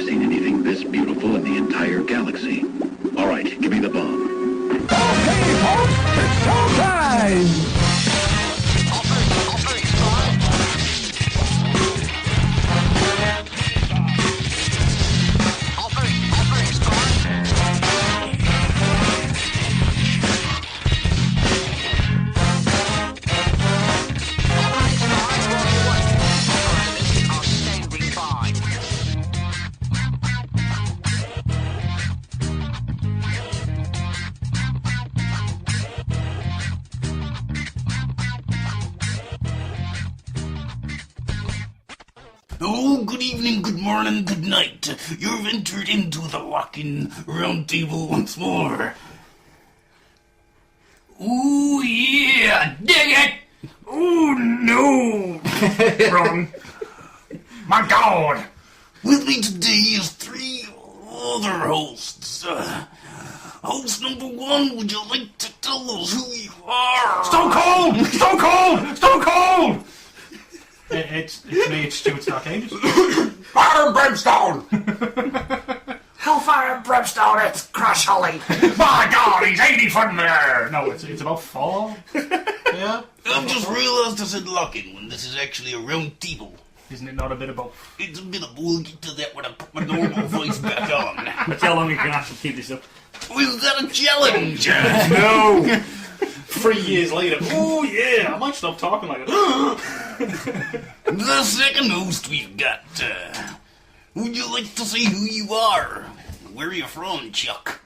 seen anything this beautiful in the entire galaxy. All right, give me the bomb. Okay, folks, it's showtime! Oh, good evening, good morning, good night. You've entered into the rockin' Roundtable once more. Ooh, yeah, dig it! Oh, no! Wrong. My God! With me today is three other hosts. Host number one, would you like to tell us who you are? Stone Cold! Stone Cold! Stone Cold! It's me, it's Stuart Starkagers. Fire and brimstone! Hellfire and brimstone, it's Crash Holly. My God, he's 80 from there! No, it's about 4. Yeah. I've just realised I said locking when this is actually a round table. Isn't it not a bit of both? It's a bit of, we'll get to that when I put my normal voice back on. That's how long you can actually keep this up. Was that a challenge? No! 3 years later, oh yeah, I might stop talking like that. The second host we've got, would you like to say who you are? Where are you from, Chuck?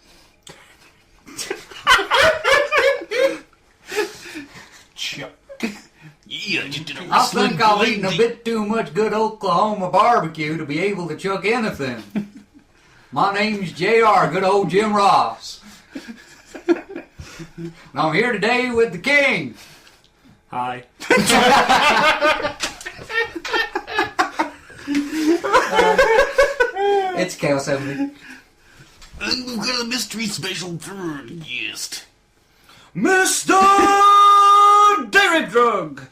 Chuck. Yeah, just did a I think I've eaten a bit too much good Oklahoma barbecue to be able to chuck anything. My name's JR, good old Jim Ross. And I'm here today with the king. Hi. It's Chaos Emily. And we've got a mystery special third guest. Mr. Derek Drug.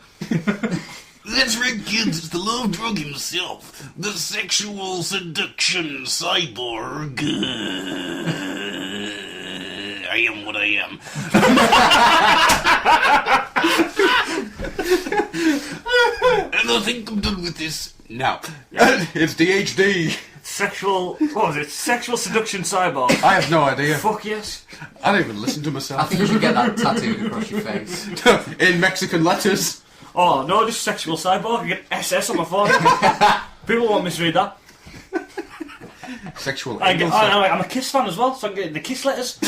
That's right, kids, it's the love drug himself, the sexual seduction cyborg. I am what I am. And I think I'm done with this now. It's DHD. Sexual seduction cyborg. I have no idea. Fuck yes. I don't even listen to I myself. think you should get that tattooed across your face. In Mexican letters. Oh, no, just sexual cyborg. I get SS on my phone. People won't misread that. Sexual I'm a Kiss fan as well, so I can get the Kiss letters.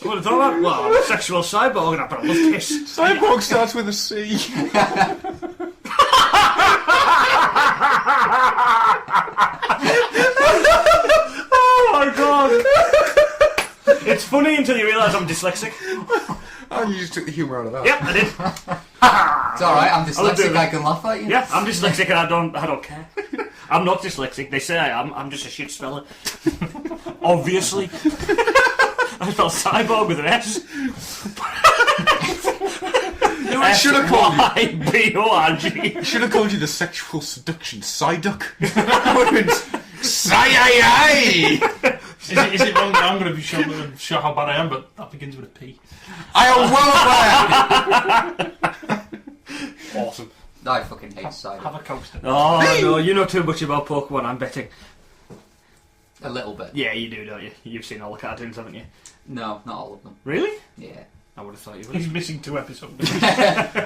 What are you talking about? Well, I'm a sexual cyborg, but I love Kiss. Cyborg starts with a C. Oh my God! It's funny until you realise I'm dyslexic. Oh, you just took the humour out of that. Yep, I did. It's alright, I'm dyslexic, I can laugh at you. Yeah, I'm dyslexic and I don't care. I'm not dyslexic. They say I am. I'm just a shit speller. Obviously. I spell cyborg with an S. You know, I should have called you. S-Y-B-O-R-G. Should have called you the sexual seduction Psyduck. Psy-I-I! Is it wrong that I'm going to be show how bad I am, but that begins with a P? I am well aware! Awesome. I fucking hate cider. Have a coaster. Oh no, you know too much about Pokemon, I'm betting. A little bit. Yeah, you do, don't you? You've seen all the cartoons, haven't you? No, not all of them. Really? Yeah. I would have thought you would. He's missing 2 episodes.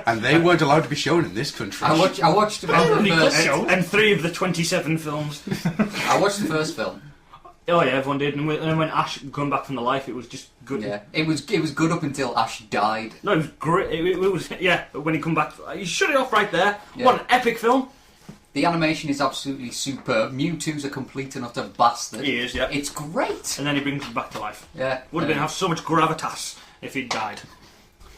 And they weren't allowed to be shown in this country. I watched about the first... And 3 of the 27 films. I watched the first film. Oh yeah, everyone did. And then when Ash came back from the life, it was just good. Yeah, it was good up until Ash died. No, it was great. It was, yeah, when he come back... You shut it off right there. Yeah. What an epic film. The animation is absolutely superb. Mewtwo's a complete and utter bastard. He is, yeah. It's great. And then he brings him back to life. Yeah. Would have been have so much gravitas if he'd died.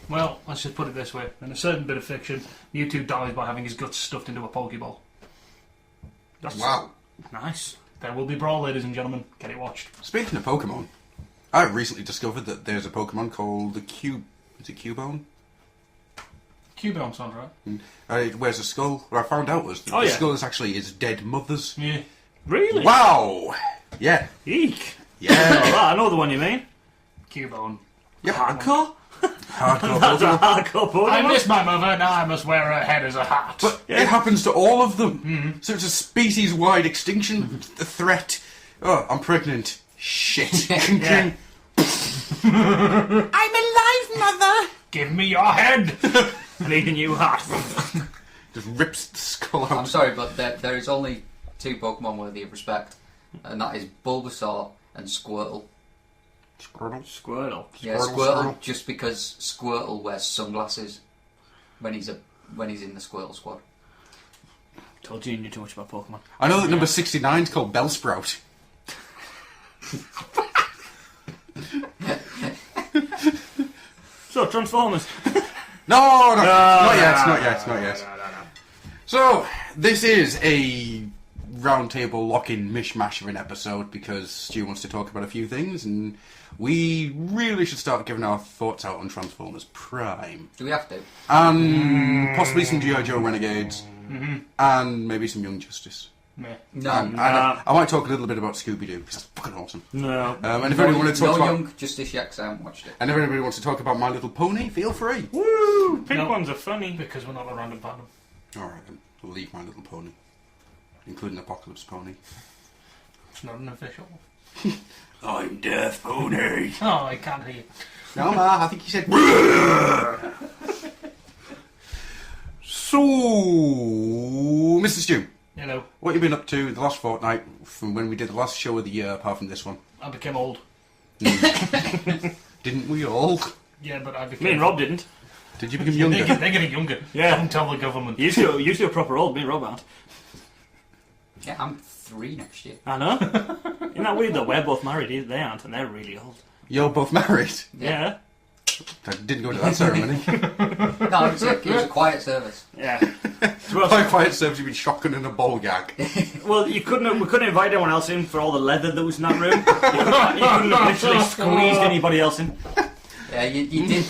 Well, let's just put it this way. In a certain bit of fiction, Mewtwo dies by having his guts stuffed into a Pokeball. That's Wow. nice. There will be brawl, ladies and gentlemen. Get it watched. Speaking of Pokemon, I recently discovered that there's a Pokemon called the Is it Cubone? Cubone sounds right. It wears a skull. What I found out was that Oh, the yeah. skull is actually his dead mother's. Yeah. Really? Wow! Yeah. Eek. Yeah. I know the one you mean. Cubone. Yep. Hardcore? Hardcore. That's a hardcore Pokemon. I miss my mother, now I must wear her head as a hat. But it happens to all of them. So it's a species-wide extinction threat. Oh, I'm pregnant. Shit. Yeah. I'm alive, mother! Give me your head! I need a new hat. Just rips the skull I'm out. sorry, but there is only 2 Pokemon worthy of respect, and that is Bulbasaur and Squirtle. Squirtle. Yeah, Squirtle, just because Squirtle wears sunglasses when he's in the Squirtle squad. Told you knew too much about Pokemon. I know that number 69 is called Bellsprout. So, Transformers. No, not no, yet. So, this is a roundtable lock-in mishmash of an episode because Stu wants to talk about a few things, and we really should start giving our thoughts out on Transformers Prime. Do we have to? And possibly some G.I. Joe Renegades, and maybe some Young Justice. Meh. No. And I might talk a little bit about Scooby-Doo, because that's fucking awesome. No. And if anyone wants to talk no about... Young Justice yet, 'cause I haven't watched it. And if anybody wants to talk about My Little Pony, feel free. Woo! Pink No. ones are funny. Because we're not a random fandom. Alright then, we'll leave My Little Pony. Including Apocalypse Pony. It's not an official. I'm Death Pony. Oh, I can't hear you. No, ma, I think you said... So, Mr. Stu, Hello. what have you been up to the last fortnight from when we did the last show of the year, apart from this one? I became old. Didn't we all? Yeah, but I became... Me and Rob didn't. Did you become younger? They're getting younger. Yeah. Don't tell the government. Usually a proper old. Me and Rob aren't. Yeah, I'm 3 next year. I know. Isn't that weird though? We're both married. They aren't, and they're really old. You're both married? Yeah. I didn't go to that ceremony. No, it was a quiet service. Yeah. By quiet service, you've been shotgun in a ball gag. Well, we couldn't invite anyone else in for all the leather that was in that room. You couldn't have literally squeezed anybody else in. Yeah, you did.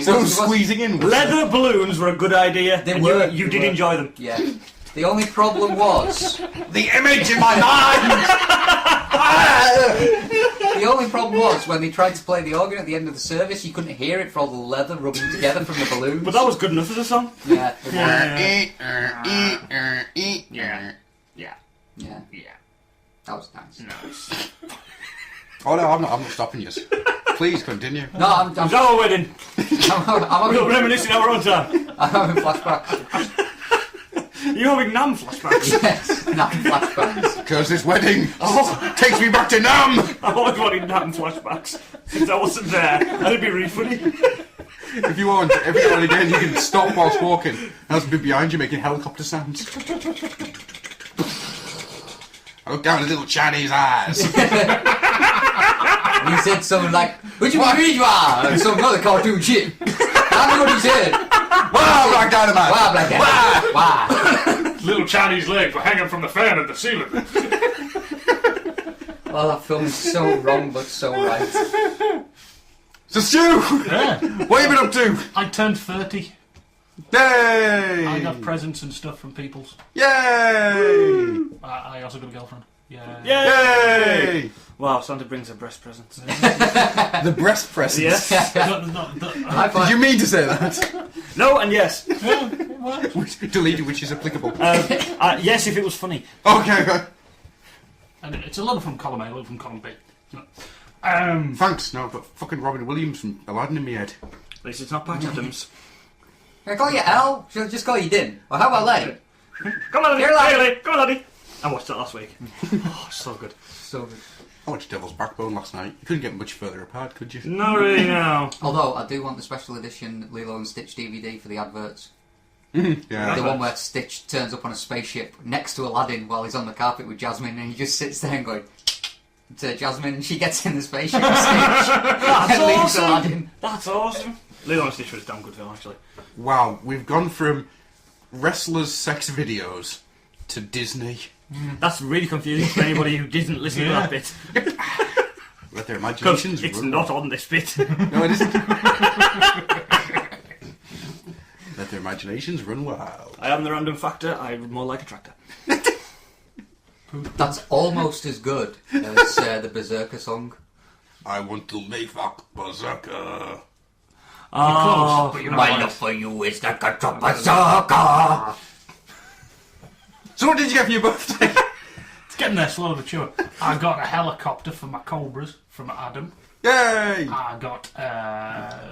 So squeezing in was... Leather balloons were a good idea. They and were. You They did were. enjoy them. Yeah. The only problem was... The image in my mind! The only problem was when they tried to play the organ at the end of the service, you couldn't hear it for all the leather rubbing together from the balloons. But that was good enough as a song. Yeah. It was. Yeah. Yeah. Yeah. Yeah. That was nice. Nice. Oh no, I'm not stopping you. Please continue. No, I'm It's our wedding. I'm We're having reminiscing our own time. flashbacks. You're having Nam flashbacks. Yes, not flashbacks. Because this wedding takes me back to Nam! I've always wanted Nam flashbacks since I wasn't there. That'd be really funny. If you want, every now and again you can stop whilst walking. And I'll be behind you making helicopter sounds. I look down at little Chinese eyes. And he said something like, "Would you read you some other cartoon shit?" I don't know what he said. Wow, Black Dynamite! Wow, Black Dynamite. Wow. Little Chinese legs were hanging from the fan at the ceiling. Oh, that film is so wrong, but so right. So Stu, Yeah. what have you been up to? I turned 30. Yay! I got presents and stuff from people's. Yay! I also got a girlfriend. Yeah. Yay! Wow, Santa brings a breast present. The breast presents. Yes. High Did five. you mean to say that? No and yes. Deleted, which is applicable. Yes, if it was funny. Okay. And it's a lot from column A, a lot from column B. Thanks. No, I've got fucking Robin Williams from Aladdin in my head. At least it's not Patch Adams. Can I call you Al? Should I just call you Din? Or how about Larry? Come on, Here, laddie. Laddie. Come on, Laddie. I watched that last week. Oh, so good. So good. I watched Devil's Backbone last night. You couldn't get much further apart, could you? Not really, no. Although, I do want the special edition Lilo and Stitch DVD for the adverts. Yeah. The one where Stitch turns up on a spaceship next to Aladdin while he's on the carpet with Jasmine, and he just sits there and going to Jasmine, and she gets in the spaceship with Stitch and leaves awesome. Aladdin. That's awesome. Lilo and Stitch was a damn good film, actually. Wow, we've gone from wrestlers' sex videos to Disney. That's really confusing for anybody who didn't listen to that bit. Let their Because imaginations it's run. not on this bit. No, it isn't. Let their imaginations run wild. I am the random factor. I'm more like a tractor. That's almost as good as the Berserker song. I want to make fuck berserker. Close, but you're not My right. love for you is like a drop berserker. So what did you get for your birthday? It's getting there slowly but sure. I got a helicopter for my Cobras from Adam. Yay! I got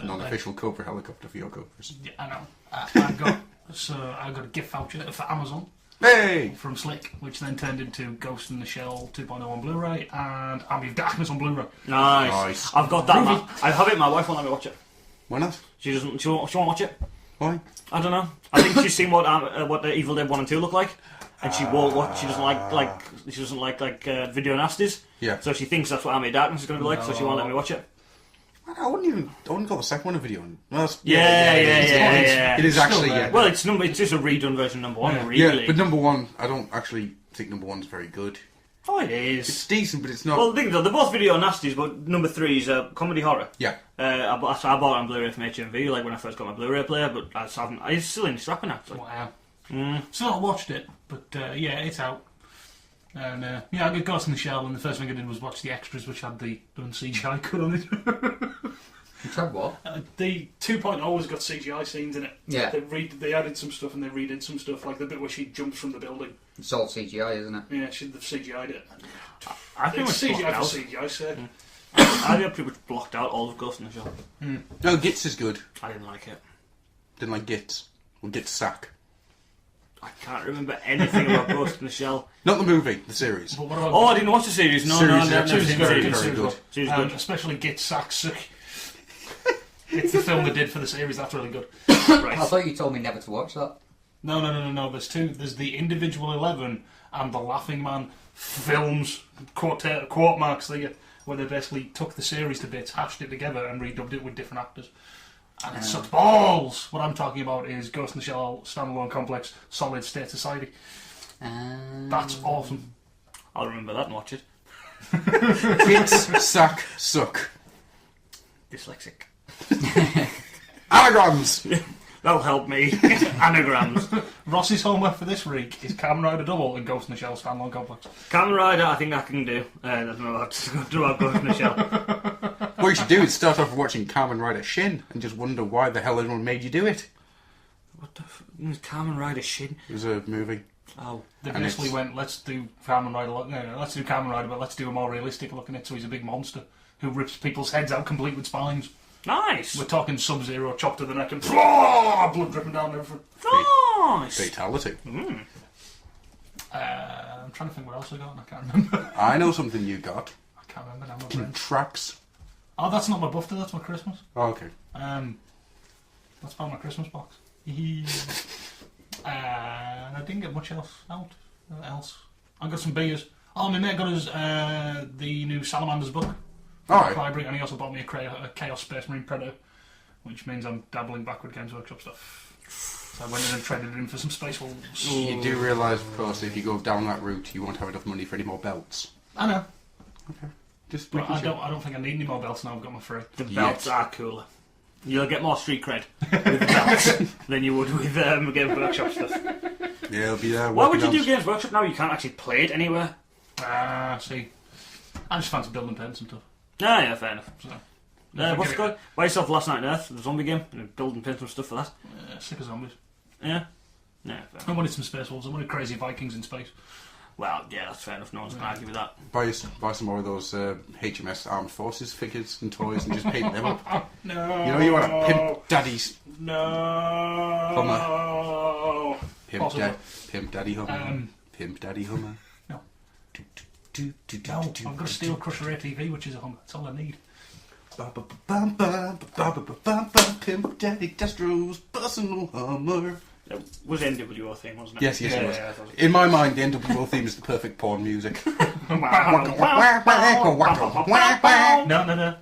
Non-official Cobra helicopter for your Cobras. yeah, I know. I got a gift voucher for Amazon Hey! from Slick, which then turned into Ghost in the Shell 2.0 on Blu-ray and Army of Darkness on Blu-ray. Nice. I've got that. I have it. My wife won't let me watch it. Why not? She doesn't. She won't watch it. Why? I don't know. I think she's seen what the Evil Dead 1 and 2 look like, and she won't watch. She doesn't like video nasties. Yeah. So she thinks that's what Army of Darkness is going to be like. So she won't let me watch it. I wouldn't go the second one in video. Well, Yeah. it is actually, Still yeah. Well, it's just a redone version of number 1, Yeah. really. Yeah, but number one, I don't actually think number one's very good. Oh, it is. It's decent, but it's not. Well, the thing is, though, they're both video nasties, but number 3 is a comedy horror. Yeah. I bought it on Blu-ray from HMV, like when I first got my Blu-ray player, but I just haven't. It's still in strapping actually. Wow. Still not watched it, but yeah, it's out. And yeah, I got Ghost in the Shell, and the first thing I did was watch the extras, which had the CGI cut on it. You tried what? The 2.0 has got CGI scenes in it. Yeah. They added some stuff and they redid some stuff, like the bit where she jumps from the building. It's all CGI, isn't it? Yeah, they've CGI'd it. I think It's it's CGI blocked for out. CGI sake. I think I pretty much blocked out all of Ghost in the Shell. No, Gits is good. I didn't like it. Didn't like Gits. Or Gits Sack. I can't remember anything about Ghost in the Shell. Not the movie, the series. But what about Oh, I didn't watch the series. No, Series, no, yeah, I've never series seen is the very, series. very good. Series good. especially Get Sack Sick. It's the film they did for the series. That's really good. Right. I thought you told me never to watch that. No. There's two. There's the Individual 11 and the Laughing Man films quote marks there, where they basically took the series to bits, hashed it together, and redubbed it with different actors. And it sucked balls. What I'm talking about is Ghost in the Shell standalone complex, Solid State Society. That's awesome. I'll remember that and watch it. Gits Sack Suck. Dyslexic. Anagrams! That'll help me. Anagrams. Ross's homework for this week is Kamen Rider Double and Ghost in the Shell standalone complex. Kamen Rider, I think I can do. I don't know about Ghost in the Shell. What you should do is start off with watching Kamen Rider Shin and just wonder why the hell anyone made you do it. What the Kamen Rider Shin? It was a movie. Oh. They And basically it's- went, let's do Kamen Rider, let's do Kamen Rider, but let's do a more realistic look at it, so he's a big monster who rips people's heads out complete with spines. Nice. We're talking Sub-Zero, chopped to the neck and blood dripping down everything. Nice. Fatality. I'm trying to think what else I got and I can't remember. I know something you got. I can't remember now, my friend. Tracks. Oh, that's not my birthday, that's my Christmas. Oh, okay. That's part of my Christmas box. And I didn't get much else out. I got some beers. Oh, my mate got us the new Salamander's book. Alright. Library, and he also bought me a Chaos Space Marine Predator, which means I'm dabbling back with Games Workshop stuff. So I went in and traded it in for some Space Wolves. You do realise, of course, if you go down that route, you won't have enough money for any more belts. I know, Just but making I sure. don't think I need any more belts now. I've got my free. The belts are cooler. You'll get more street cred with belts than you would with Games Workshop stuff. Yeah, it'll be there. Why would you working do Games Workshop now? You can't actually play it anywhere. See, I just fancy building paints and stuff. Ah, yeah, fair enough. So, What's it called? Buy yourself Last Night on Earth, the zombie game, and build and paint some stuff for that. Sick of zombies. Yeah. Yeah, fair I enough. wanted some Space Wolves. I wanted crazy Vikings in space. Well, yeah, that's fair enough. No one's going to argue with that. Buy some more of those HMS Armed Forces figures and toys and just paint them up. No. You know, you want to pimp daddy's No. Pimp daddy Hummer. Pimp daddy Hummer. No. Do, No, I've got a Steel Crusher ATV, which is a Hummer. That's all I need. Pimp daddy Destro's personal Hummer. It was NWO thing, wasn't it? Yes, it was. I thought In my mind, the NWO theme is the perfect porn music. No.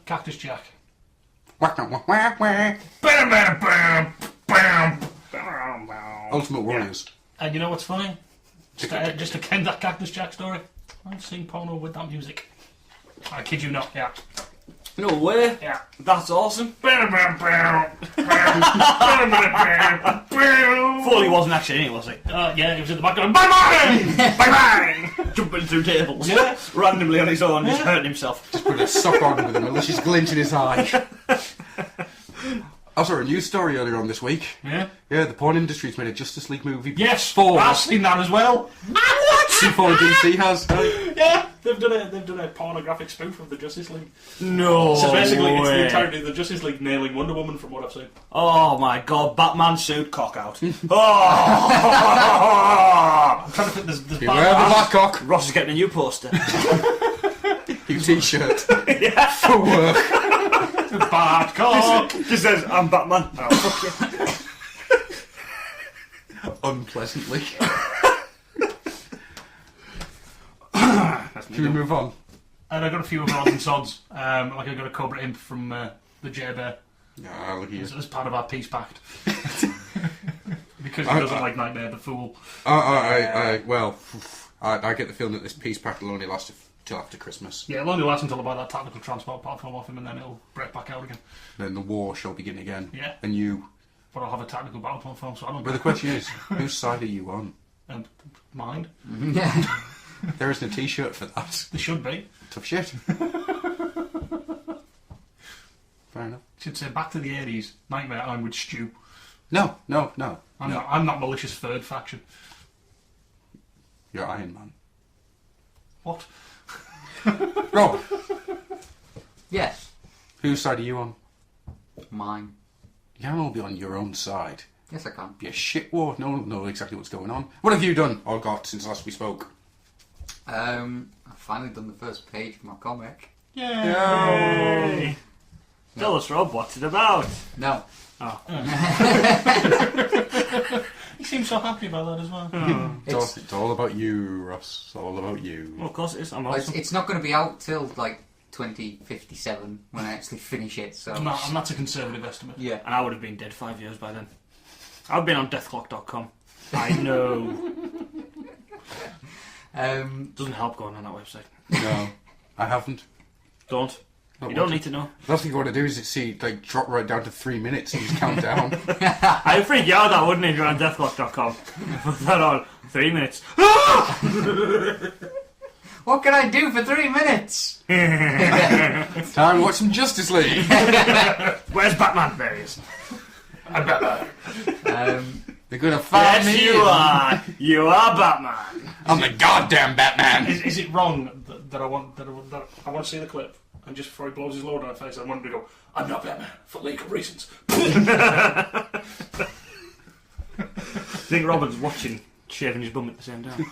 Cactus Jack. Bam, bam, bam, bam. Ultimate Warriors. And you know what's funny? Just to end that Cactus Jack story, I've seen porno with that music. I kid you not, yeah. No way. Yeah. That's awesome. Foley wasn't actually in it, was he? Yeah, he was in the background. Bang bang! Bang bang! Jumping through tables. Yeah. Randomly on his own, just hurting himself. Just put a sock on with a malicious glint in his eye. I saw a news story earlier on this week. Yeah. Yeah, the porn industry's made a Justice League movie. Yes, Before I've seen that as well. Before DC has. Yeah, they've done a pornographic spoof of the Justice League. No So basically, it's the way. entirety of the Justice League nailing Wonder Woman, from what I've seen. Oh my god, Batman suit cock out. Oh! I'm trying to think. There's Beware the Blackhawk. Ross is getting a new poster. New t-shirt. For work. bad cock. Just says, I'm Batman. Oh, fuck you. Unpleasantly. Should we move on? And I got a few other odds and sods. Like I got a Cobra Imp from the J-Bear Ah, look at you. as part of our peace pact. Because he doesn't like Nightmare the Fool. I get the feeling that this peace pact will only last till after Christmas. Yeah, it'll only last until I buy that tactical transport platform off him, and then it'll break back out again. Then the war shall begin again. Yeah. And you. But I'll have a tactical battle platform, so I don't. But the question is, whose side are you on? And mind. Yeah. There isn't a t-shirt for that. There should be. Tough shit. Fair enough. Should say back to the 80s. Nightmare, I'm with Stu. No. I'm not malicious third faction. You're Iron Man. What? Rob, Yes. whose side are you on? Mine. You can't all be on your own side. Yes, I can. Be a shit war. No one will know exactly what's going on. What have you done or got since last we spoke? I've finally done the first page of my comic. Yay! Tell us, Rob, what's it about? No. He seems so happy about that as well. It's all about you, Ross. It's all about you. Well, of course it is. I'm Well, awesome. it's not going to be out till like 2057 when I actually finish it. So And that's a conservative estimate. yeah. And I would have been dead 5 years by then. I've been on deathclock.com. I know. Doesn't help going on that website. No, I haven't. Don't. Not You don't want need to know. The last thing you want to do is see drop right down to 3 minutes and just count down. I'd freak you out, that wouldn't it, if you're on deathclock.com. Put that on 3 minutes. What can I do for 3 minutes? Time to watch some Justice League. Where's Batman? There he is. I bet that. They're gonna find Yes, me. you are. You are Batman. I'm the goddamn Batman. Is it wrong that I want that I want to see the clip, and just before he blows his load on her face, I want him to go, "I'm not Batman for legal reasons." I think Robin's watching, shaving his bum at the same time.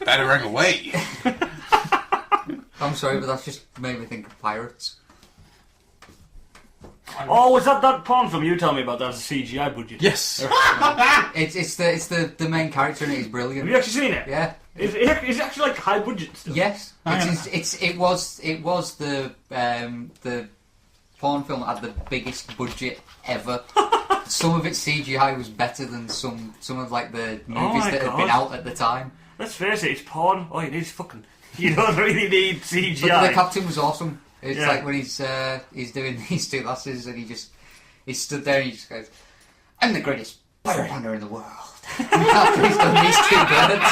Better run away. I'm sorry, but that's just made me think of pirates. Oh, was that porn film you told me about that as a CGI budget? Yes. It's the main character and it is Have brilliant. you actually seen it? Yeah. Is it actually like high budget stuff? Yes. It was the porn film that had the biggest budget ever. Some of its CGI was better than some of like the movies my that had been God. out at the time. Let's face it, it's porn. All you need is fucking. You don't really need CGI. But the captain was awesome. It's Yeah. like when he's doing these two lasses and he stood there and he just goes, "I'm the greatest pirate hunter in the world." After he's done these two birds,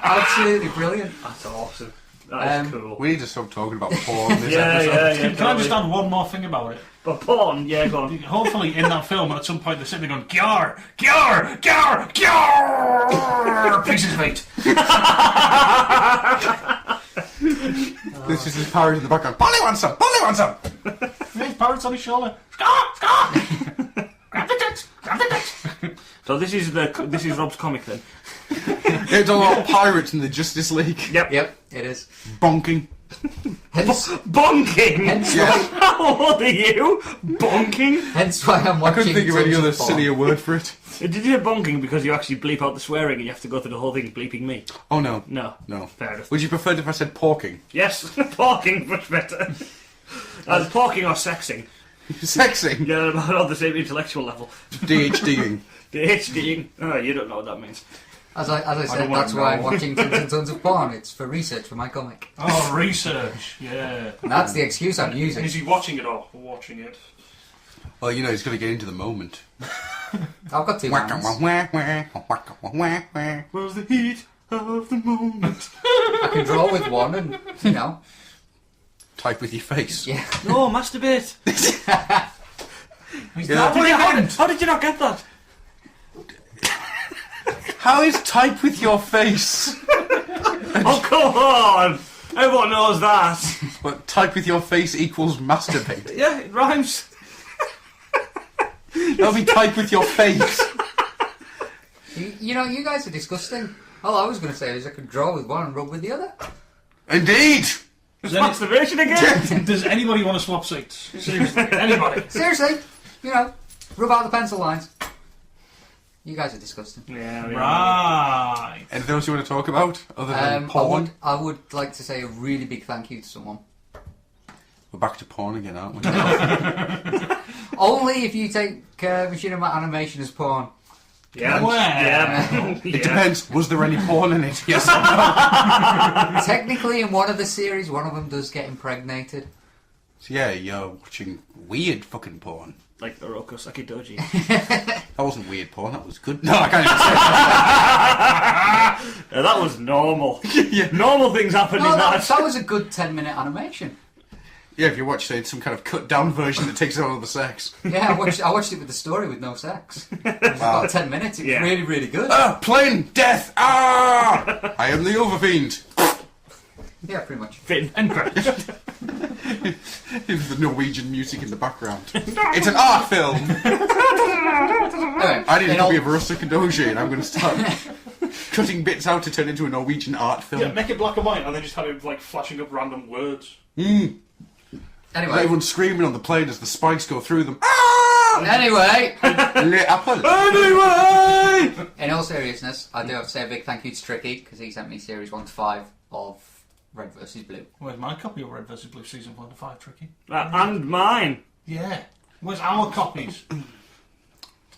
absolutely brilliant. That's awesome. That is cool. We need to stop talking about porn in this Yeah, episode. Can I just add one more thing about it? But porn, yeah, go on. Hopefully, in that film, at some point, they're sitting there going, "Gyar, gyar, gyar, gyar," pieces of meat. This is his parrot in the background. Polly wants some! Polly wants some! His pirates on his shoulder. Scar, scar. Grab the tits, grab the tits. So this is Rob's comic then. It's all about pirates in the Justice League. Yep. Yep, it is. Bonking. Hence, Bonking. hence, Yeah. why, How old are you? Bonking. hence why I'm I watching. couldn't think of any tons other porn. sillier word for it. Did you say bonking because you actually bleep out the swearing and you have to go through the whole thing bleeping me? Oh no. No. No. Fair enough. Would you prefer it if I said porking? Yes, porking much better. Porking or sexing. Sexing. Yeah, about on the same intellectual level. DHDing. The HD. Oh, you don't know what that means. As I said, don't wanna that's why I'm know. watching tons and tons of porn. It's for research for my comic. Oh, research. Yeah. And that's the excuse I'm And using. is he watching it or watching it? Well, you know, he's going to get into the moment. I've got 2 hands. Where's the heat of the moment? I can draw with one and, you know. Type with your face. Yeah. No, masturbate. Yeah. How did you not get that? How is type with your face? Oh, come on! Everyone knows that. But type with your face equals masturbate. Yeah, it rhymes. That'll be type with your face. You know, you guys are disgusting. All I was going to say is I could draw with one and rub with the other. Indeed. Does, any, Masturbation again? does anybody want to swap seats? Seriously, anybody? Seriously, you know, rub out the pencil lines. You guys are disgusting. Yeah, we are. Right. Anything else you want to talk about other than porn? I would like to say a really big thank you to someone. We're back to porn again, aren't we? Only if you take machinima animation as porn. Yeah. Where? Yeah. It depends. Was there any porn in it? Yes or no? Technically, in one of the series, one of them does get impregnated. So yeah, you're watching weird fucking porn. Like the Roko Sakidoji. That wasn't weird porn, that was good. No, I can't even say Yeah, that was normal. Yeah. Normal things happen No, in that. that was a good 10-minute animation. Yeah, if you watch, say, some kind of cut down version that takes out all the sex. Yeah, I watched it with the story with no sex. It was about 10 minutes. It was Yeah. really, really good. Ah, plane, death, ah! I am the overfiend. Yeah, pretty much. Finn. End credits. With the Norwegian music in the background. It's an art film. Anyway, I need a in copy all- of Russa Kadoji and I'm going to start cutting bits out to turn into a Norwegian art film. Yeah, make it black and white and then just have it like flashing up random words. Anyway, Everyone's screaming on the plane as the spikes go through them. Ah! anyway, Le apple. Anyway! in all seriousness, I do have to say a big thank you to Tricky because he sent me series 1 to 5 of Red vs. Blue. Where's my copy of Red vs. Blue season 1 to 5, Tricky? And mine. Yeah. Where's our copies?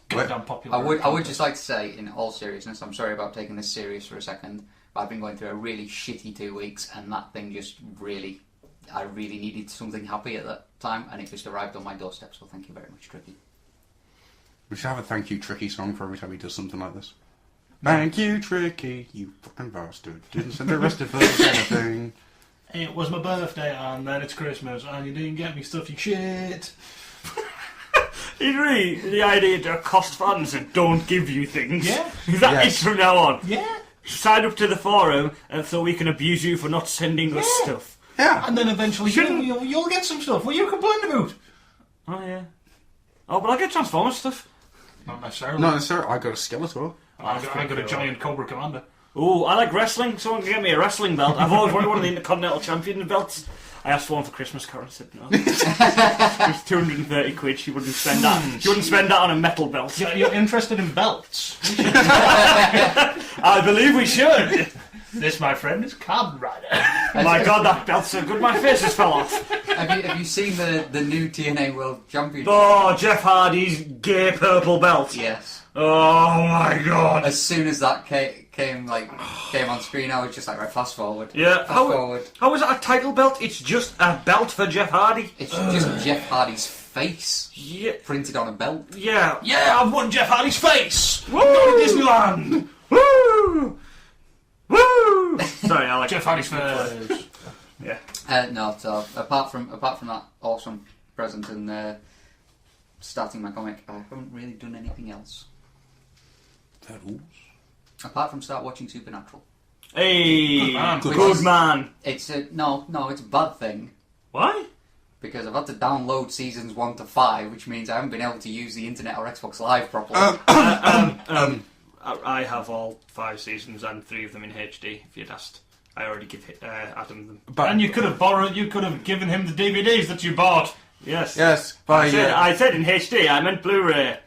Goddamn popular. I would just like to say, in all seriousness, I'm sorry about taking this serious for a second, but I've been going through a really shitty 2 weeks, and that thing just really, I really needed something happy at that time, and it just arrived on my doorstep. So thank you very much, Tricky. We should have a thank you Tricky song for every time he does something like this. Thank you Tricky, you fucking bastard. Didn't send the rest of us anything. It was my birthday and then it's Christmas and you didn't get me stuff, you shit. It's really the idea to accost fans and don't give you things. Yeah. That Yes. is from now on. Yeah. Sign up to the forum and so we can abuse you for not sending us Yeah. stuff. Yeah. And then eventually Shouldn't- you'll get some stuff. What are you complaining about? Oh, yeah. Oh, but I get Transformers stuff. Not necessarily. No, sir, I got a Skeletor. I got a giant Cobra Commander. Oh, I like wrestling. Someone can get me a wrestling belt. I've always wanted one of the Intercontinental Champion belts. I asked for one for Christmas. Karen said no. It was 230 quid. She wouldn't spend that. She wouldn't spend that on a metal belt. You're interested in belts? I believe we should. This, my friend, is Kamen Rider. My God, that belt's so good. My face has fell off. Have you seen the new TNA World Championship? Oh, Jeff Hardy's gay purple belt. Yes. Oh my God. As soon as that came on screen, I was just like, right, fast forward. Yeah. Fast forward. How is that a title belt? It's just a belt for Jeff Hardy. It's just Jeff Hardy's face Yeah. printed on a belt. Yeah. Yeah, I've won Jeff Hardy's face. Woo! Going to Disneyland. Woo! Woo! Sorry, I like Jeff Hardy's face. Yeah. No, so apart from that awesome present and starting my comic, I haven't really done anything else. That rules. Apart from start watching Supernatural. Hey, man. good man. It's no, it's a bad thing Why? because I've had to download seasons 1 to 5, which means I haven't been able to use the internet or Xbox Live properly. I have all 5 seasons and 3 of them in HD. If you'd asked, I already give Adam them. But And you could have given him the DVDs that you bought. Yes. yes, by I said in HD. I meant Blu-ray.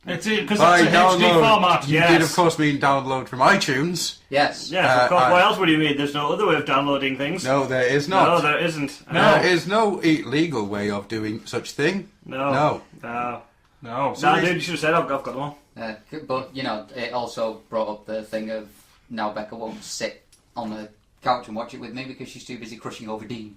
It's because by that's a HD download. format. You Yes. did, of course, mean download from iTunes. Yes. Yes, of course. I- What else would you mean? There's no other way of downloading things. No, there is No, not. there isn't. There is no legal way of doing such thing. No. No. No. No. No, dude, you should have said I've got them all. But, it also brought up the thing of now Becca won't sit on the couch and watch it with me because she's too busy crushing over Dean.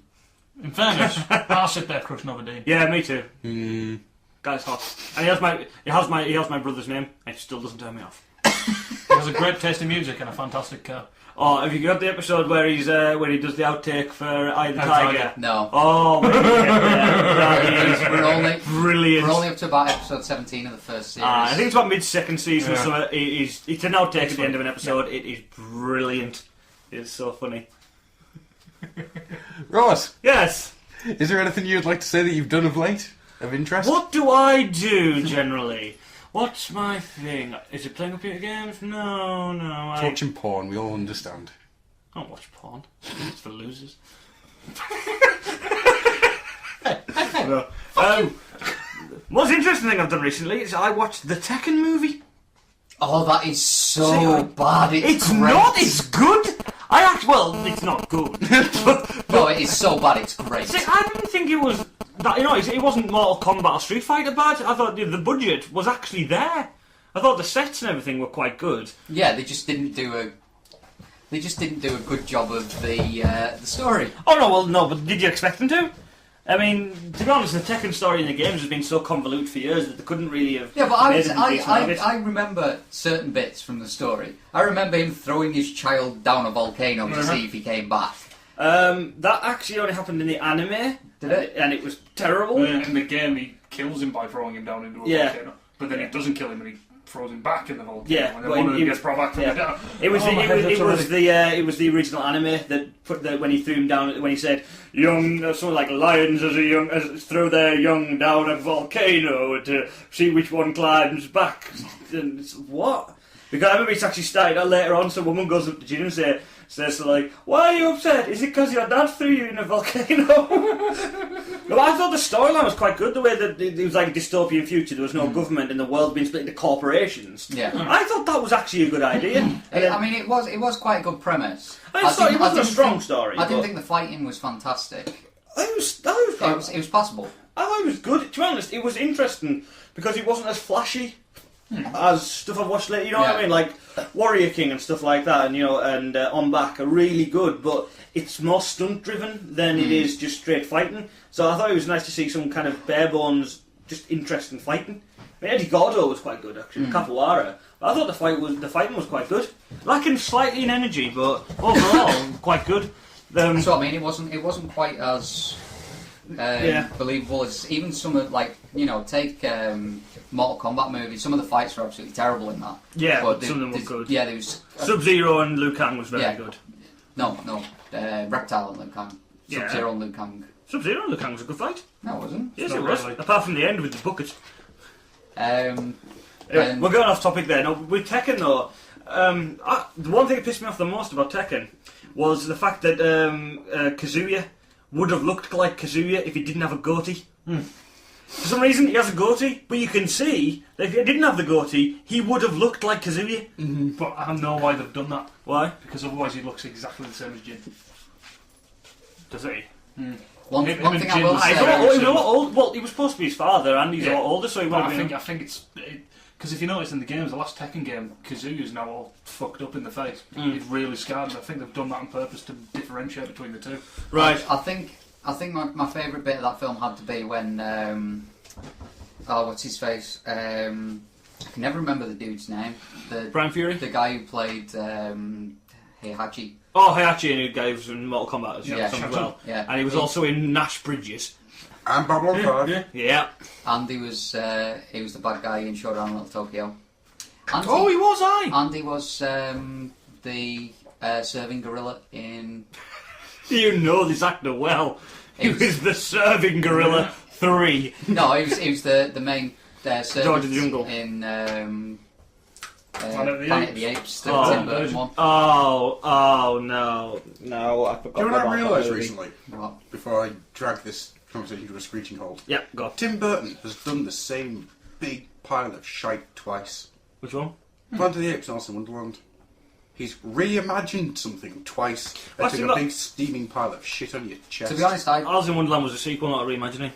In fairness, I'll sit there crushing over Dean. Yeah, me too. Guy's hot. And he has my brother's name, and it still doesn't turn me off. He has a great taste in music and a fantastic car. Oh, have you got the episode where he does the outtake for Eye the Tiger? No. Oh, that is We're only brilliant. We're only up to about episode 17 of the first series. I think it's about mid-second season or something. It's an outtake at the end of an episode. It is brilliant. It's so funny. Ross, Yes. is there anything you'd like to say that you've done of late of interest? What do I do generally? What's my thing? Is it playing computer games? No. Watching porn, we all understand. I don't watch porn. It's for losers. Most interesting thing I've done recently is I watched the Tekken movie. Oh, that is so bad. It's great. not. It's good. It's not good. No, it is so bad. It's great. See, I didn't think it was that. It wasn't Mortal Kombat or Street Fighter bad. I thought the budget was actually there. I thought the sets and everything were quite good. Yeah, they just didn't do a good job of the story. Oh no, well no, but did you expect them to? I mean, to be honest, the Tekken story in the games has been so convoluted for years that they couldn't really have. Yeah, but I I remember certain bits from the story. I remember him throwing his child down a volcano to see if he came back. That actually only happened in the anime. Did it? And it was terrible. In the game, he kills him by throwing him down into a volcano. But then he doesn't kill him and he throws him back in the volcano. Yeah, and then one of them gets brought back from the down. It was the original anime that put when he threw him down, when he said something like lions throw their young down a volcano to see which one climbs back. And it's, what? Because I remember it's actually started out later on. Some woman goes up to Jin and says like, "Why are you upset? Is it because your dad threw you in a volcano?" No, I thought the storyline was quite good. The way that it was like a dystopian future. There was no government and the world being split into corporations. Yeah, I thought that was actually a good idea. it was quite a good premise. It wasn't a strong story. I didn't think the fighting was fantastic. It was passable. I thought it was good. To be honest, it was interesting because it wasn't as flashy as stuff I've watched later. You know what I mean? Like Warrior King and stuff like that, and On Back are really good, but it's more stunt driven than it is just straight fighting. So I thought it was nice to see some kind of bare bones, just interesting fighting. I mean, Eddie Gordo was quite good actually, Capoeira. But I thought the fighting was quite good, lacking slightly in energy, but overall quite good. So I mean, it wasn't quite as believable as even some of take Mortal Kombat movies. Some of the fights were absolutely terrible in that. Yeah, but some of them were good. Yeah, there was Sub-Zero and Liu Kang was very good. No, Reptile and Liu Kang. Sub-Zero and Liu Kang. Sub-Zero and Liu Kang was a good fight. No, it wasn't. Yes, it was. Really. Apart from the end with the bucket. We're going off topic there. No, with Tekken though, the one thing that pissed me off the most about Tekken was the fact that Kazuya would have looked like Kazuya if he didn't have a goatee. For some reason, he has a goatee, but you can see that if he didn't have the goatee, he would have looked like Kazuya. But I know why they've done that. Why? Because otherwise he looks exactly the same as Jin. Does he? One thing I will He's say... a lot old. Well, he was supposed to be his father, and he's a lot older, so he won't be... I think it's... Because if you notice in the games, the last Tekken game, Kazuya's now all fucked up in the face. He's really scarred, and I think they've done that on purpose to differentiate between the two. Right. I think my favourite bit of that film had to be when what's his face? I can never remember the dude's name. Brian Fury? The guy who played Heihachi. Oh, Heihachi, and the guy who was in Mortal Kombat as well. Yeah. And he was also in Nash Bridges. And Babylon 5. Yeah. And he was the bad guy in Showdown in Little Tokyo. He was, And he was the serving gorilla in... You know this actor well. He was the serving gorilla 3. No, he was the main servant George of the Jungle in Planet of the Apes, the Tim Burton one. Oh no, I forgot. Do you know what I realised that movie. recently? What? Before I drag this conversation to a screeching halt. Yeah, go. Tim Burton has done the same big pile of shite twice. Which one? Planet of the Apes and Alice in Wonderland. He's reimagined something twice. What's Putting he a got? big steaming pile of shit on your chest. To be honest, Alice in Wonderland was a sequel, not a reimagining.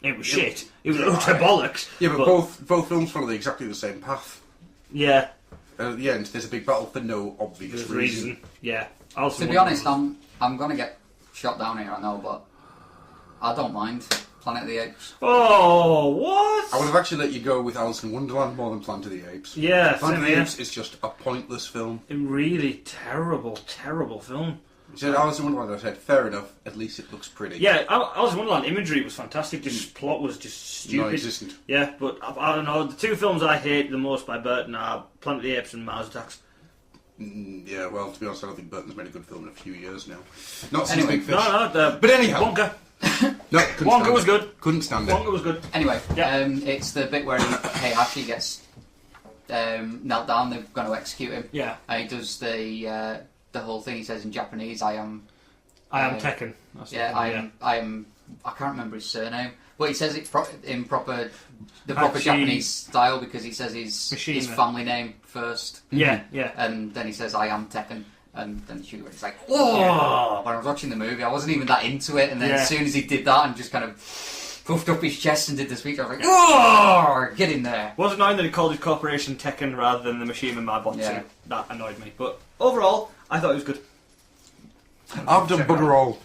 It was shit. It was utter bollocks. Yeah, but both films follow exactly the same path. Yeah. At the end, there's a big battle for no obvious reason. Yeah. To be honest, I'm going to get shot down here, I know, but I don't mind Planet of the Apes. Oh, what? I would have actually let you go with Alice in Wonderland more than Planet of the Apes. Yeah, Planet of the same Apes is just a pointless film. A really terrible, terrible film. You said Alice in Wonderland, I said, fair enough, at least it looks pretty. Yeah, Alice in Wonderland imagery was fantastic, just plot was just stupid. Non-existent. Yeah, but I don't know, the two films I hate the most by Burton are Planet of the Apes and Mars Attacks. Yeah, well, to be honest, I don't think Burton's made a good film in a few years now. Not since Anyway, Big Fish. No, But anyhow. Wonka. No, Wonka was good. Couldn't stand it. Wonka was good. Anyway, Yeah. it's the bit where he actually gets knelt down, they're going to execute him. Yeah. And he does the whole thing, he says in Japanese, I am Tekken. That's the Yeah, thing, I can't remember his surname, but he says it in proper Hachi- Japanese style because he says his Mishima. family name first, Yeah, yeah. and then he says I am Tekken, and then the shooter is like, oh! When I was watching the movie, I wasn't even that into it, and then as soon as he did that and just kind of puffed up his chest and did the speech, I was like, oh! Get in there! Was it annoying that he called his corporation Tekken rather than the Machine Man Botsu? Yeah. That annoyed me. But overall, I thought it was good. I've done bugger all.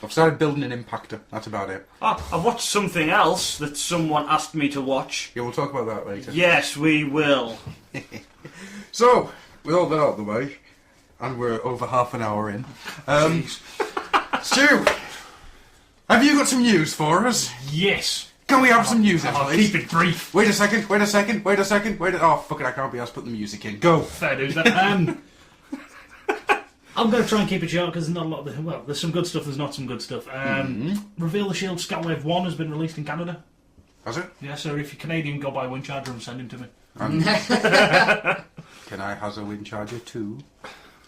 I've started building an impactor. That's about it. I've watched something else that someone asked me to watch. Yeah, we'll talk about that later. Yes, we will. So, with all that out of the way, and we're over half an hour in, Stu, have you got some news for us? Yes. Can we have some news, I'll please? keep it brief. Wait a second. Oh, fuck it, I can't be asked to put the music in. Go. Fair dues then. I'm going to try and keep it short because there's not a lot of well, there's some good stuff, there's not some good stuff. Reveal the Shield Scatwave 1 has been released in Canada. Has it? Yeah, so if you're Canadian, go buy a wind charger and send him to me. Can I have a wind charger too?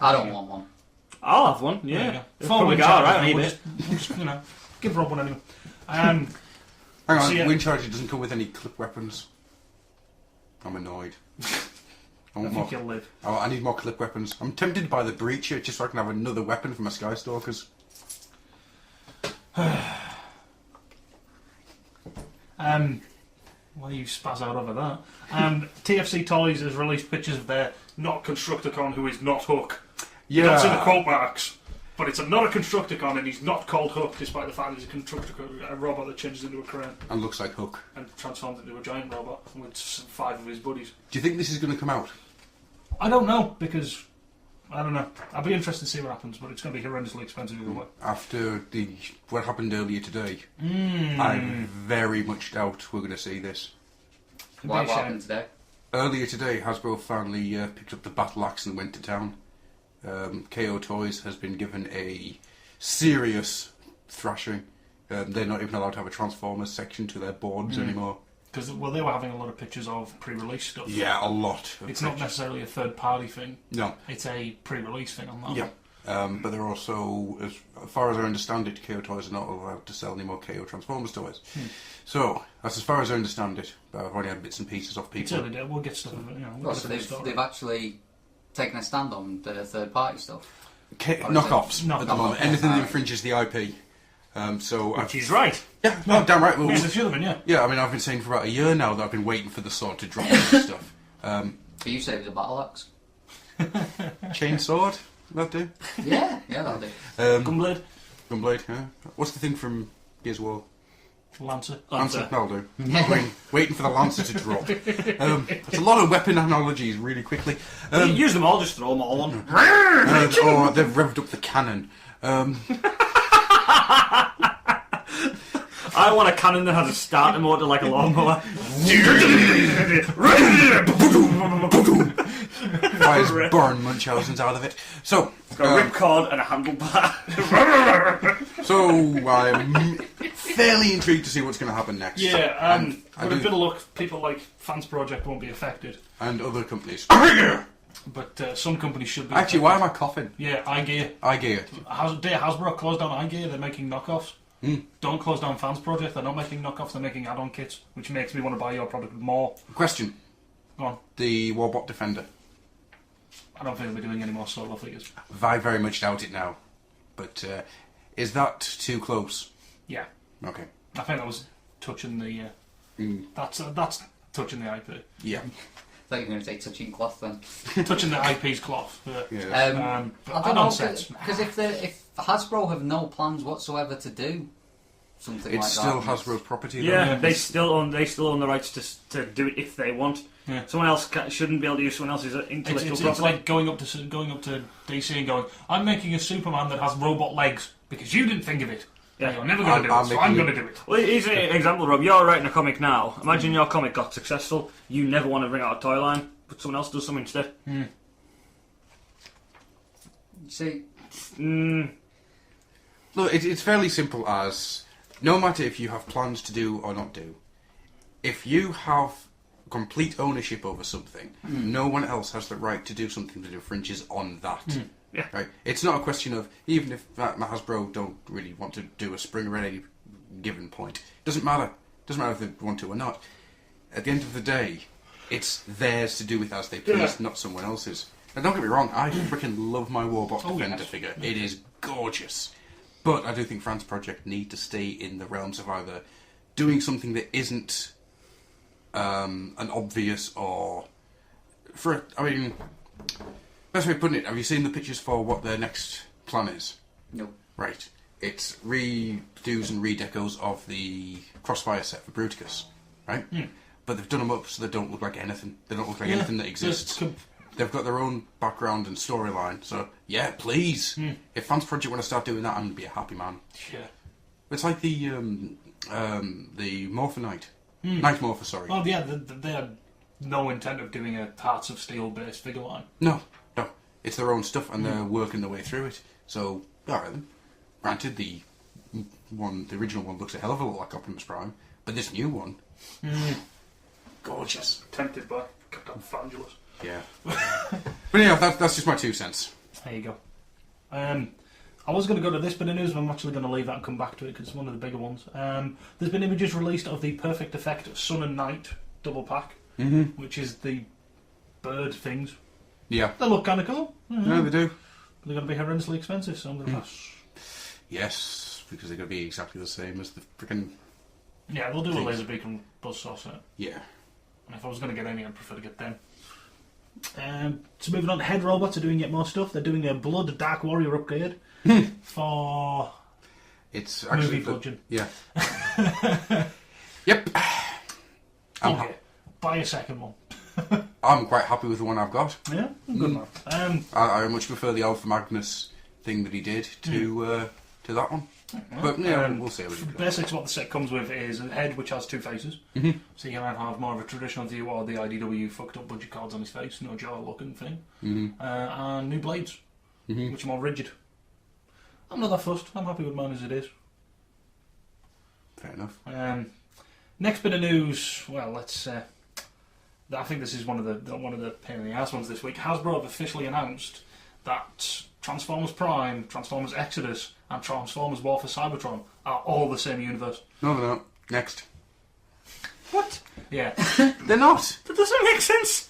I don't want one. I'll have one, yeah. There you go. It's Four probably wind got chargers, right on we'll eBay. just, give Rob one anyway. Hang on, So, yeah. wind charger doesn't come with any clip weapons. I'm annoyed. I I want think more. you'll live. Oh, I need more clip weapons. I'm tempted by the Breacher just so I can have another weapon for my Skystalkers. Why you spaz out over that? TFC Toys has released pictures of their not Constructicon who is not Hook. Yeah. That's in the quote marks. But it's not a Constructicon and he's not called Hook despite the fact he's a Constructicon, a robot that changes into a crane And looks like Hook. and transforms into a giant robot with 5 of his buddies. Do you think this is going to come out? I don't know because I don't know. I'll be interested to see what happens, but it's going to be horrendously expensive either way. After what happened earlier today, I very much doubt we're going to see this. Could What be a shame. happened today? Earlier today, Hasbro finally picked up the battle axe and went to town. KO Toys has been given a serious thrashing. They're not even allowed to have a Transformers section to their boards anymore. Because they were having a lot of pictures of pre-release stuff. Yeah, a lot. It's not necessarily a third-party thing. No. It's a pre-release thing on that. Yeah. But they're also, as far as I understand it, KO Toys are not allowed to sell any more KO Transformers toys. So, that's as far as I understand it. But I've only had bits and pieces off It's people. early day. We'll get stuff of it. We'll Well, get so a full story. they've actually taken a stand on the third party stuff. Knockoffs Knockoffs. at the moment. Anything that infringes the IP. Which is right. Yeah, no, damn right. Well, Yes, it should have been, yeah. yeah, I mean, I've been saying for about a year now that I've been waiting for the sword to drop and stuff. But you said it was a battle axe. Chainsword, that do. Yeah, that'll do. Gunblade. Gunblade, yeah. What's the thing from Gears of War? Lancer. Lancer, that'll do. Waiting for the Lancer to drop. There's a lot of weapon analogies really quickly. Use them all, just throw them all on. Or they've revved up the cannon. I want a cannon that has a starter motor like a lawnmower. Fires burn Munchausen's out of it. So, It's got a ripcord and a handlebar. so I'm fairly intrigued to see what's going to happen next. Yeah, And with a bit of luck, people like Fans Project won't be affected. And other companies. But some companies should be. Actually, why am I coughing? Yeah, iGear. iGear. Hasbro closed down iGear, they're making knockoffs. Don't close down Fans Project, they're not making knockoffs, they're making add-on kits, which makes me want to buy your product more. Question. Go on. The Warbot Defender. I don't think they're doing any more solo figures. I very much doubt it now. But is that too close? Yeah. Okay. I think that was touching the. Mm. That's touching the IP. Yeah. I thought you were going to say touching cloth then. Touching the IP's cloth. Yeah. Yeah. I don't know, because if Hasbro have no plans whatsoever to do something like that... It's still Hasbro property, though. Yeah, they still own the rights to do it if they want. Yeah. Someone else shouldn't be able to use someone else's intellectual It's property. like going up to DC and going, I'm making a Superman that has robot legs because you didn't think of it. Yeah. You're never going to do it, so I'm going to do it. Well, here's an example, Rob. You're writing a comic now. Imagine your comic got successful. You never want to bring out a toy line, but someone else does something instead. See, Look, it's fairly simple as, no matter if you have plans to do or not do, if you have complete ownership over something, no one else has the right to do something that infringes on that. Yeah. Right? It's not a question of, even if Hasbro don't really want to do a Springer at any given point, doesn't matter. Doesn't matter if they want to or not. At the end of the day, it's theirs to do with as they please, not someone else's. And don't get me wrong, I freaking love my Warbot Defender figure. It is gorgeous. But I do think France Project need to stay in the realms of either doing something that isn't an obvious or... best way of putting it, have you seen the pictures for what their next plan is? no. Right. It's redos and redecos of the Crossfire set for Bruticus, right? But they've done them up so they don't look like anything. They don't look like anything that exists. They've got their own background and storyline, so yeah, please. If Fans Project want to start doing that, I'm going to be a happy man. Yeah. It's like the Morpher Knight. Night Morpher, sorry. Oh, yeah, they had no intent of doing a Hearts of Steel based figure line. No. It's their own stuff, and they're working their way through it. So, alright then. Granted, the original one looks a hell of a lot like Optimus Prime, but this new one, gorgeous. Tempted by Captain Fabulous. Yeah. But yeah, that's just my 2 cents. There you go. I was going to go to this bit of news, but I'm actually going to leave that and come back to it because it's one of the bigger ones. There's been images released of the Perfect Effect Sun and Night double pack, which is the bird things. Yeah. They look kind of cool. No, they do. They're going to be horrendously expensive, so I'm going to pass. Yes, because they're going to be exactly the same as the freaking... Yeah, they'll do a laser beacon buzzsaw set. Yeah. And if I was going to get any, I'd prefer to get them. So moving on, Head Robots are doing yet more stuff. They're doing a Blood Dark Warrior upgrade for It's actually... movie budget. Yeah. Yep. Okay, buy a second one. I'm quite happy with the one I've got. Yeah, good man. I much prefer the Alpha Magnus thing that he did to that one. But yeah, we'll see how we do. Basically, what the set comes with is a head which has 2 faces. So you can have more of a traditional view or the IDW fucked up budget cards on his face, no jaw looking thing. And new blades, which are more rigid. I'm not that fussed. I'm happy with mine as it is. Fair enough. Next bit of news. Well, let's. I think this is one of the pain in the ass ones this week. Hasbro have officially announced that Transformers Prime, Transformers Exodus, and Transformers War for Cybertron are all the same universe. No, they're not. Next. What? Yeah. They're not. That doesn't make sense.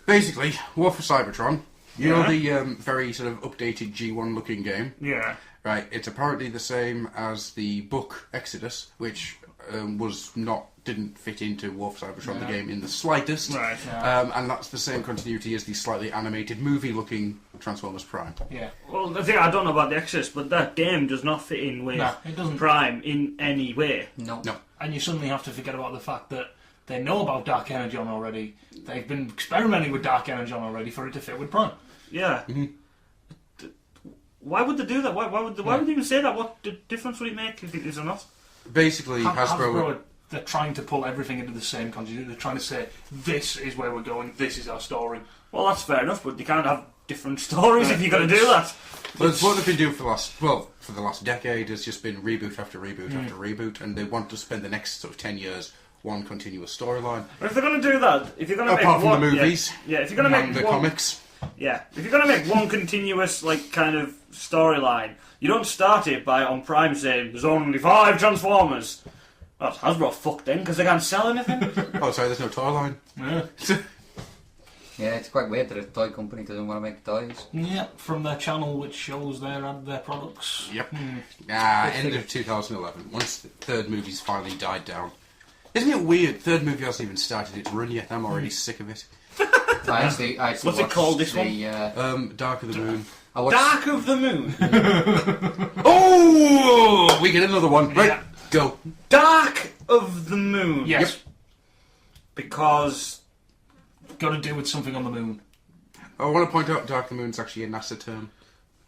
Basically, War for Cybertron. You know the very sort of updated G1 looking game? Yeah. Right, it's apparently the same as the book Exodus, which didn't fit into War for Cybertron, the game, in the slightest. Right. And that's the same continuity as the slightly animated movie-looking Transformers Prime. Yeah. Well, the thing I don't know about the Exodus, but that game does not fit in with it doesn't. Prime in any way. No. And you suddenly have to forget about the fact that they know about Dark Energon already. They've been experimenting with Dark Energon already for it to fit with Prime. Yeah. Why would they do that? Why would they even say that? What difference would it make if it is or not? Basically, Hasbro... They're trying to pull everything into the same continuity. They're trying to say, this is where we're going, this is our story. Well, that's fair enough, but you can't have different stories if you're going to do that. Well, it's what they've been doing for the last decade. Has just been reboot after reboot after reboot, and they want to spend the next sort of 10 years one continuous storyline. But if they're going to do that, if you're going to make apart from one, the movies, if you're going to make the one, comics, if you're going to make one continuous kind of storyline, you don't start it by on Prime saying there's only 5 Transformers. Well, Hasbro fucked then because they can't sell anything. oh, sorry, there's no toy line. Yeah, it's quite weird that a toy company doesn't want to make toys. Yeah, from their channel which shows their products. Yep. End of 2011. Once the third movie's finally died down, Isn't it weird? Third movie hasn't even started its run yet. I'm already sick of it. I actually What's it watched called, this Dark of the Moon. I watched, Dark of the Moon. Oh! We get another one. Right, Yeah. go. Dark of the Moon. Yes. Because... Got to do with something on the moon. I want to point out Dark of the Moon's actually a NASA term.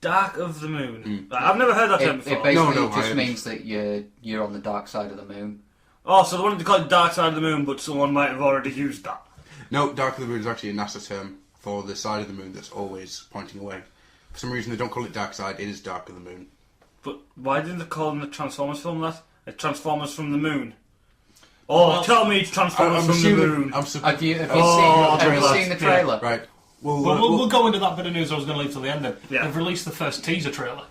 Dark of the Moon. I've never heard that term it before. basically No, just I- means that you're on the dark side of the moon. Oh, so they wanted to call it Dark Side of the Moon, but someone might have already used that. No, Dark of the Moon is actually a NASA term for the side of the moon that's always pointing away. For some reason, they don't call it Dark Side. It is Dark of the Moon. But why didn't they call in the Transformers film that? It's Transformers from the Moon. Oh, Well, tell me it's Transformers from the Moon. Have you Oh, seen the trailer? Right. Well, Well, we'll go into that bit of news I was going to leave till the end then. Yeah. They've released the first teaser trailer.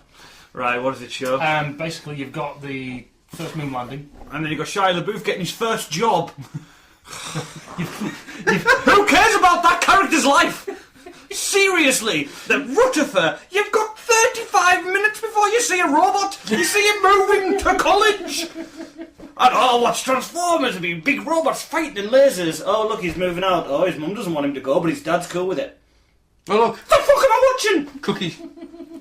Right, what does it show? Basically, you've got the first moon landing. And then you got Shia LaBeouf getting his first job. Who cares about that character's life? Seriously, the Rutherford, you've got 35 minutes before you see a robot. You see him moving to college. And oh, what's Transformers? It'll be big robots fighting and lasers. Oh, look, he's moving out. Oh, his mum doesn't want him to go, but his dad's cool with it. oh, look. The fuck am I watching? Cookie.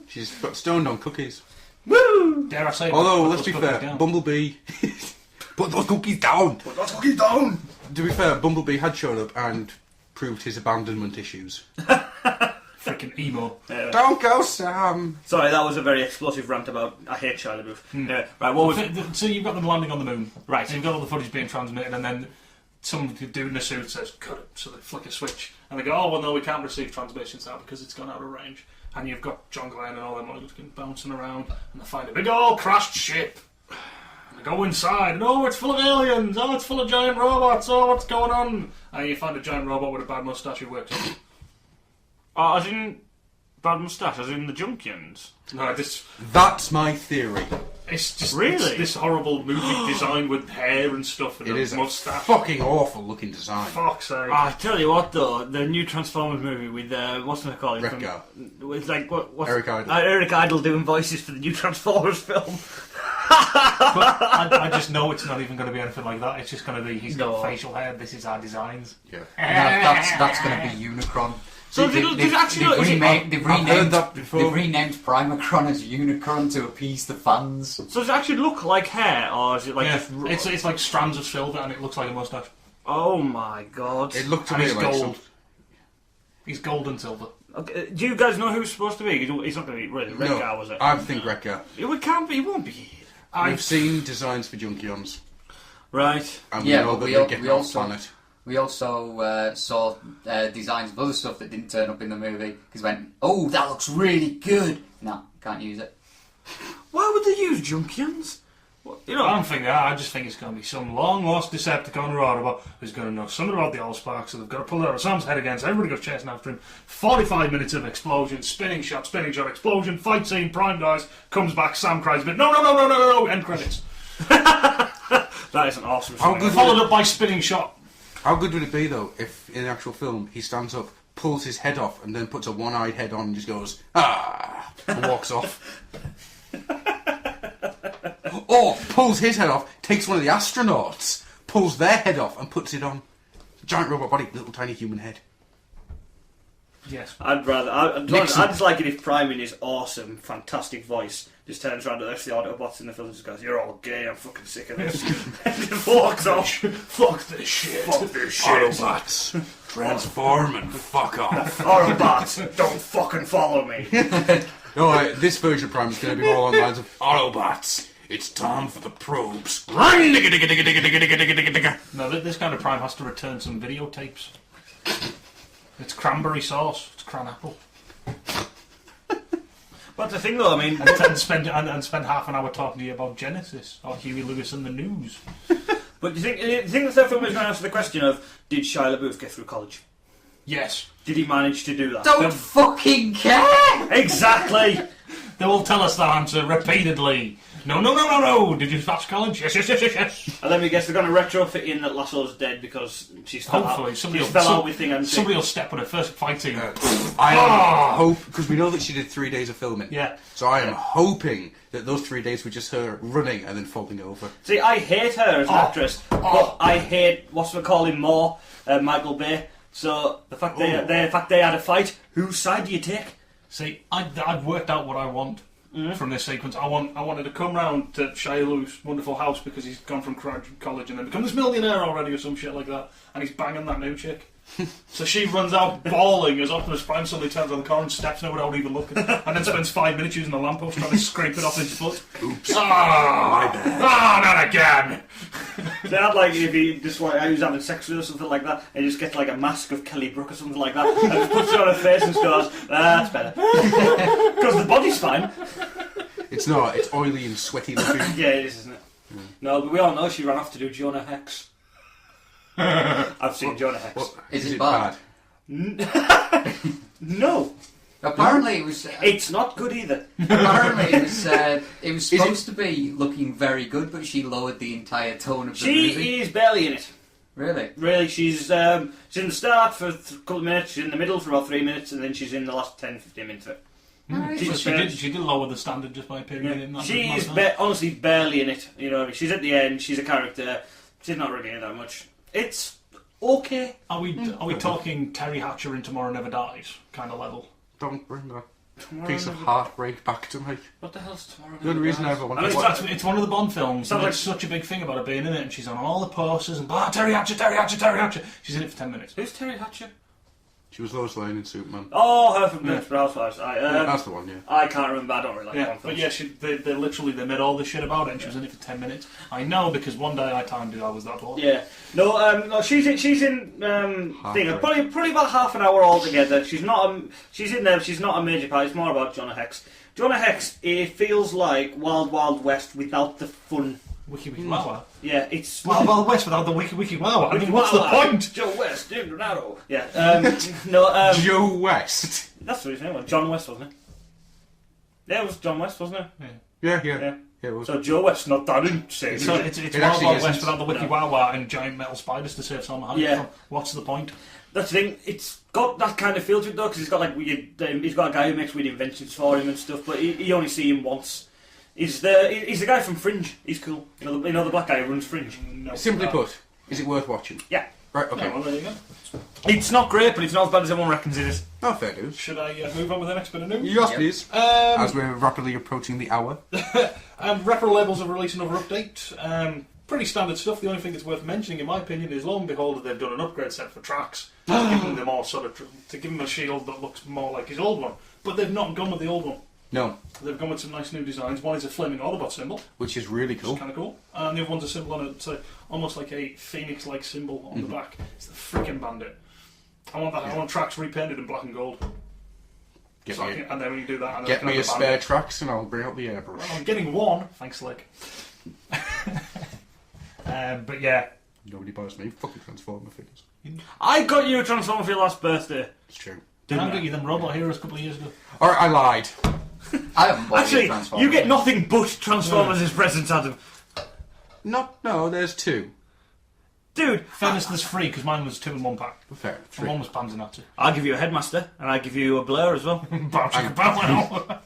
She's got stoned on cookies. Woo! Dare I say it? Although, put let's those be cookies fair, down. Bumblebee... Put those cookies down! Put that cookie down. To be fair, Bumblebee had shown up and proved his abandonment issues. Freaking emo. Don't go, Sam! Sorry, that was a very explosive rant about I hate Shia LaBeouf. Right, what was... So you've got them landing on the moon. Right. So you've got all the footage being transmitted, and then some dude in a suit says, cut it. So they flick a switch. And they go, oh, well, no, we can't receive transmissions now because it's gone out of range. And you've got John Glenn and all them others bouncing around, and they find a big old crashed ship. And they go inside, and oh, it's full of aliens, oh, it's full of giant robots, oh, what's going on? And you find a giant robot with a bad moustache who works on it. Oh, as in... Bad moustache, as in the Junkians. No, this... That's my theory. It's just Really? it's this horrible movie design with hair and stuff and It a is a moustache. fucking awful looking design. Fuck's sake. I tell you what, though, the new Transformers movie with what's it called? Wreck-Gar. With like what's Eric Idle. Eric Idle doing voices for the new Transformers film. But I just know it's not even going to be anything like that. It's just going to be, he's got No. facial hair, this is our designs. Yeah. And that's going to be Unicron. So does it actually look? Is it, They've I've heard that before. They've renamed Primacron as Unicron to appease the fans. so does it actually look like hair, or is it like Yeah, just? it's like strands of silver and it looks like a moustache. Oh my god! It looked to And me he's like gold. some... He's gold and silver. Okay, do you guys know who it's supposed to be? He's not going to be really Wreck-Gar, was it? I think Wreck-Gar. It can't be. It won't be. We've seen designs for Junkions, Right. and Yeah, we know but that we they're al- getting we off also- planet. We also saw designs of other stuff that didn't turn up in the movie because went, oh, that looks really good. No, can't use it. Why would they use Junkians? Well, you know. I don't think that. I just think it's going to be some long lost Decepticon or Autobot who's going to know something about the Allspark, so they've got to pull it out of Sam's head again. So everybody goes chasing after him. 45 minutes of explosion, spinning shot, explosion, fight scene, Prime dies, comes back, Sam cries a bit, no, end credits. That is an awesome. How film. good Followed up by spinning shot. How good would it be though if in the actual film he stands up, pulls his head off, and then puts a one-eyed head on and just goes and walks off? Or pulls his head off, takes one of the astronauts, pulls their head off and puts it on. Giant robot body, little tiny human head. Yes. I'd Nixon. just like it if Prime in his awesome, fantastic voice just turns around to the rest of the Autobots in the film and just goes, "You're all gay, I'm fucking sick of this." And just walks off. Fuck this shit. Fuck this shit. Autobots, transform and fuck off. Autobots, don't fucking follow me. No, this version of Prime is going to be more along the lines of Autobots. It's time for the probes. No, this kind of Prime has to return some videotapes. It's cranberry sauce. It's cran apple. But the thing though, I mean, And spend half an hour talking to you about Genesis or Huey Lewis and the News. but do you think the third film is going to answer the question of did Shia LaBeouf get through college? Yes. Did he manage to do that? Don't fucking care! Exactly. They will tell us that answer repeatedly. No. Did you pass college? Yes. And let me guess, they're going to retrofit in that Lasso's dead because she's fell Hopefully, out. somebody She's will, fell out with thing and somebody will step on her first fight team. I hope, because we know that she did 3 days of filming. Yeah. So I am hoping that those 3 days were just her running and then falling over. See, I hate her as an actress, but I hate what's we call him more, Michael Bay. So the fact they had a fight, whose side do you take? See, I've worked out what I want from this sequence. I wanted to come round to Shia LaBeouf's wonderful house because he's gone from college and then become this millionaire already or some shit like that, and he's banging that new chick. So she runs out bawling as Optimus Prime suddenly turns on the car and steps in her without even looking, and then spends 5 minutes using the lamppost trying to scrape it off his foot. Oops. My bad. Not again! They had like if he just like he was having sex with her or something like that, and he just gets like a mask of Kelly Brook or something like that, and just puts it on her face and goes, that's better. Because the body's fine. It's not. It's oily and sweaty looking. Yeah, it is, isn't it? No, but we all know she ran off to do Jonah Hex. I've seen Jonah Hex. What? Is it bad? No. Apparently it was. It's not good either. Apparently it was supposed to be looking very good, but she lowered the entire tone of the movie. She is barely in it. Really? Really, she's in the start for a couple of minutes, she's in the middle for about 3 minutes, and then she's in the last 10-15 minutes of it. Alright. She did lower the standard just by appearing in that. She's honestly barely in it. You know, she's at the end. She's a character. She's not really in it that much. It's okay. Are we talking Terry Hatcher in Tomorrow Never Dies kind of level? Don't bring that piece of heartbreak back to me. What the hell's Tomorrow? The only reason I ever wanted to It's, it's one of the Bond films. Sounds And like it's such a big thing about her being in it, and she's on all the posters and Terry Hatcher. She's in it for 10 minutes. Who's Terry Hatcher? She was Lois Lane in Superman. Oh, her from Desperate Housewives. That's the one, yeah. I can't remember. I don't really like Yeah, Bond but films. yeah, they made all this shit about it, and she was in it for 10 minutes. I know because one day I timed it. I was that bored. Yeah, no, she's in thing. Probably about half an hour altogether. She's in there. She's not a major part. It's more about Jonah Hex. Jonah Hex, it feels like Wild Wild West without the fun. Wiki Wow. Yeah, it's Wild West without the Wiki Wow. I mean, what's the point? Joe West, Dave Donato. Yeah, Joe West. that's what his name was. John West, wasn't it? Yeah, it was John West, wasn't it? Yeah, it was. So Joe West, not that insane. So it's It Wild actually Wild isn't. West without the Wiki Wow and giant metal spiders to save Salma Hayek Yeah. from. What's the point? That's the thing. It's got that kind of feel to it though, because he's got like he's got a guy who makes weird inventions for him and stuff, but you only see him once. He's the guy from Fringe. He's cool. You know the black guy who runs Fringe. No. Simply put, is it worth watching? Yeah. Right, okay. Yeah, well, there you go. It's not great, but it's not as bad as everyone reckons it is. Oh, fair dues. Should I move on with the next bit of news? Yes, please. As we're rapidly approaching the hour. Repro Labels have released another update. Pretty standard stuff. The only thing that's worth mentioning, in my opinion, is lo and behold, they've done an upgrade set for tracks, giving them more to give him a shield that looks more like his old one. But they've not gone with the old one. No. They've gone with some nice new designs. One is a flaming Autobot symbol, Which is really which cool. is kind of cool, and the other one's a symbol on it, so almost like a phoenix-like symbol on the back. It's the freaking Bandit. I want that. I want tracks repainted in black and gold. Get So me, and then when you do that, and get then me a the spare Bandit. tracks and I'll bring out the airbrush. Well, I'm getting one. Thanks, Slick. But yeah. Nobody buys me fucking Transformer figures. I got you a Transformer for your last birthday. It's true. Didn't I get you them Robot Heroes a couple of years ago? Alright, I lied. I haven't bought Actually, Transformers. you get nothing but Transformers as presents, Adam. No, there's two. Dude, Fairness, there's three because mine was 2 in 1 pack. Fair. And Three. one was Panzernazi. I'll give you a Headmaster, and I'll give you a Blur as well. Bow chicka bow wow.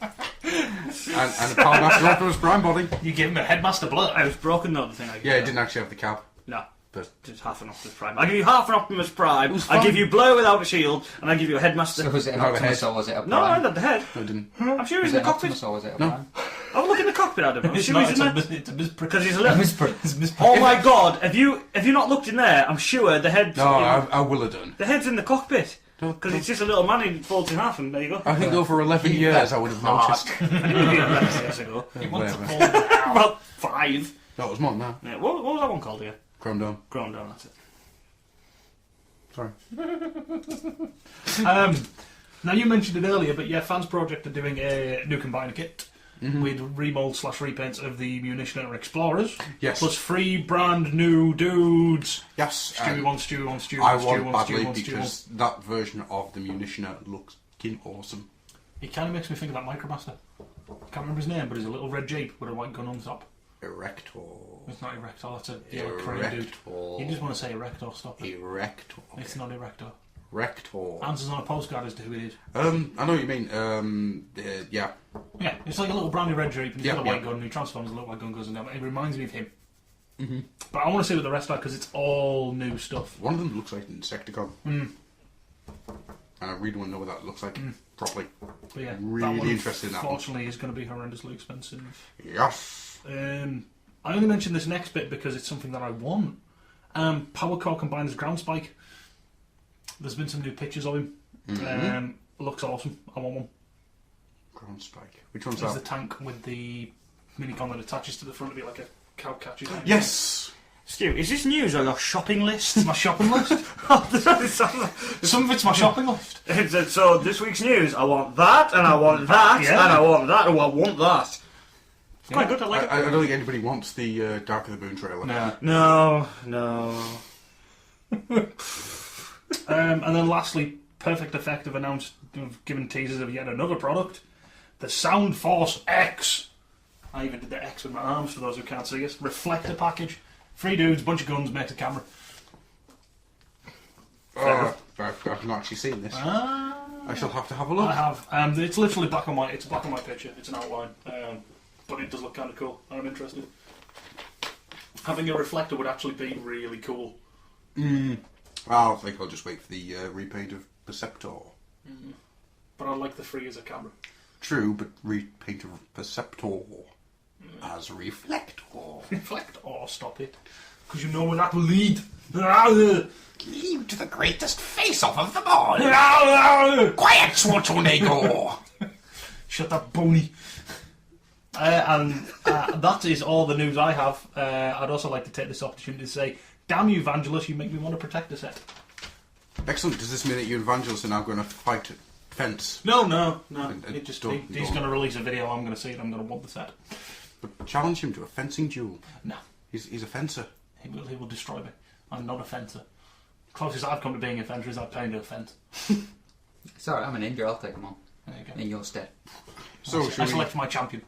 And a Power Master Optimus Prime body. You give him a Headmaster Blur. I was broken, though, the thing I gave Yeah, you. it didn't actually have the cab. No. But Just half an Optimus Prime. I'll give you half an Optimus Prime, was I'll fun. give you Blur without a shield, and I'll give you a Headmaster. So was it an Without a Optimus head. or was it a Prime? No, I had the head. no, it didn't. I'm sure he's Was in it the an cockpit. Optimus or was it a No. Prime? Have a look in the cockpit, Adam. I'm It's sure not, he's in there. it's a misprint. Because he's a little... It's misprint. Oh my god, have you not looked in there? I'm sure the head's... No, I will have done. The head's in the cockpit. Don't- Because it's just a little man, he folds in half, and there you go. I think over 11 years I would have noticed. Years ago. Whatever. About 5. No, it was more than that. Yeah, what was that one called again? Chrome Dome. Grown down, that's it. Sorry. Now you mentioned it earlier, but yeah, Fans Project are doing a new combiner kit with remold/repaints of the Munitioner Explorers. Yes. Plus 3 brand new dudes. Yes. Stewie 1, Stewie 1, Stewie 1, I Stewie want 1, badly Stewie 1, Stewie 1. because that version of the Munitioner looks fucking awesome. It kind of makes me think of that Micromaster. can't remember his name, but he's a little red Jeep with a white gun on the top. Erector. It's not Erector, that's a yellow crane dude. You just want to say Erector, stop it. Erector. It's not Erector. Rector. Answers on a postcard as to who it is. I know what you mean. Yeah. Yeah, it's like a little brownie red Jeep and he's Yeah, got a yeah. white gun and he transforms a little white gun goes in there. It reminds me of him. Mm-hmm. But I want to see what the rest are because it's all new stuff. One of them looks like an Insecticon. And I really want to know what that looks like properly. But yeah, I'm that one, really interested in that one. Unfortunately, is going to be horrendously expensive. Yes. I only mentioned this next bit because it's something that I want. Power Core combined as Ground Spike. There's been some new pictures of him. Looks awesome. I want one. Ground Spike. Which one's There's that? the tank with the minicon that attaches to the front of it like a cow catcher. Yes. Stu, is this news or your shopping list? It's my shopping list. Some of it's my shopping list. So this week's news, I want that, and I want that, Yeah. and I want that, and I want that. It's quite good, I like it. I don't think anybody wants the Dark of the Moon trailer. No. No. And then lastly, Perfect Effect have announced, have given teasers of yet another product, the Sound Force X. I even did the X with my arms for those who can't see us. Reflector package. 3 dudes, bunch of guns, makes a camera. I've not actually seen this. I shall have to have a look. I have. It's literally black and white. It's a black and white picture. It's an outline. But it does look kind of cool. I'm interested. Having a reflector would actually be really cool. I think I'll just wait for the repaint of Perceptor. But I like the 3 as a camera. True, but repaint of Perceptor as Reflector. Reflect. Oh, stop it. Because you know where that will lead. Quiet, Lead to the greatest face-off of them all. Quiet, Schwarzenegger. Shut up, Boney. And that is all the news I have. I'd also like to take this opportunity to say, damn you, Vangelis, you make me want to protect the set. Excellent. Does this mean that you and Vangelis are now going to fight fence? No. And He's don't- going to release a video. I'm going to see it. I'm going to want the set. But challenge him to a fencing duel. No, He's a fencer. he will destroy me. I'm not a fencer. Closest I've come to being a fencer is I've painted a fence. Sorry, I'm a ninja. I'll take them on There you go. in your stead. So, I shall we, select my champion.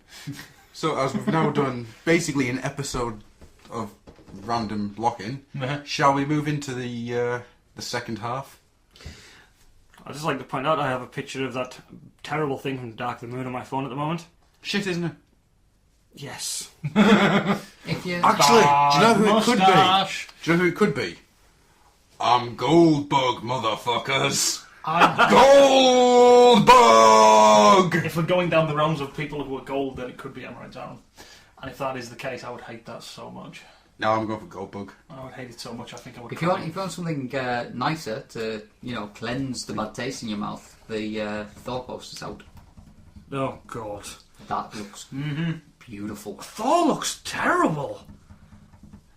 so as we've now done basically an episode of random lock-in, shall we move into the second half? I'd just like to point out I have a picture of that terrible thing from Dark of the Moon on my phone at the moment. Shit, isn't it? Yes. If you Actually, do you know who it could be? Moustache. Do you know who it could be? I'm Goldbug, motherfuckers. I'm Goldbug! If we're going down the realms of people who are gold, then it could be Emerald Town. And if that is the case, I would hate that so much. No, I'm going for Goldbug. I would hate it so much, I think I would If you want something nicer to, cleanse the bad taste in your mouth, the Thor poster's out. Oh, God. That looks beautiful. Thor looks terrible.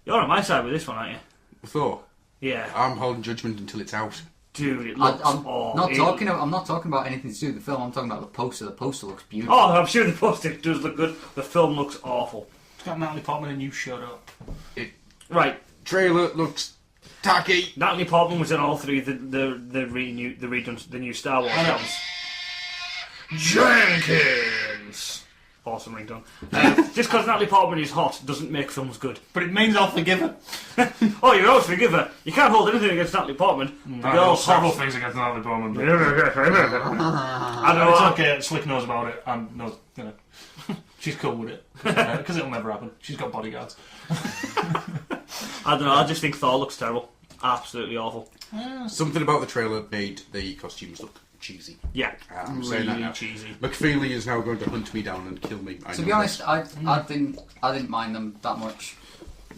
You're on my side with this one, aren't you? Thor, Yeah. I'm holding judgment until it's out. Dude, it looks I'm awful. I'm not talking about anything to do with the film. I'm talking about the poster. The poster looks beautiful. Oh, I'm sure the poster does look good. The film looks awful. It's got Natalie Portman and you shut up. Right. Trailer looks tacky. Natalie Portman was in all 3 the new Star Wars films. Jenkins! Awesome ringtone. Just because Natalie Portman is hot doesn't make films good. But it means I'll forgive her. Oh, you always forgive her. You can't hold anything against Natalie Portman. The girl's several hot. things against Natalie Portman. But I don't it's know. okay, Slick knows about it and knows, she's cool with it. Because it'll never happen. She's got bodyguards. I don't know. I just think Thor looks terrible. Absolutely awful. Something about the trailer made the costumes look cheesy. Yeah. I'm saying that Really now. cheesy. McFeely is now going to hunt me down and kill me. To be honest, I didn't mind them that much.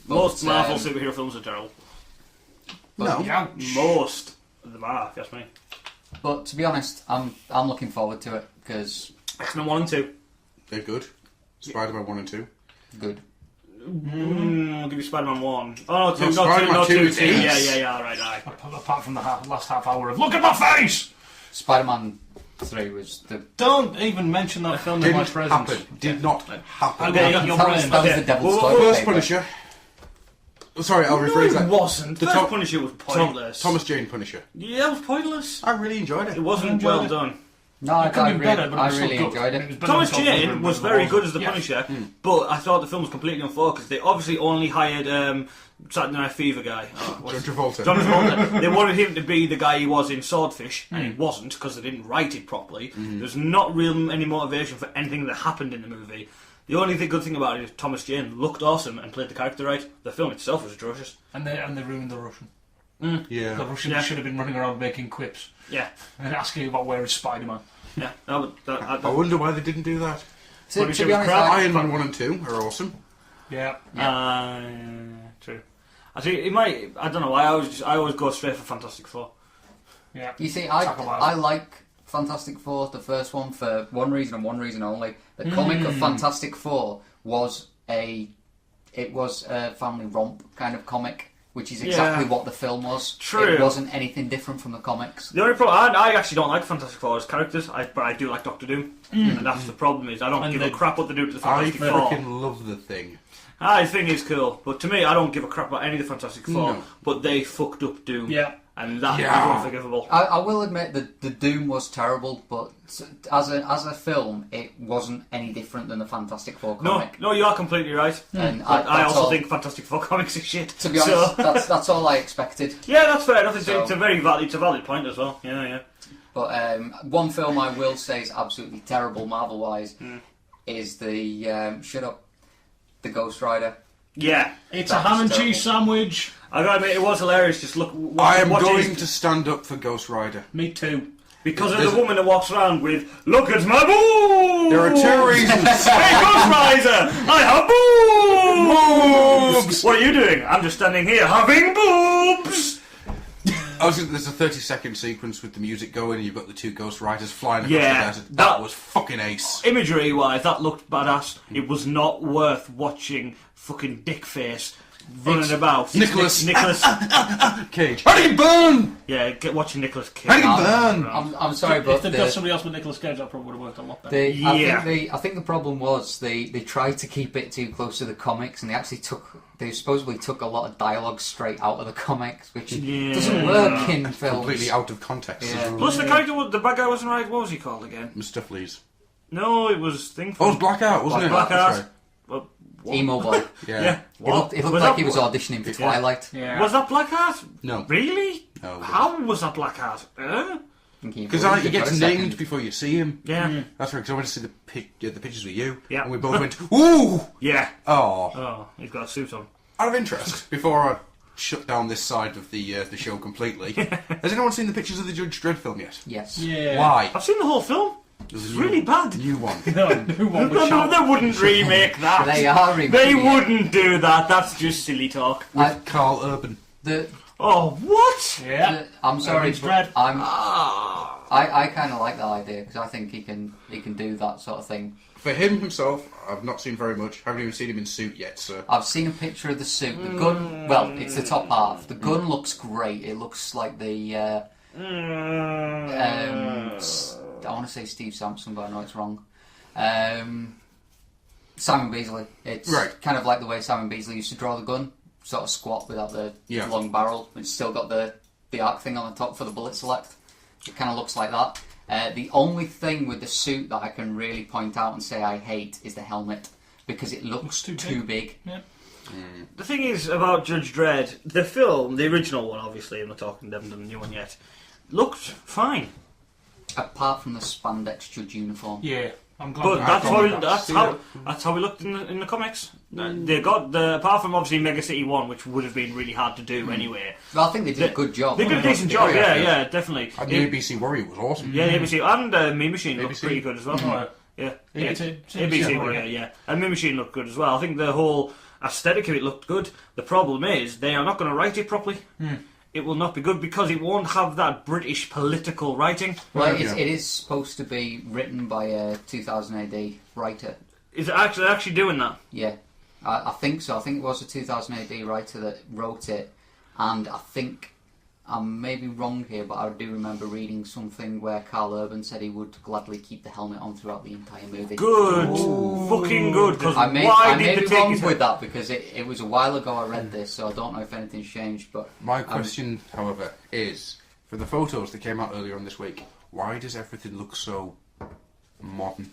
Most But, Marvel superhero films are terrible. No. Most of them are, if you ask me. But to be honest, I'm looking forward to it because X-Men 1 and 2. They're good. Spider-Man 1 and 2. good. I'll give you Spider-Man 1. Oh, 2, No, not 2, Spider-Man not 2, 2 2. is- Yeah, alright. Apart from the last half hour of, look at my face! Spider-Man 3 was the Don't even mention that film in my Didn't presence. happen. Did not happen. Okay, that your was brain. the devil's Whoa, toilet First paper. Punisher. Sorry, I'll No, rephrase it that. wasn't. The First Tom- Punisher was pointless. Thomas Jane Punisher. Yeah, it was pointless. I really enjoyed It it. wasn't enjoyed well it. done. No, I It could have been better, but it I was still really good. enjoyed It it. was better Thomas than Top Gun, Jane but was it very wasn't. good as the Yeah. Punisher, but I thought the film was completely unfocused. They obviously only hired Saturday Night Fever guy. John Travolta. John Travolta. They wanted him to be the guy he was in Swordfish, and he wasn't because they didn't write it properly. There's not real any motivation for anything that happened in the movie. The only good thing about it is Thomas Jane looked awesome and played the character right. The film itself was atrocious. And they ruined the Russian. Yeah. The Russian Yeah. should have been running around making quips Yeah, and asking about where is Spider-Man. yeah. I wonder why they didn't do that. To Punisher be was honest, crap. Iron Man 1 and 2 are awesome. Yeah. True. I think it might. I don't know. I always go straight for Fantastic Four. Yeah. you see, Talk about I it. like Fantastic Four, the first one, for one reason and one reason only. The comic of Fantastic Four was a family romp kind of comic, which is exactly what the film was. True. It wasn't anything different from the comics. The only problem, I actually don't like Fantastic Four as characters, but I do like Doctor Doom, and that's the problem. Is I don't And give a the- crap what they do to the I Fantastic Four. freaking love the Thing. The thing is cool, but to me, I don't give a crap about any of the Fantastic Four. No. But they fucked up Doom, Yeah. and that Yeah. is unforgivable. I will admit that the Doom was terrible, but as a film, it wasn't any different than the Fantastic Four comic. No, you are completely right. And I that's also all- think Fantastic Four comics is shit. to be honest, So- that's all I expected. yeah, that's fair enough. It's So- a valid point as well. Yeah. But one film I will say is absolutely terrible, Marvel-wise, is the shut up, the Ghost Rider. Yeah, It's a That ham was and cheese sandwich. I gotta admit, it was hilarious. Just look. I am what going is- to stand up for Ghost Rider. Me too. because of There's- the woman that walks around with "Look at my boobs." There are two reasons. Hey, Ghost Rider! I have boobs! What are you doing? I'm just standing here having boobs! There's a 30-second sequence with the music going, and you've got the two Ghost Riders flying across Yeah, the desert. That that- was fucking ace. Imagery-wise, that looked badass. It was not worth watching fucking Dickface running about. Nicholas- Nicholas. Cage. How burn? Yeah, watching Nicholas Cage. How burn? I'm sorry, If but they'd got somebody else with Nicolas Cage, that probably would have worked a lot better. Yeah. I think the problem was they tried to keep it too close to the comics, and they supposedly took a lot of dialogue straight out of the comics, which Yeah. doesn't work in films. Completely out of context. Yeah. Plus, the character, the bad guy wasn't right. What was he called again? Mr. Fleas. No, it was Thing. Oh, it was Blackout, wasn't it? Blackout. That's right. Well, what? Emo boy. Yeah. It looked like he was auditioning for Twilight. Yeah. Was that Blackheart? No. Really? No. How was that Blackheart? Because he gets named before you see him. Yeah. That's right, because I went to see the pictures with you. Yeah. And we both went, ooh! Yeah. Oh. Oh, he's got a suit on. Out of interest, before I shut down this side of the show completely, has anyone seen the pictures of the Judge Dredd film yet? Yes. Yeah. Why? I've seen the whole film. It's really bad. New one. No, who won with No, Shark? they wouldn't remake that. They are remaking They it. wouldn't do that. That's just silly talk. With Carl Urban. Oh, what? Yeah. I'm sorry, Urban's but Dredd. I kind of like that idea because I think he can do that sort of thing. For him himself, I've not seen very much. Haven't even seen him in suit yet, so. I've seen a picture of the suit. The gun, well, it's the top half. The gun looks great. It looks like the. I want to say Steve Sampson, but I know it's wrong. Simon Beasley. It's Right. kind of like the way Simon Beasley used to draw the gun, sort of squat without the Yeah. long barrel. It's still got the arc thing on the top for the bullet select. It kind of looks like that. The only thing with the suit that I can really point out and say I hate is the helmet, because it looks too big. Yeah. The thing is about Judge Dredd, the film, the original one, obviously, I'm not talking them the new one yet, looked fine. Apart from the spandex judge uniform. Yeah. I'm glad. But that- that's how we looked in the comics. They got apart from obviously Mega City 1, which would have been really hard to do anyway. Well, I think they did a good job. They did a decent job, yeah, yeah, definitely. And the ABC Warrior was awesome. Yeah, the ABC and Mean Machine looked ABC. pretty good as well. Right. Yeah, ABC, yeah. And Mean Machine looked good as well. I think the whole aesthetic of it looked good. The problem is they are not going to write it properly. It will not be good because it won't have that British political writing. Well, Yeah. it is supposed to be written by a 2000 AD writer. Is it actually doing that? Yeah, I think so. I think it was a 2000 AD writer that wrote it, and I think I may be wrong here, but I do remember reading something where Carl Urban said he would gladly keep the helmet on throughout the entire movie. Good, fucking good. Because I may why be did they take wrong it? with that because it was a while ago I read this, so I don't know if anything's changed. But My question, however, is, for the photos that came out earlier on this week, Why does everything look so modern?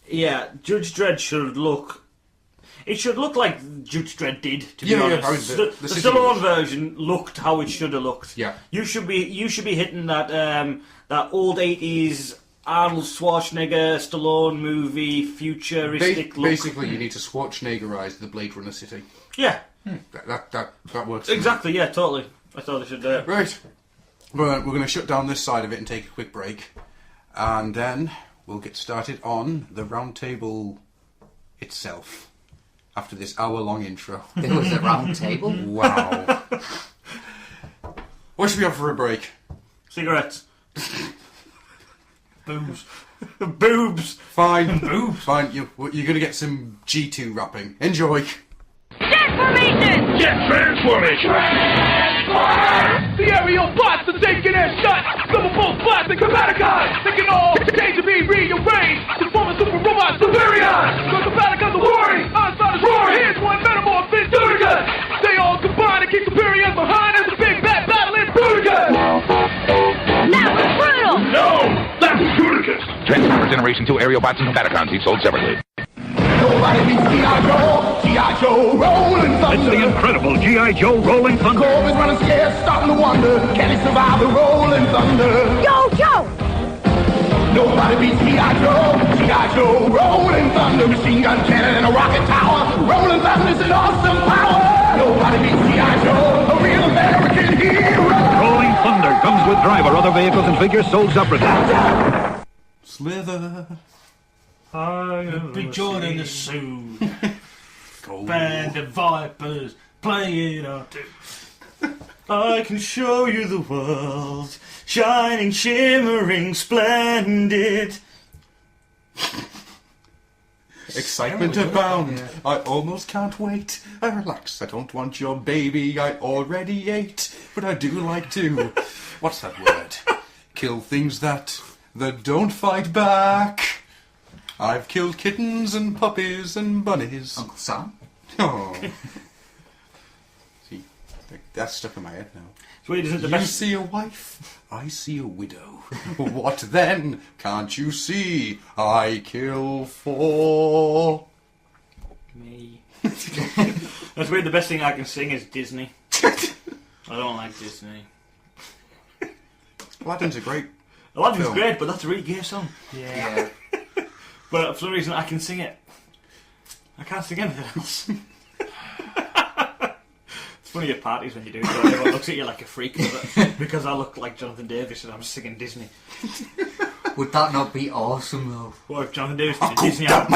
Yeah, Judge Dredd should look... It should look like Judge Dredd did, to be honest. I mean, the city Stallone was- version looked how it should have looked. Yeah. You should be hitting that that old 80s Arnold Schwarzenegger Stallone movie futuristic look. Basically, you need to Schwarzeneggerize the Blade Runner city. Yeah, That works. for me. exactly. Yeah, totally. I thought they should do it. Right. We're going to shut down this side of it and take a quick break, and then we'll get started on the Roundtable itself. After this hour-long intro. There was a round table. Wow. What should we have for a break? Cigarettes. Booze. Boobs. Fine. Fine. You're going to get some G2 rapping. Enjoy. Transformation! Jet transformation! The aerial bots are taking their shots. Double both bots and Combaticons. They can all change to be rearranged. To form a super robot Superion. Cause Combaticons are warring. Onslaught is roaring. Here's one metamorph in Dudigan. They all combine to keep Superions behind as a big bad battle in Dudigan. That was brutal! No! That's Judicus! Transformer Generation 2 aerial bots and Combaticons, each sold separately. Nobody beats G.I. Joe. G.I. Joe rolling thunder. It's the incredible G.I. Joe Rolling Thunder. Corvin's running scared, starting to wonder. Can he survive the rolling thunder? Yo, Joe! Nobody beats G.I. Joe. G.I. Joe rolling thunder. Machine gun cannon and a rocket tower. Rolling thunder's an awesome power. Nobody beats G.I. Joe. A real American hero. Rolling Thunder comes with driver, other vehicles, and figures sold separately. Slither. Big John in the suit. Go. Band of vipers playing on two. I can show you the world, shining, shimmering, splendid. Excitement abound. I almost can't wait. I relax. I don't want your baby. I already ate. But I do like to. What's that word? Kill things that don't fight back. I've killed kittens and puppies and bunnies. Uncle Sam. Oh. See, that's stuck in my head now. Sweet, isn't the You best? see a wife, I see a widow. What then? Can't you see? I kill for Me. That's weird. The best thing I can sing is Disney. I don't like Disney. Aladdin's a great. Aladdin's Film. great, but that's a really gay song. Yeah. But for some reason, I can sing it. I can't sing anything else. It's funny at parties when you do it. Everyone looks at you like a freak because I look like Jonathan Davis and I'm singing Disney. Would that not be awesome though? What if Jonathan Davis did a Disney album?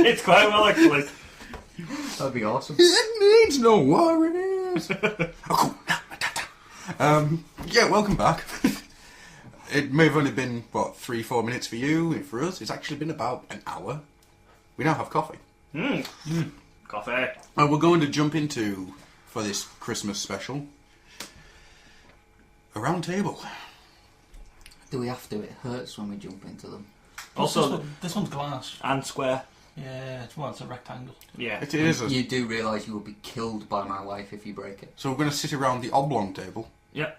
It's quite well, actually. That'd be awesome. It needs no worries. Yeah, welcome back. It may have only been, 3-4 minutes for you. And for us, it's actually been about an hour. We now have coffee. Coffee. And we're going to jump into, for this Christmas special, a round table. Do we have to? It hurts when we jump into them. Also, this one's glass. and square. Yeah, it's a rectangle. Yeah. It is. You do realise you will be killed by my wife if you break it. So we're going to sit around the oblong table. Yep.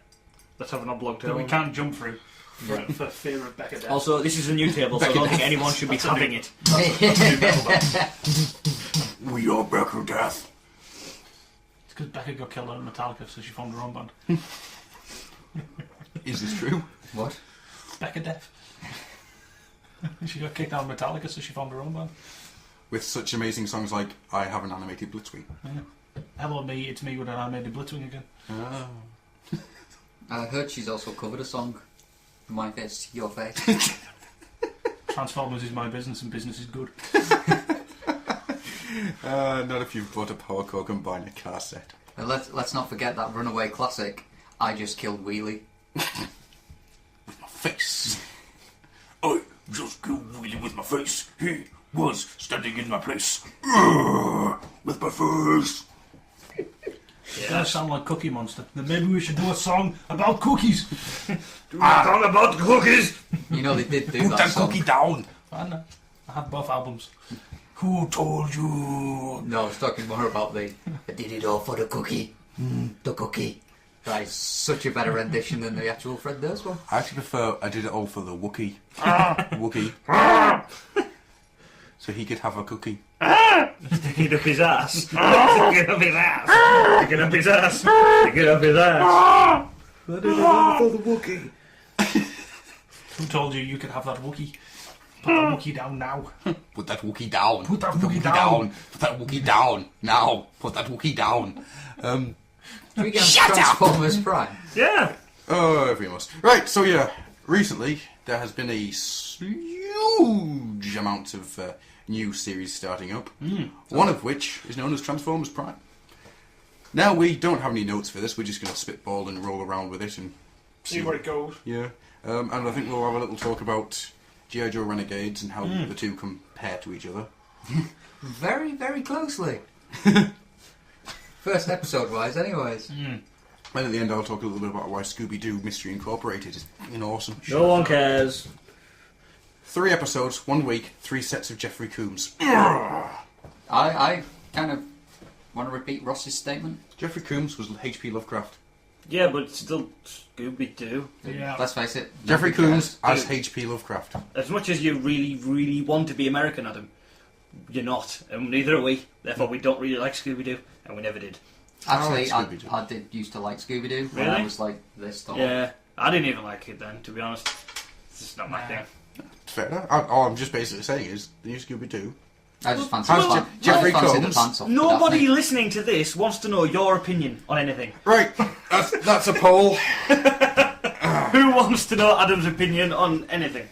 Let's have an oblong That table. we can't jump through for fear of Becca death. Also, this is a new table, so I don't think anyone should be having it. We are Becker Death. It's because Becca got killed on Metallica, so she formed her own band. Is this true? What? Becca death. She got kicked out of Metallica, so she formed her own band. With such amazing songs like I Have an Animated Blitzwing. Hello me, it's me with an animated blitzwing again. Oh. I heard she's also covered a song. My face, your face. Transformers is my business and business is good. Not if you've bought a Power Core and buying a car set. And let's not forget that runaway classic. I just killed Wheelie. Face. I just killed Wheelie with my face. He was standing in my place. With my face. It does sound like Cookie Monster. Then maybe we should do a song about cookies. Talk about cookies! You know they did do Put that that song. cookie down. I know. I had both albums. Who told you? No, I was talking more about I did it all for the cookie. The cookie. That is such a better rendition than the actual Fred Durst one. I actually prefer I did it all for the Wookiee. Wookiee. So he could have a cookie. Sticking up his ass. Sticking up his ass. Sticking up his ass. Sticking up his ass. I did it all for the Wookiee. Who told you you could have that Wookiee? Put that Wookiee down now. Put that Wookiee down. Put that Put the Wookiee Wookiee down. Put that Wookiee down. Now. Put that Wookiee down. Do we get Transformers Prime? Yeah. Oh, if we must. Right, so yeah, recently there has been a huge amount of new series starting up. One of which is known as Transformers Prime. Now, we don't have any notes for this, we're just going to spitball and roll around with it and See where it goes. Yeah. And I think we'll have a little talk about G.I. Joe Renegades and how the two compare to each other. Very, very closely. First episode-wise, anyways. And at the end, I'll talk a little bit about why Scooby-Doo Mystery Incorporated is fucking awesome. No one cares. 3 episodes, 1 week, 3 sets of Jeffrey Combs. I kind of want to repeat Ross's statement. Jeffrey Combs was H.P. Lovecraft. Yeah, but it's still Scooby-Doo. Yeah. Let's face it. Jeffrey nobody Combs cares. as H.P. Lovecraft. As much as you really, really want to be American, Adam, you're not. And neither are we. Therefore, we don't really like Scooby-Doo. And we never did. Actually, I like Scooby-Doo. I did used to like Scooby-Doo when Really? I was like this tall. Yeah. I didn't even like it then, to be honest. It's just not my thing. Fair enough. All I'm just basically saying is, the new Scooby-Doo. I just fancy How's the Jeffrey I fancy the Combs? pants off Nobody Daphne. listening to this wants to know your opinion on anything. Right, that's a poll. Who wants to know Adam's opinion on anything?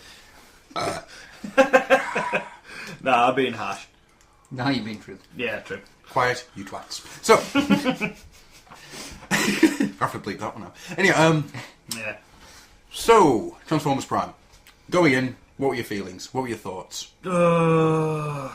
Nah, I'm being harsh. No, you're being truthful. Yeah, true. Quiet, you twats. So, I have to bleep that one out. Anyway, Yeah. so, Transformers Prime. Going in, what were your feelings? What were your thoughts?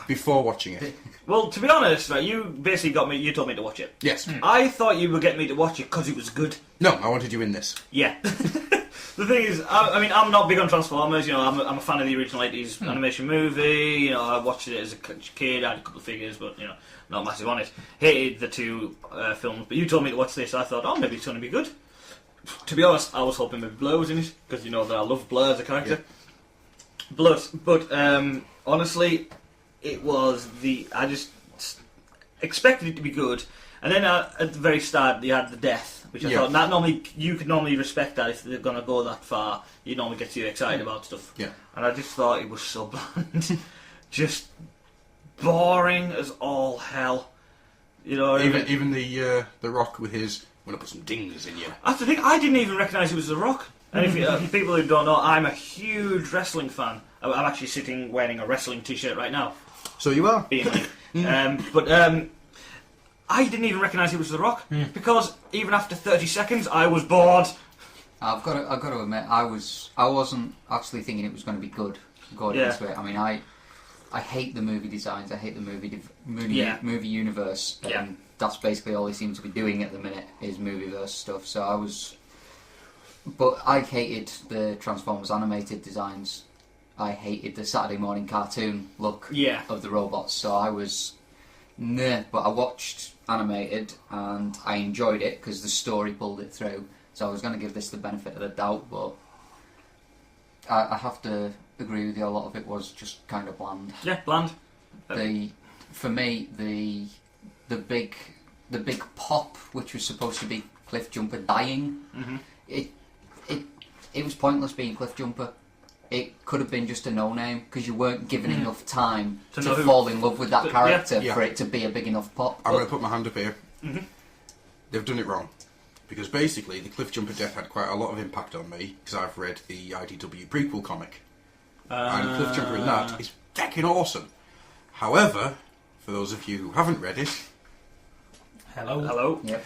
Before watching it? Well, to be honest, right, you basically you told me to watch it. Yes. I thought you would get me to watch it because it was good. No, I wanted you in this. Yeah. The thing is, I mean, I'm not big on Transformers. You know, I'm a fan of the original '80s animation movie. You know, I watched it as a kid. I had a couple of figures, but you know, not massive on it. Hated the 2 films, but you told me to watch this. I thought, oh, maybe it's going to be good. To be honest, I was hoping maybe Blur was in it because you know that I love Blur as a character. Yeah. But honestly, it was I just expected it to be good, and then at the very start you had the death, which I thought you could normally respect that if they're gonna go that far. You normally get you excited about stuff. Yeah. And I just thought it was so bland, just boring as all hell. You know, Even the Rock with his, I'm gonna put some dings in you. that's the thing. I didn't even recognise it was The Rock. And if people who don't know, I'm a huge wrestling fan. I'm actually sitting wearing a wrestling T-shirt right now. So you are. Being like, but I didn't even recognise it was The Rock because even after 30 seconds, I was bored. I've got to admit, I wasn't actually thinking it was going to be good going into it. I mean, I hate the movie designs. I hate the movie universe. That's basically all they seem to be doing at the minute is movieverse stuff. So but I hated the Transformers animated designs. I hated the Saturday morning cartoon look of the robots. So I was but I watched animated and I enjoyed it because the story pulled it through. So I was going to give this the benefit of the doubt, but I have to agree with you. A lot of it was just kind of bland. Yeah, bland. For me, the big pop, which was supposed to be Cliff Jumper dying, it was pointless being Cliff Jumper. It could have been just a no-name because you weren't given enough time to fall in love with that character for it to be a big enough pop. I'm going to put my hand up here. They've done it wrong. Because basically, the Cliff Jumper death had quite a lot of impact on me because I've read the IDW prequel comic. And Cliff Jumper in that is fucking awesome. However, for those of you who haven't read it... Hello? Yep.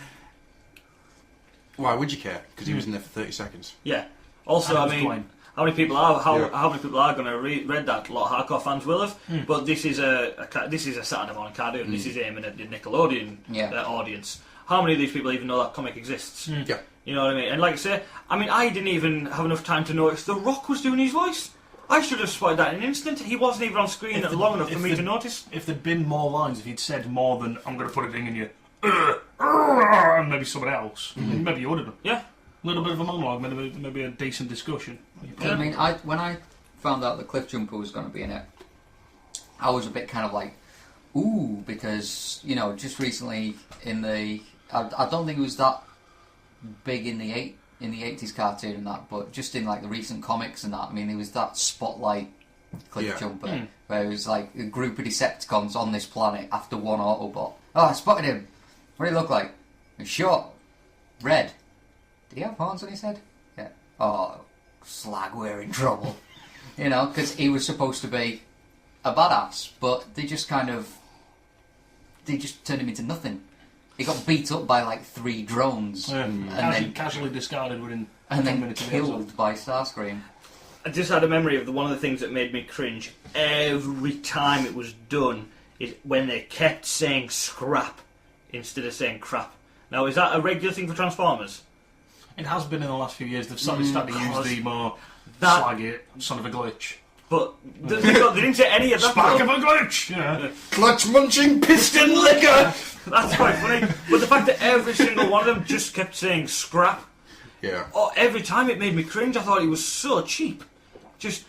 Why would you care? Because he was in there for 30 seconds. Yeah. Also, I mean... How many people are going to read that? A lot of hardcore fans will have, but this is a Saturday morning cartoon. This is aiming at the Nickelodeon audience. How many of these people even know that comic exists? Yeah. You know what I mean? And like I say, I didn't even have enough time to notice The Rock was doing his voice. I should have spotted that in an instant. He wasn't even on screen long enough for me to notice. If there'd been more lines, if he'd said more than "I'm going to put a ding in you," and maybe someone else. Maybe you would have done. Yeah. A little bit of a monologue, maybe a decent discussion. I mean, when I found out that Cliffjumper was going to be in it, I was a bit kind of like, ooh, because, you know, just recently I don't think it was that big in the 80s cartoon and that, but just in like the recent comics and that, I mean, there was that Spotlight Cliffjumper where it was like a group of Decepticons on this planet after one Autobot. Oh, I spotted him. What did he look like? He's short, red. Did he have horns on his head? Yeah. Oh, slag, we're in trouble. You know, because he was supposed to be a badass, but they just turned him into nothing. He got beat up by like 3 drones, and then casually discarded within and 10 then minutes of the killed episode. by Starscream. I just had a memory of one of the things that made me cringe every time it was done is when they kept saying scrap instead of saying crap. Now, is that a regular thing for Transformers? It has been in the last few years. They've started to use the more that- slag it, son of a glitch. But they didn't say any of that. Spark of a glitch! Yeah. Clutch munching piston liquor! That's quite funny. But the fact that every single one of them just kept saying scrap, Yeah. every time it made me cringe. I thought it was so cheap. Just,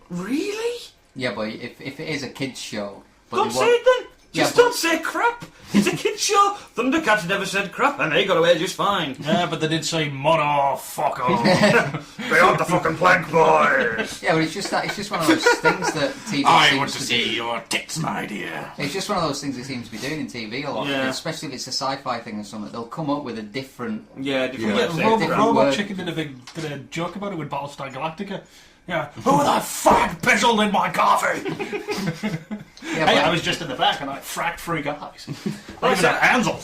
really? Yeah, but if it is a kids show, but Don't they say won't- it then. Yeah, Just but- don't say crap. It's a kid's show. Thundercats never said crap, and they got away just fine. Yeah, but they did say mono fuck off. They aren't the fucking plank boys. Yeah, but it's just one of those things that TV I seems want to do. see your tits, my dear. It's just one of those things they seem to be doing in TV a lot, Yeah. especially if it's a sci-fi thing or something. They'll come up with a different. Yeah, different Yeah, way of saying different Robot word. Chicken did a joke about it with Battlestar Galactica. Yeah, who the fuck pizzled in my coffee? Yeah, Hey, but- I was just in the back and I fracked 3 guys. Like I Even said, a Hansel.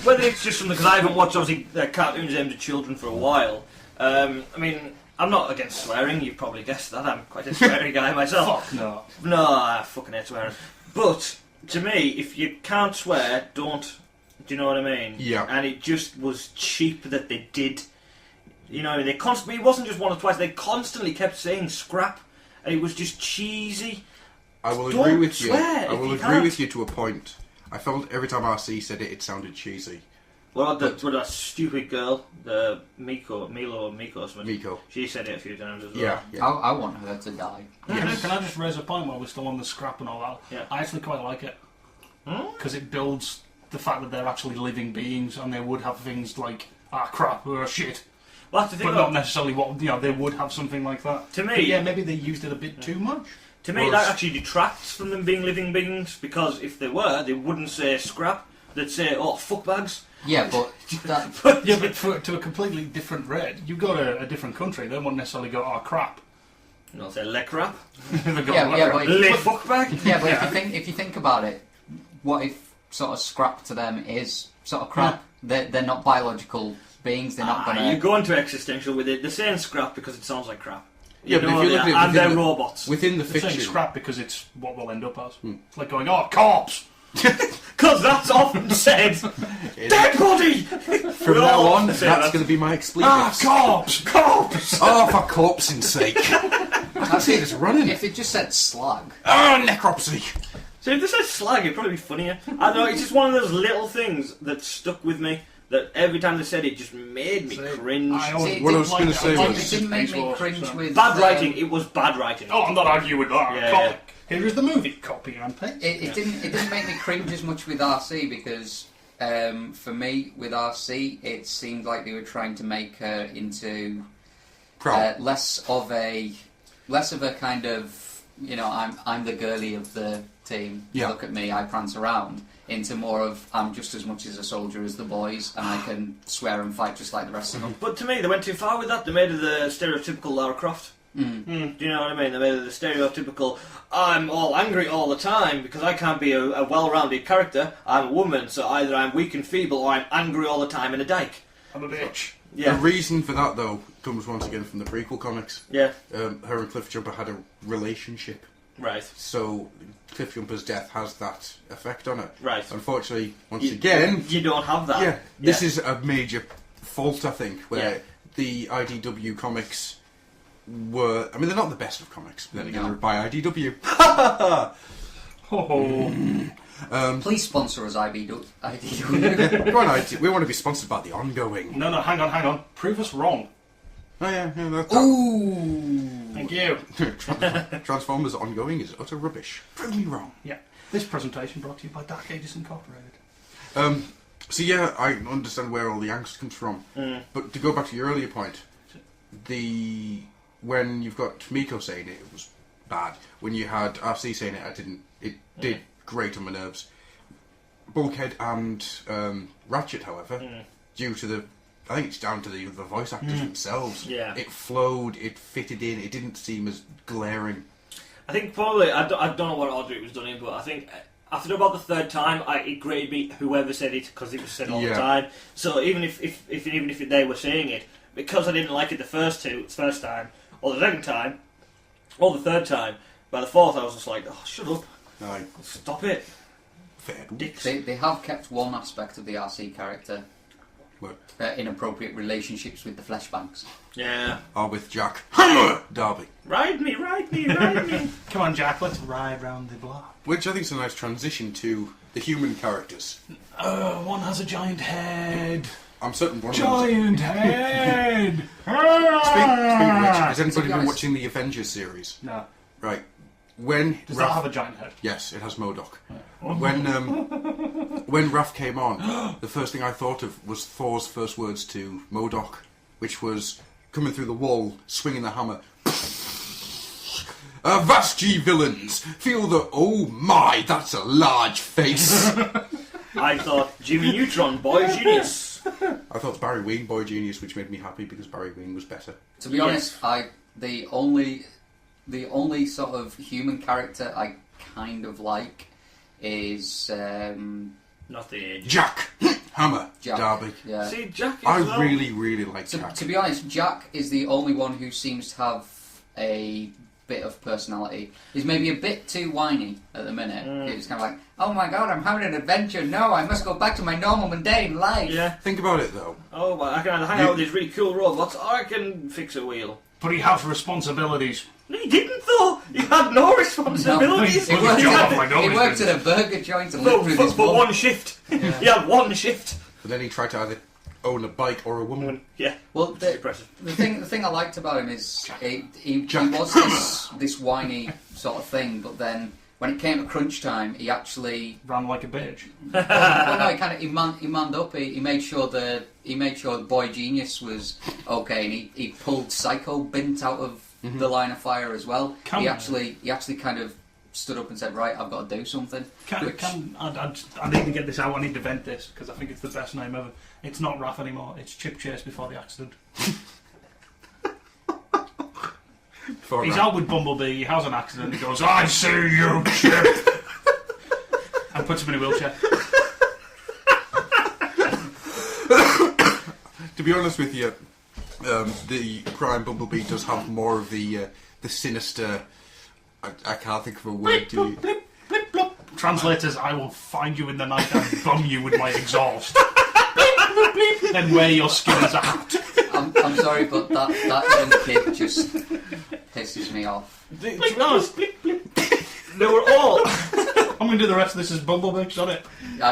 whether it's just something, because I haven't watched, obviously, cartoons aimed at children for a while. I mean, I'm not against swearing, you've probably guessed that. I'm quite a sweary guy myself. Fuck no. No, I fucking hate swearing. But, to me, if you can't swear, don't. Do you know what I mean? Yeah. And it just was cheap that they did. You know, they constantly, it wasn't just one or twice, they constantly kept saying scrap, and it was just cheesy. I will Don't agree with you. swear I if will you agree can't. with you to a point. I felt every time RC said it, it sounded cheesy. Well, that stupid girl, the Miko or something. Miko. She said it a few times as well. Yeah, yeah. I want her to die. Can I just raise a point while we're still on the scrap and all that? Yeah. I actually quite like it. Because it builds the fact that they're actually living beings and they would have things like, crap, or shit. Well, that's the thing, But not necessarily what, they would have something like that. To me- But yeah, maybe they used it a bit too much. to me, that actually detracts from them being living beings, because if they were, they wouldn't say scrap, they'd say, oh, fuck bags. Yeah, but Yeah, but to a completely different rate. You go to a different country, they won't necessarily go, crap. And they'll say, le crap, They go, yeah, but le fuck bag. yeah, but if you think about it, what if sort of scrap to them is sort of crap? They're not biological beings. They're not gonna. You're going to existential with it. They're saying scrap because it sounds like crap. Yeah, but if you look at it and they're within the- robots. Within the They're saying fiction, scrap because it's what we'll end up as. It's like going, corpse! Because that's often said. Dead body! from now on, that's going to be my expletives. Corpse! Corpse! Oh, for corpsing sake. I see it's running. If it just said slag, Oh, necropsy. So if this said slag, it'd probably be funnier. I don't know, it's just one of those little things that stuck with me, that every time they said it just made me cringe. See, What I was it going to say didn't- was... it didn't make me cringe with Bad writing, it was bad writing. Oh, I'm not arguing with that. Yeah, Copy. yeah. Here is the movie. Copy and paste. It didn't make me cringe as much with RC because for me with RC it seemed like they were trying to make her into less of a kind of, you know, I'm the girly of the team. Yeah. Look at me, I prance around. Into more of I'm just as much as a soldier as the boys, and I can swear and fight just like the rest of them. But to me, they went too far with that. They made her the stereotypical Lara Croft. Do you know what I mean? They made her the stereotypical, I'm all angry all the time because I can't be a well-rounded character. I'm a woman, so either I'm weak and feeble or I'm angry all the time in a dyke. I'm a bitch. Yeah. The reason for that, though, comes once again from the prequel comics. Yeah. Her and Cliffjumper had a relationship. Right. So Cliffjumper's death has that effect on it. Right. Unfortunately, once again... You don't have that. Yeah, this is a major fault, I think, where Yeah. the IDW comics were... I mean, they're not the best of comics, but then again, No. they're by IDW. Ho ho. Please sponsor us, IDW. Go on, we want to be sponsored by the ongoing. No, hang on. Prove us wrong. Oh yeah, that. Ooh! Thank you. Transformers ongoing is utter rubbish. Prove me wrong. Yeah. This presentation brought to you by Dark Ages Incorporated. So yeah, I understand where all the angst comes from. But to go back to your earlier point, when you've got Miko saying it was bad. When you had RC saying it did grate on my nerves. Bulkhead and Ratchet, however, due to I think it's down to the voice actors themselves. Yeah. It flowed, it fitted in, it didn't seem as glaring. I think probably, I don't know what order it was done in, but I think after about the third time, it grated me whoever said it, because it was said all the time. So even if they were saying it, because I didn't like it the first time, or the second time, or the third time, by the fourth I was just like, oh, shut up. Aye. Stop it. Fair. Dicks. They have kept one aspect of the RC character. What? Inappropriate relationships with the fleshbanks. Yeah. Or with Jack Darby. Ride me. Come on, Jack, let's ride round the block. Which I think is a nice transition to the human characters. One has a giant head. I'm certain one Giant head! Speaking of which, has anybody been watching the Avengers series? No. Right. Does that have a giant head? Yes, it has MODOK. When Raph came on, the first thing I thought of was Thor's first words to MODOK, which was coming through the wall, swinging the hammer. Avast ye villains! Feel the... Oh my, that's a large face! I thought Jimmy Neutron, boy genius. I thought Barry Ween, boy genius, which made me happy because Barry Ween was better. To be honest, the only sort of human character I kind of like is not the age. Jack Hammer Jack. Darby. Yeah. See, Jack. I really like Jack. To be honest, Jack is the only one who seems to have a bit of personality. He's maybe a bit too whiny at the minute. It's kind of like, oh my god, I'm having an adventure. No, I must go back to my normal mundane life. Yeah. Think about it though. Oh, well, I can either hang out with these really cool robots, or I can fix a wheel. But he has responsibilities. He didn't though. He had no responsibilities. He worked at a burger joint and lived with his for mum. one shift. He had one shift. But then he tried to either own a bike or a woman. Yeah. Well, the thing I liked about him is he was this whiny sort of thing, but then when it came to crunch time, he actually ran like a bitch. Well, no, he manned up. He made sure the boy genius was okay, and he pulled Psycho Bint out of the line of fire as well. He actually kind of stood up and said, right, I've got to do something. I need to get this out. I need to vent this because I think it's the best name ever. It's not Raph anymore. It's Chip Chase before the accident. He's out with Bumblebee. He has an accident. He goes, I see you, Chip, and puts him in a wheelchair. To be honest with you, the Prime Bumblebee does have more of the sinister. I can't think of a word to. Blip, blip, blop. Translators, I will find you in the night and bum you with my exhaust. Then wear your skin as a hat. I'm sorry, but that young kid just pisses me off. To be honest, they were all. I'm going to do the rest of this as Bumblebee, on it.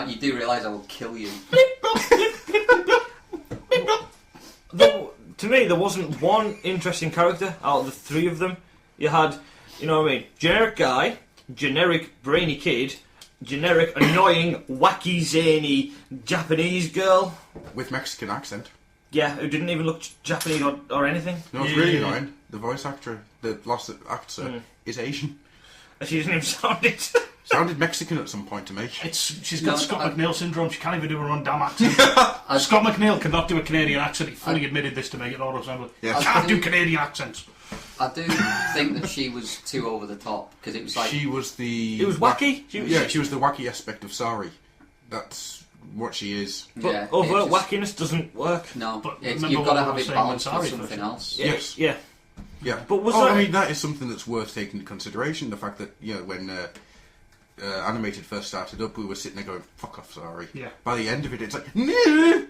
You do realise I will kill you. To me, there wasn't one interesting character out of the three of them. You had, you know what I mean, generic guy, generic brainy kid, generic annoying, wacky, zany Japanese girl. With Mexican accent. Yeah, who didn't even look Japanese or anything. No, it's really annoying. The voice actor, the last actor, is Asian. She doesn't even sound it. Sounded Mexican at some point to me. She's got Scott McNeil syndrome. She can't even do her own damn accent. Scott McNeil cannot do a Canadian accent. He fully admitted this to me at Auto Assembly. Yes. Can't do Canadian accents. I do think that she was too over the top because it was like she was the. It was wacky. She was the wacky aspect of Sari. That's what she is. But overt wackiness doesn't work. No, but you've got to have it balanced with something else. Yes. Yeah. Yeah. But I mean, that is something that's worth taking into consideration. The fact that when Animated first started up, we were sitting there going, "Fuck off, Sari." Yeah. By the end of it, it's like, "Nah,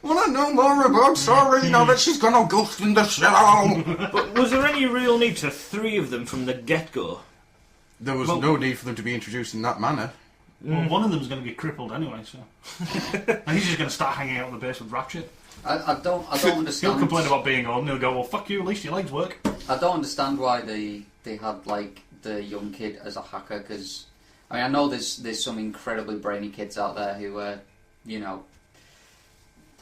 want to know more about Sari now that she's gone all ghost in the shell." But was there any real need to three of them from the get-go? There was no need for them to be introduced in that manner. Well, one of them's going to get crippled anyway, so. And he's just going to start hanging out on the base with Ratchet. I don't understand. He'll complain about being old and he'll go, well, fuck you, at least your legs work. I don't understand why they had, like, the young kid as a hacker, because, I mean, I know there's some incredibly brainy kids out there who are, you know,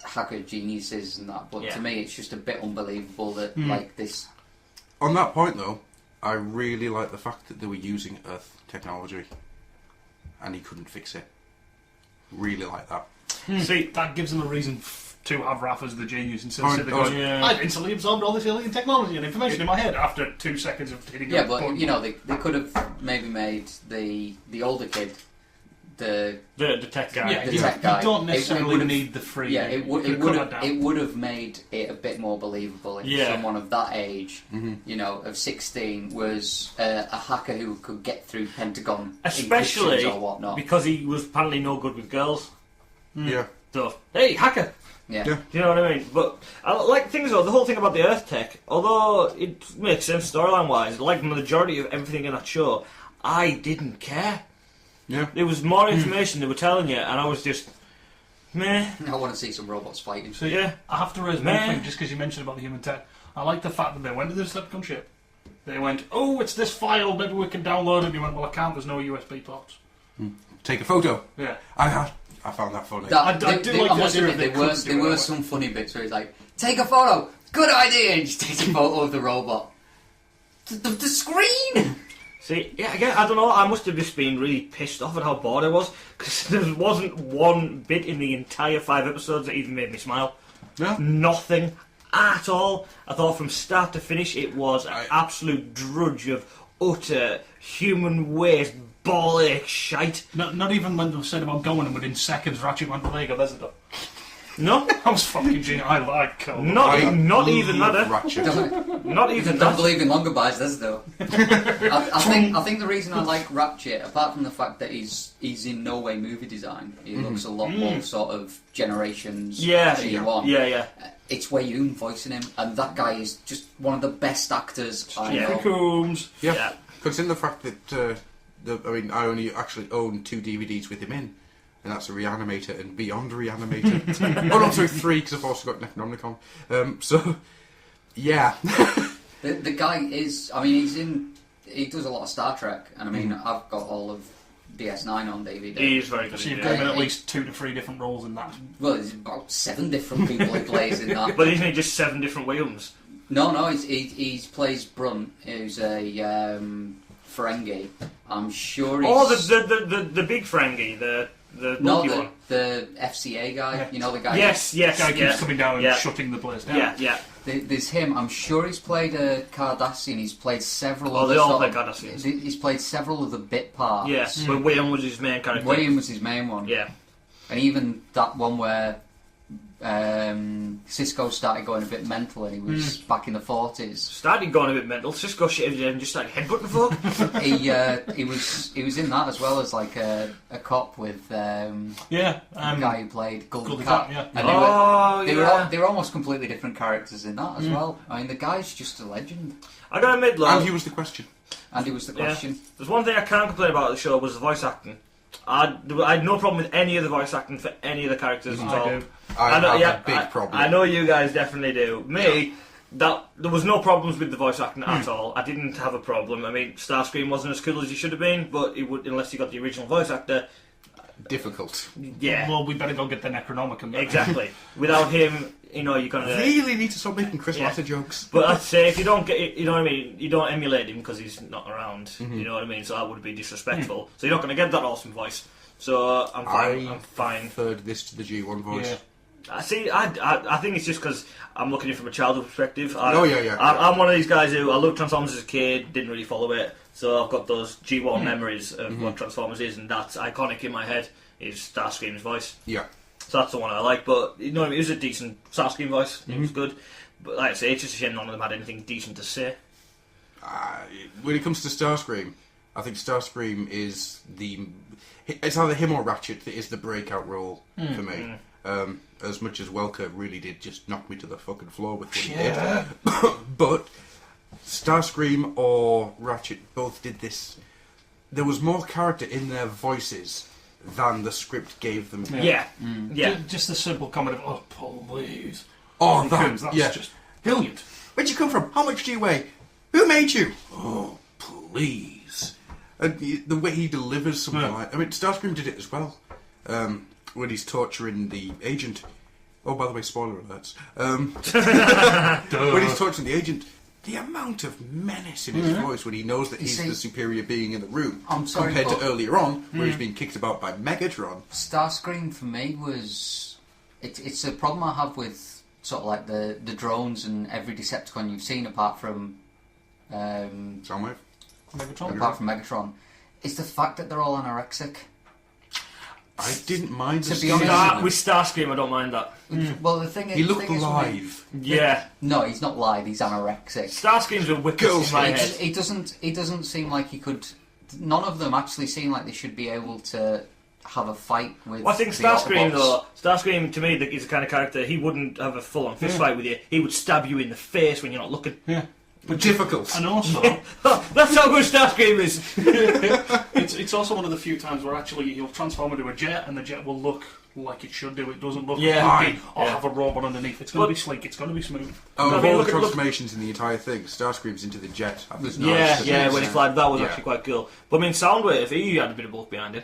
hacker geniuses and that, but to me it's just a bit unbelievable that, like, this... On that point, though, I really like the fact that they were using Earth technology and he couldn't fix it. Really like that. See, that gives them a reason to have Raph as the genius instead of simply going, I've instantly absorbed all this alien technology and information in my head after 2 seconds of hitting Yeah, but, you know, they could have maybe made the older kid the tech guy. Yeah, the tech guy. You don't necessarily it need the free. Yeah, it would have made it a bit more believable if someone of that age, you know, of 16, was a hacker who could get through Pentagon especially encryptions or whatnot. Because he was apparently no good with girls. Yeah. So, hey, hacker! Yeah. Yeah. Do you know what I mean? But I like things though. The whole thing about the Earth tech, although it makes sense storyline wise, like the majority of everything in that show, I didn't care. Yeah. There was more information they were telling you, and I was just, meh. I want to see some robots fighting. So Yeah. I have to raise one thing just because you mentioned about the human tech. I like the fact that they went to the Decepticon ship. They went, oh, it's this file, maybe we can download it. And you went, well, I can't, there's no USB ports. Take a photo. Yeah. I found that funny. I do like the must idea admit, of they couldn't do there it were that way. some funny bits where he's like, take a photo, good idea, and just takes a photo of the robot. The screen! See, yeah, again, I don't know, I must have just been really pissed off at how bored I was, because there wasn't one bit in the entire 5 episodes that even made me smile. Yeah. Nothing at all. I thought from start to finish it was an absolute drudge of utter human waste, ball ache shite. Not even when they said about going and within seconds Ratchet went, well, there you go, there's the door. No, I was fucking genius. I like Cole. not even that. Ratchet. Not even Don't that. believe in longer buys, does though. I think the reason I like Ratchet, apart from the fact that he's in no way movie design, he looks a lot more sort of Generations G1. Yeah. It's Wayun voicing him, and that guy is just one of the best actors I know. Coombs. Yeah. Considering the fact that I only actually own 2 DVDs with him in, and that's a Reanimator and Beyond Reanimator. Oh no, sorry, 3 because I've also got Necronomicon. So yeah, The guy is, I mean, he does a lot of Star Trek, and I mean, I've got all of DS9 on DVD. He's very good. So you've Yeah. got him in at least 2 to 3 different roles in that. Well, there's about 7 different people he plays in that. But isn't he just 7 different Williams? No, he plays Brunt, who's a Ferengi. I'm sure he's... Oh, the big Ferengi, the No, bulky one. the FCA guy, Yeah. you know, the guy... Yes, The guy keeps coming down and shutting the place down. Yeah. There's him. I'm sure he's played a Cardassian. He's played several. Oh, of the they all sort play of- Cardassians. He's played several of the bit parts. Yes, but William was his main character. William was his main one. Yeah. And even that one where Cisco started going a bit mental, and he was back in the 40s. Started going a bit mental. Cisco shit and just started headbutting folk. He was in that as well as like a cop with the guy who played Gully Cat. Yeah. And they yeah. were almost completely different characters in that as well. I mean, the guy's just a legend. I gotta admit, though. and he was the question. And he was the question. There's one thing I can't complain about the show was the voice acting. I had no problem with any of the voice acting for any of the characters at all. I do. I know, have a big problem. I know you guys definitely do. Me, there was no problems with the voice acting at all. I didn't have a problem. I mean, Starscream wasn't as cool as he should have been, but it would, unless you got the original voice actor. Difficult. Yeah, Well, we better go get the Necronomicon. exactly. Without him, you're gonna. Really need to stop making Chris Latta jokes. But I'd say if you don't get it, you know what I mean, you don't emulate him because he's not around. You know what I mean. So that would be disrespectful. So you're not going to get that awesome voice. So I'm fine. I'm fine. Preferred this to the G1 voice. Yeah. I see. I think it's just because I'm looking at it from a childhood perspective. Yeah. I'm one of these guys who I loved Transformers as a kid, didn't really follow it, so I've got those G1 memories of what Transformers is, and that's iconic in my head. Is Starscream's voice. Yeah. So that's the one I like. But you know, it was a decent Starscream voice. It was good. But like I say, it's just a shame none of them had anything decent to say. When it comes to Starscream, I think Starscream is it's either him or Ratchet that is the breakout role for me. As much as Welker really did just knock me to the fucking floor with what he did. But Starscream or Ratchet both did this. There was more character in their voices than the script gave them. Yeah. Just the simple comment of, oh, please. Oh, That's that, yeah. just brilliant. Where'd you come from? How much do you weigh? Who made you? Oh, please. And the way he delivers something like... I mean, Starscream did it as well. When he's torturing the agent. Oh, by the way, spoiler alerts. When he's torturing the agent, the amount of menace in his voice when he knows that he's the superior being in the room, compared to earlier on, where he's being kicked about by Megatron. Starscream for me was... It's a problem I have with sort of like the drones and every Decepticon you've seen apart from... Soundwave? Megatron? Apart from Megatron. It's the fact that they're all anorexic. I didn't mind To the be honest- With Starscream, I don't mind that. Well, the thing is... He looked the thing is with me- alive. Yeah. No, he's not live, he's anorexic. Starscream's a wicked Girls' in my It head. just- He doesn't seem like he could... None of them actually seem like they should be able to have a fight with Well, I think the Starscream, Autobots. though, Starscream to me is the kind of character, he wouldn't have a full-on fist fight with you. He would stab you in the face when you're not looking. Yeah. But difficult. And also, That's how good Starscream is. it's also one of the few times where actually he'll transform into a jet and the jet will look like it should do. It doesn't look like have a robot underneath. It's going to be sleek, it's going to be smooth. Of I mean, all look the at- transformations in the entire thing, Starscream's into the jet. Yeah, when he flied, that was Yeah. actually quite cool. But I mean, Soundwave, he had a bit of bulk behind him.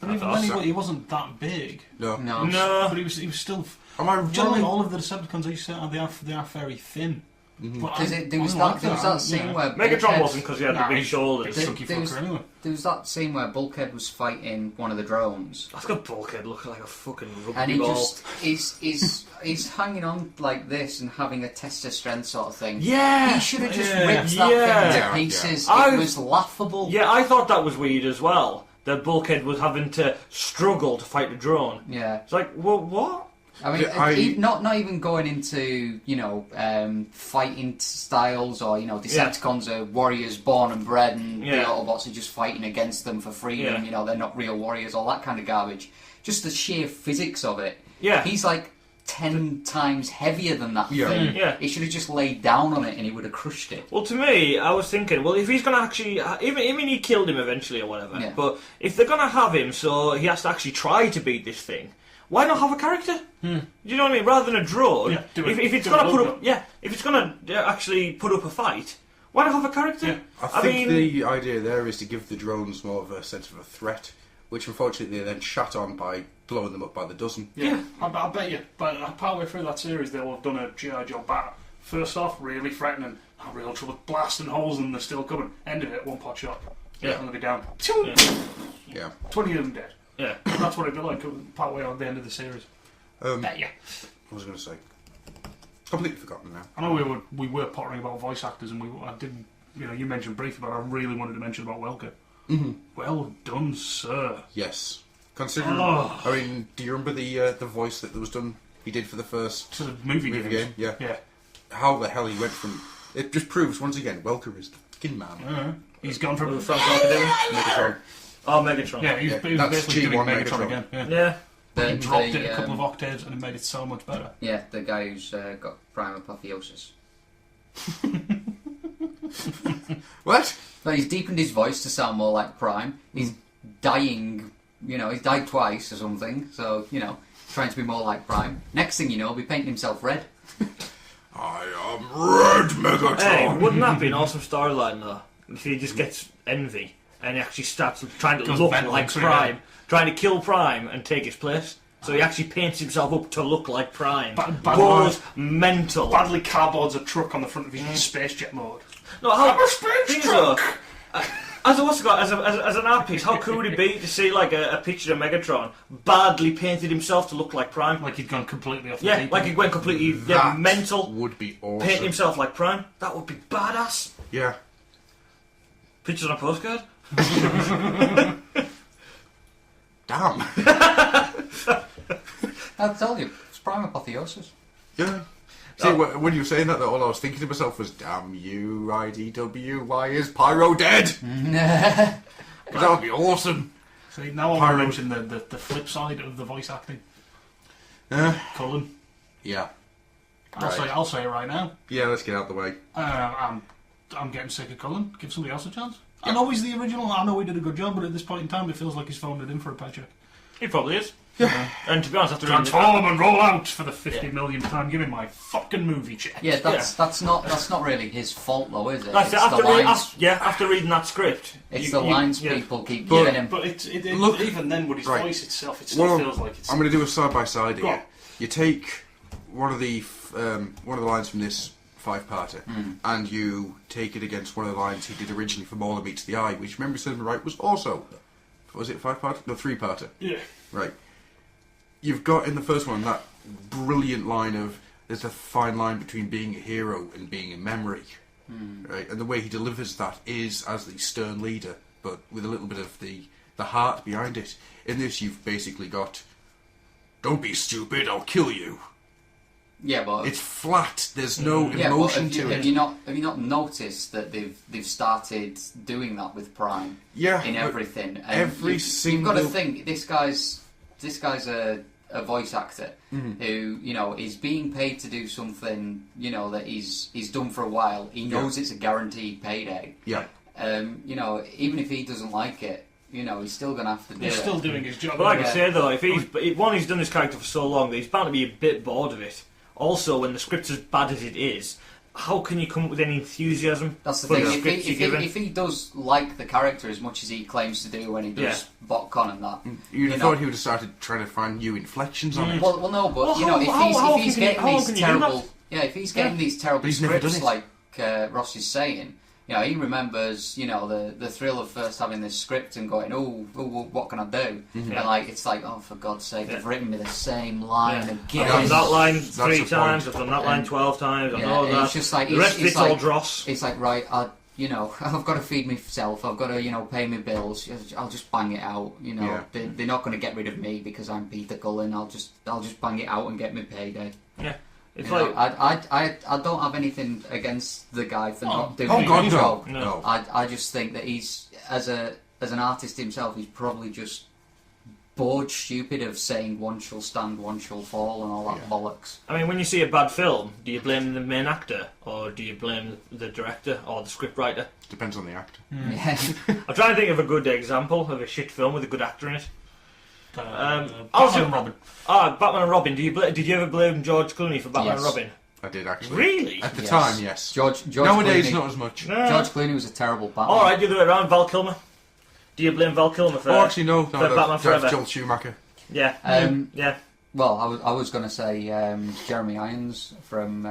And even then he wasn't that big. No. No. But he was still... Am I Generally, wrong? all of the Decepticons I used to say they are very thin. But Because there was that scene where Megatron Bulkhead- wasn't because he had the big shoulders. There- chunky there was- fucker anyway. There was that scene where Bulkhead was fighting one of the drones, That's got Bulkhead looking like a fucking rugby and he ball. just he's hanging on like this and having a test of strength sort of thing. Yeah. He should have just Yeah. ripped that Yeah. thing to pieces. Yeah. It was laughable. Yeah, I thought that was weird as well. That Bulkhead was having to struggle to fight the drone. Yeah. It's like, well, what? I mean, Yeah, not even going into fighting styles or Decepticons are warriors born and bred, and the Autobots are just fighting against them for freedom. Yeah. They're not real warriors, all that kind of garbage. Just the sheer physics of it. Yeah. He's like 10 times heavier than that thing. Yeah. He should have just laid down on it and he would have crushed it. Well, to me, I was thinking, well, if he's going to actually... I mean, he killed him eventually or whatever. Yeah. But if they're going to have him so he has to actually try to beat this thing, why not have a character? Do you know what I mean? Rather than a drone, Yeah, if it's going to put up... Yeah, if it's going to actually put up a fight, why not have a character? Yeah. I think the idea there is to give the drones more of a sense of a threat, which unfortunately they then shut on by blowing them up by the dozen. Yeah. I bet you. But partway through that series, they'll have done a G.I. Joe bat. First off, really threatening. Have real trouble blasting holes in them, they're still coming. End of it, one pot shot. Yeah. And they'll be down. Yeah. 20 of them dead. Yeah. That's what it'd be like partway on the end of the series. Bet you. What was I going to say? Completely forgotten now. I know we were pottering about voice actors, and I didn't. You mentioned briefly, but I really wanted to mention about Welker. Mm-hmm. Well done, sir. Yes. Considering, Oh. I mean, do you remember the voice that was done? He did for the first To the movie movie games. game. Yeah. Yeah. How the hell he went from? It just proves once again, Welker is the fucking man. He's gone from. Megatron. Oh, Megatron. Yeah, he was that's basically doing G1 Megatron Megatron. again. Yeah. Yeah. He dropped it a couple of octaves and it made it so much better. Yeah, the guy who's got prime apotheosis. What? No, he's deepened his voice to sound more like Prime. He's dying, he's died twice or something, so, trying to be more like Prime. Next thing you know, he'll be painting himself red. I am Red Megatron. Hey, wouldn't that be an awesome storyline, though? If he just gets envy and he actually starts trying to Goes look mental like and so Prime, trying to kill Prime and take his place. So he actually paints himself up to look like Prime. Goes mental. Badly cardboards a truck on the front of his space jet mode. No, how, I'm a space things truck! are- as an art piece, how cool would it be to see like a picture of Megatron badly painted himself to look like Prime? Like he'd gone completely off the Yeah, deep like end. he went completely That mental, would be awesome. paint himself like Prime. That would be badass. Yeah. Pictures on a postcard. Damn. I told you, it's prime apotheosis. Yeah. See, when you were saying that, all I was thinking to myself was, damn you, IDW, why is Pyro dead? That would be awesome. See, now I want to mention the flip side of the voice acting. Cullen. Yeah. I'll say it right now. Yeah, let's get out the way. I'm getting sick of Cullen. Give somebody else a chance. I know he's the original, I know he did a good job, but at this point in time it feels like he's phoned it in for a paycheck. He probably is. And to be honest, after reading Transform and roll out for the 50 millionth time. Give him my fucking movie check. Yeah, that's not really his fault though, is it? That's It's after reading that script, it's the lines people keep giving him. But Look- even then, with his right. voice itself, it still feels like it's. I'm going to do a side by side Go on. here. You take one of the lines from this 5-parter, and you take it against one of the lines he did originally from All That Meets the Eye, which, remember, said right, was also, was it 5-parter? No, 3-parter. Yeah. Right. You've got in the first one that brilliant line of there's a fine line between being a hero and being a memory, right? And the way he delivers that is as the stern leader, but with a little bit of the heart behind it. In this, you've basically got, "Don't be stupid, I'll kill you." Yeah, but It's flat. There's no yeah, but emotion have you, to have it. you not noticed that they've started doing that with Prime? Yeah, in but everything. And every you've got to single- think this guy's a voice actor who is being paid to do something that he's done for a while. He knows it's a guaranteed payday. Yeah. Even if he doesn't like it, he's still gonna have to do He's it. still doing his job. But like I Yeah. say though, if he's done this character for so long that he's bound to be a bit bored of it. Also, when the script's as bad as it is, how can you come up with any enthusiasm That's the for thing. the If scripts you're given? he does like the character as much as he claims to do when he does BotCon and that, You'd have thought he would have started trying to find new inflections on it. Well, no, but Well, if he's getting how these can you do terrible, that? if he's getting these terrible But he's never done scripts it. like Ross is saying, he remembers, the thrill of first having this script and going, oh, what can I do? Mm-hmm. And it's like, oh, for God's sake, they've written me the same line again. I've done that line That's 3 the times, point. I've done that line 12 times, I Yeah, know and that. it's just like the rest of it's it's all like- dross. It's like, right, I've got to feed myself. I've got to, pay my bills. I'll just bang it out. Yeah. They're not going to get rid of me because I'm Peter Cullen. I'll just bang it out and get my payday. Yeah. It's You know, like... I don't have anything against the guy for not doing Oh a God, good no. job. No. I just think that he's as an artist himself, he's probably just bored stupid of saying one shall stand, one shall fall, and all that bollocks. I mean, when you see a bad film, do you blame the main actor, or do you blame the director, or the scriptwriter? Depends on the actor. Yeah. I'm trying to think of a good example of a shit film with a good actor in it. Batman Also- and Robin. Batman and Robin. Did you ever blame George Clooney for Batman and Yes. Robin? I did actually. Really? At the Yes. time, yes. George Nowadays, Clooney, not as much. No. George Clooney was a terrible Batman. All right, the other way around. Val Kilmer. Do you blame Val Kilmer for? Oh, actually, no. for Batman That's Forever. Joel Schumacher. Yeah. Yeah. Well, I was going to say Jeremy Irons from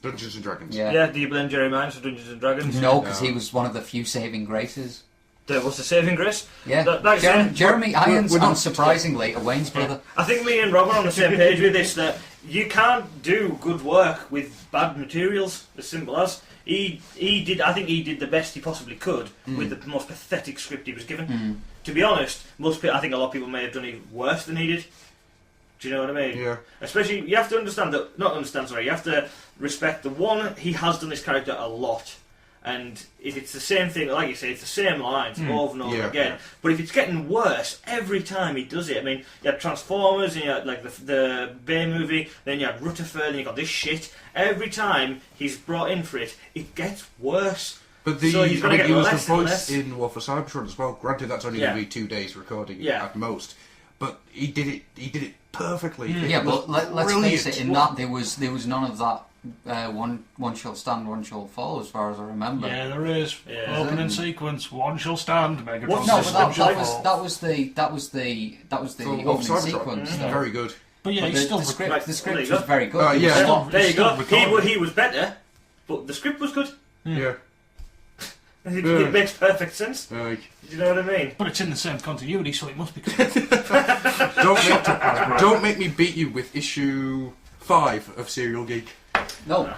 Dungeons and Dragons. yeah. Yeah. Do you blame Jerry Mines for Dungeons and Dragons? No, because he was one of the few saving graces. What's the saving grace? Yeah, That's it. Jeremy Irons, we're not- unsurprisingly, a Wayne's brother. I think me and Rob are on the same page with this, that you can't do good work with bad materials, as simple as. He did. I think he did the best he possibly could with the most pathetic script he was given. To be honest, I think a lot of people may have done it worse than he did. Do you know what I mean? Yeah. Especially, you have to understand that. You have to respect the one. He has done this character a lot. And if it's the same thing, like you say, it's the same lines over and over Yeah, again. yeah. But if it's getting worse every time he does it, I mean, you had Transformers, and you had like the Bay movie, then you had Rutherford, and you got this shit. Every time he's brought in for it, it gets worse. But So he's gonna get he was the less and voice less. in War for Cybertron as well. Granted, that's only Yeah. going to be 2 days recording Yeah. at most. But he did it perfectly. It Yeah, was but let's brilliant. face it. In that, there was none of that. One shall stand, one shall fall, as far as I remember. Yeah, there is. Yeah. Opening sequence. One shall stand. Megatron What's- No, but system shall that fall. was the For War opening for Cybertron. sequence. though. Very good. But yeah, But he's the, still the script, Right, the there script you was go. very good. Yeah. It was Still- still- There you go. recorded. He was better, but the script was good. Yeah. It makes perfect sense. Do you know what I mean? But it's in the same continuity, so it must be good. Don't make me beat you with issue 5 of Serial Geek. No,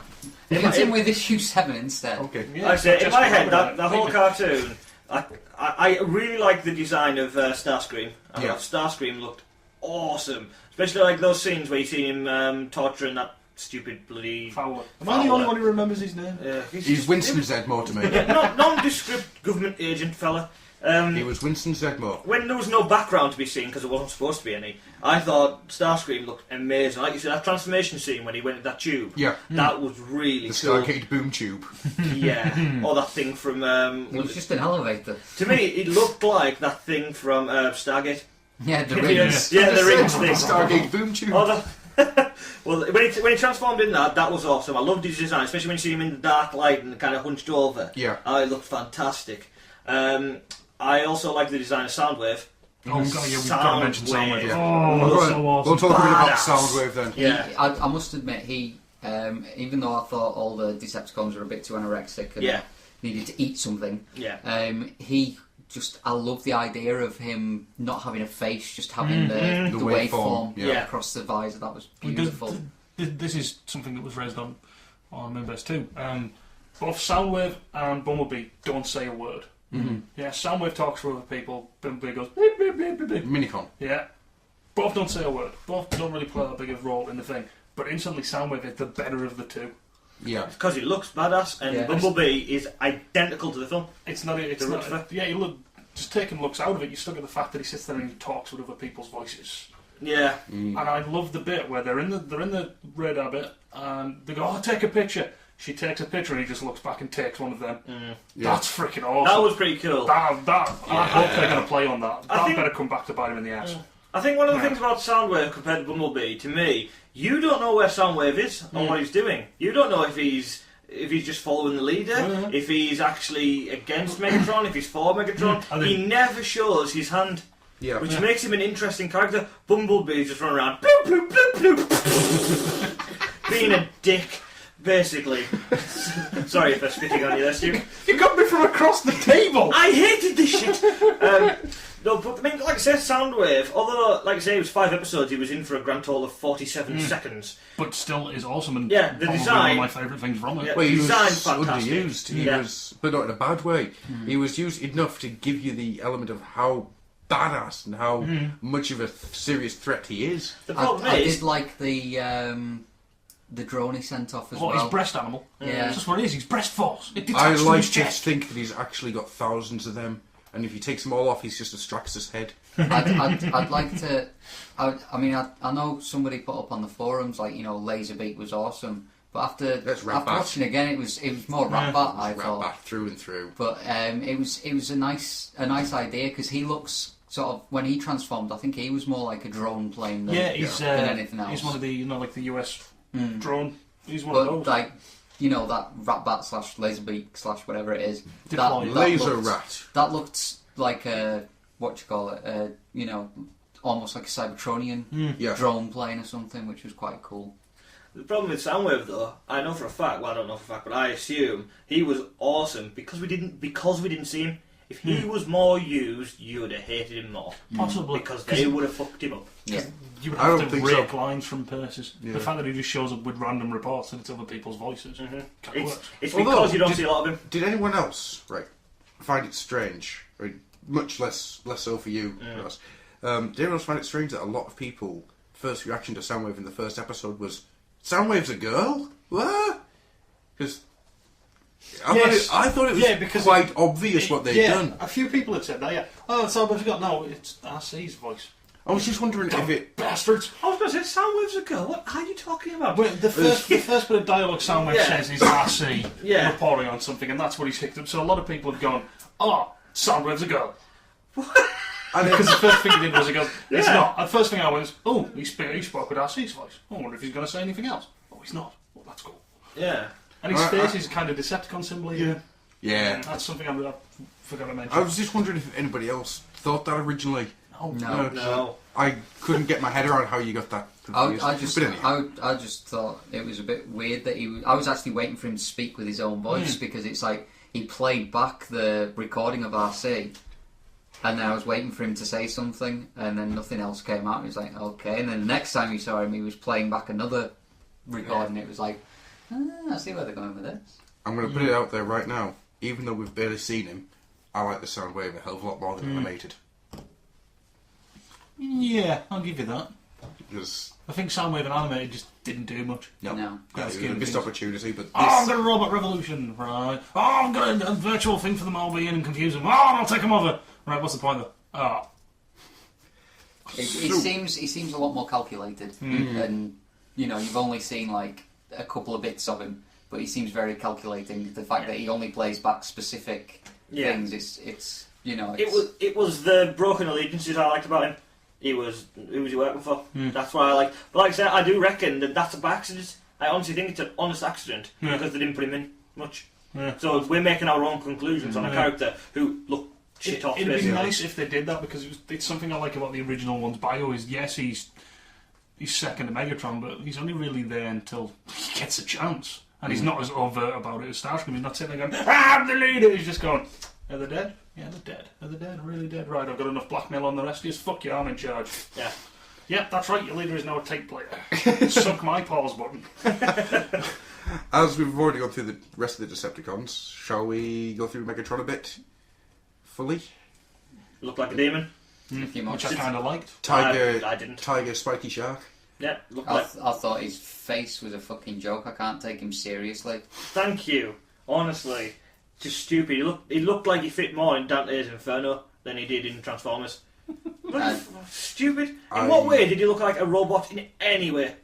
it's in with issue 7 instead. Okay. Like I say, in just my head, remember that whole cartoon, I really like the design of Starscream. I Yeah. thought Starscream looked awesome, especially like those scenes where you see him torturing that stupid bloody. Fowler. Am I the only one who remembers his name? He's Winston Z. Mortimer. Nondescript government agent fella. He was Winston Zedmore. When there was no background to be seen, because there wasn't supposed to be any, I thought Starscream looked amazing. Like you said, that transformation scene when he went in that tube, Yeah. that was really The cool. Stargate boom tube. Yeah, or that thing from... It was just an elevator. to me, it looked like that thing from Stargate. Yeah, the Yeah, rings. yeah, the rings thing. Stargate boom tube. Oh, well, when he transformed in that was awesome. I loved his design, especially when you see him in the dark light and kind of hunched over. Yeah. It looked fantastic. I also like the design of Soundwave. Oh, God, yeah, we've got to mention Soundwave. Yeah. Oh, We'll that's so awesome. We'll talk a bit about Badass. Soundwave then. Yeah. I must admit, even though I thought all the Decepticons were a bit too anorexic and needed to eat something, I love the idea of him not having a face, just having the waveform across the visor. That was beautiful. This is something that was raised on Moonbase too. Both Soundwave and Bumblebee don't say a word. Mm-hmm. Yeah, Soundwave talks to other people. Bumblebee goes beep, beep, beep, beep, beep. Minicon. Yeah, both don't say a word. Both don't really play that big of a role in the thing. But instantly, Soundwave is the better of the two. Yeah, because he looks badass, and Bumblebee is identical to the film. It's not. Yeah, you look. Just taking looks out of it, you still get the fact that he sits there and he talks with other people's voices. Yeah. And I love the bit where they're in the radar bit, and they go, "Oh, take a picture." She takes a picture, and he just looks back and takes one of them. That's freaking awesome. That was pretty cool. I hope they're going to play on that. That better come back to bite him in the ass. I think one of the things about Soundwave compared to Bumblebee, to me, you don't know where Soundwave is or what he's doing. You don't know if he's just following the leader, if he's actually against Megatron, if he's for Megatron. He never shows his hand, which makes him an interesting character. Bumblebee just running around, bloop, bloop, bloop, bloop, being a dick, basically. Sorry if I'm spitting on you there, Stu. You got me from across the table! I hated this shit! No, but I mean, like I said, Soundwave, although, like I say, it was 5 episodes, he was in for a grand total of 47 seconds. But still is awesome, and the design, one of my favourite things from it. Yeah, well, he design was fantastic. underused. He was, but not in a bad way. He was used enough to give you the element of how badass and how much of a serious threat he is. The problem I is... did like the drone he sent off as well. His breast animal. Yeah. That's just what it is, he's breast force. It I detached from like his to chest. think that he's actually got thousands of them, and if he takes them all off, he's just a Strax's head. I'd like to. I know somebody put up on the forums like Laserbeak was awesome, but after watching again, it was more Ratbat. I thought Ratbat through and through. But it was a nice idea because he looks sort of when he transformed. I think he was more like a drone plane than anything else. He's one of the like the US drone. He's one but of those. Like that Ratbat / Laserbeak / whatever it is. Laser rat. That looked like a almost like a Cybertronian drone plane or something, which was quite cool. The problem with Soundwave, though, I know for a fact. Well, I don't know for a fact, but I assume he was awesome because we didn't see him. If he was more used, you would have hated him more. Possibly. Because they would have fucked him up. Yeah. You would have to rake lines from places. Yeah. The fact that he just shows up with random reports and it's other people's voices. It's because you don't see a lot of him. Did anyone else find it strange? I mean, much less so for you. Did anyone else find it strange that a lot of people first reaction to Soundwave in the first episode was Soundwave's a girl? What? Because I thought it was quite obvious what they'd done. A few people had said that, yeah. Oh, Soundwave's a girl. No, it's RC's voice. I was just wondering if it... Bastards! I was going to say, Soundwave's a girl. What are you talking about? Well, the first bit of dialogue Soundwave says is RC reporting on something, and that's what he's picked up. So a lot of people have gone, oh, Soundwave's a girl. Because the first thing he did was he goes, it's not. The first thing I went was, oh, he spoke with RC's voice. I wonder if he's going to say anything else. Oh, he's not. Well, that's cool. Yeah. And his face is kind of Decepticon symbol. Yeah. That's something I forgot to mention. I was just wondering if anybody else thought that originally. No. I couldn't get my head around how you got that confused. I just thought it was a bit weird that I was actually waiting for him to speak with his own voice because it's like he played back the recording of RC. And then I was waiting for him to say something, and then nothing else came out. He was like, okay. And then the next time you saw him, he was playing back another recording. It was like, I see where they're going with this. I'm going to put it out there right now. Even though we've barely seen him, I like the Soundwave a hell of a lot more than animated. Yeah, I'll give you that. Because I think Soundwave and animated just didn't do much. No. Yeah, it was a missed opportunity, but I'm going to Robot Revolution, right? Oh, I'm going to a virtual thing for them all be in and confuse them. Oh, I'll take them over. Right, what's the point though? Oh. It seems a lot more calculated, and you've only seen like a couple of bits of him, but he seems very calculating. The fact that he only plays back specific things, it's. It was the broken allegiances I liked about him. Who was he working for? That's why I like. But like I said, I do reckon that that's by accident. I honestly think it's an honest accident because they didn't put him in much. Yeah. So we're making our own conclusions on a character who look shit off. It'd be nice if they did that because it's something I like about the original one's bio. Is yes, he's second to Megatron, but he's only really there until he gets a chance, and he's not as overt about it as Starscream. He's not sitting there going, "I'm the leader." He's just going, "Are they dead? Yeah, they're dead. Are they dead? Really dead? Right, I've got enough blackmail on the rest of you. Fuck you, I'm in charge." Yeah. Yeah, that's right, your leader is now a tape player. Suck my pause button. As we've already gone through the rest of the Decepticons, shall we go through Megatron a bit fully? Looked like a demon. Which I kind of liked. Tiger, I didn't. Tiger, spiky shark. Yeah, I thought his face was a fucking joke. I can't take him seriously. Thank you. Honestly, just stupid. He looked like he fit more in Dante's Inferno than he did in Transformers. Stupid. In what way did he look like a robot in any way?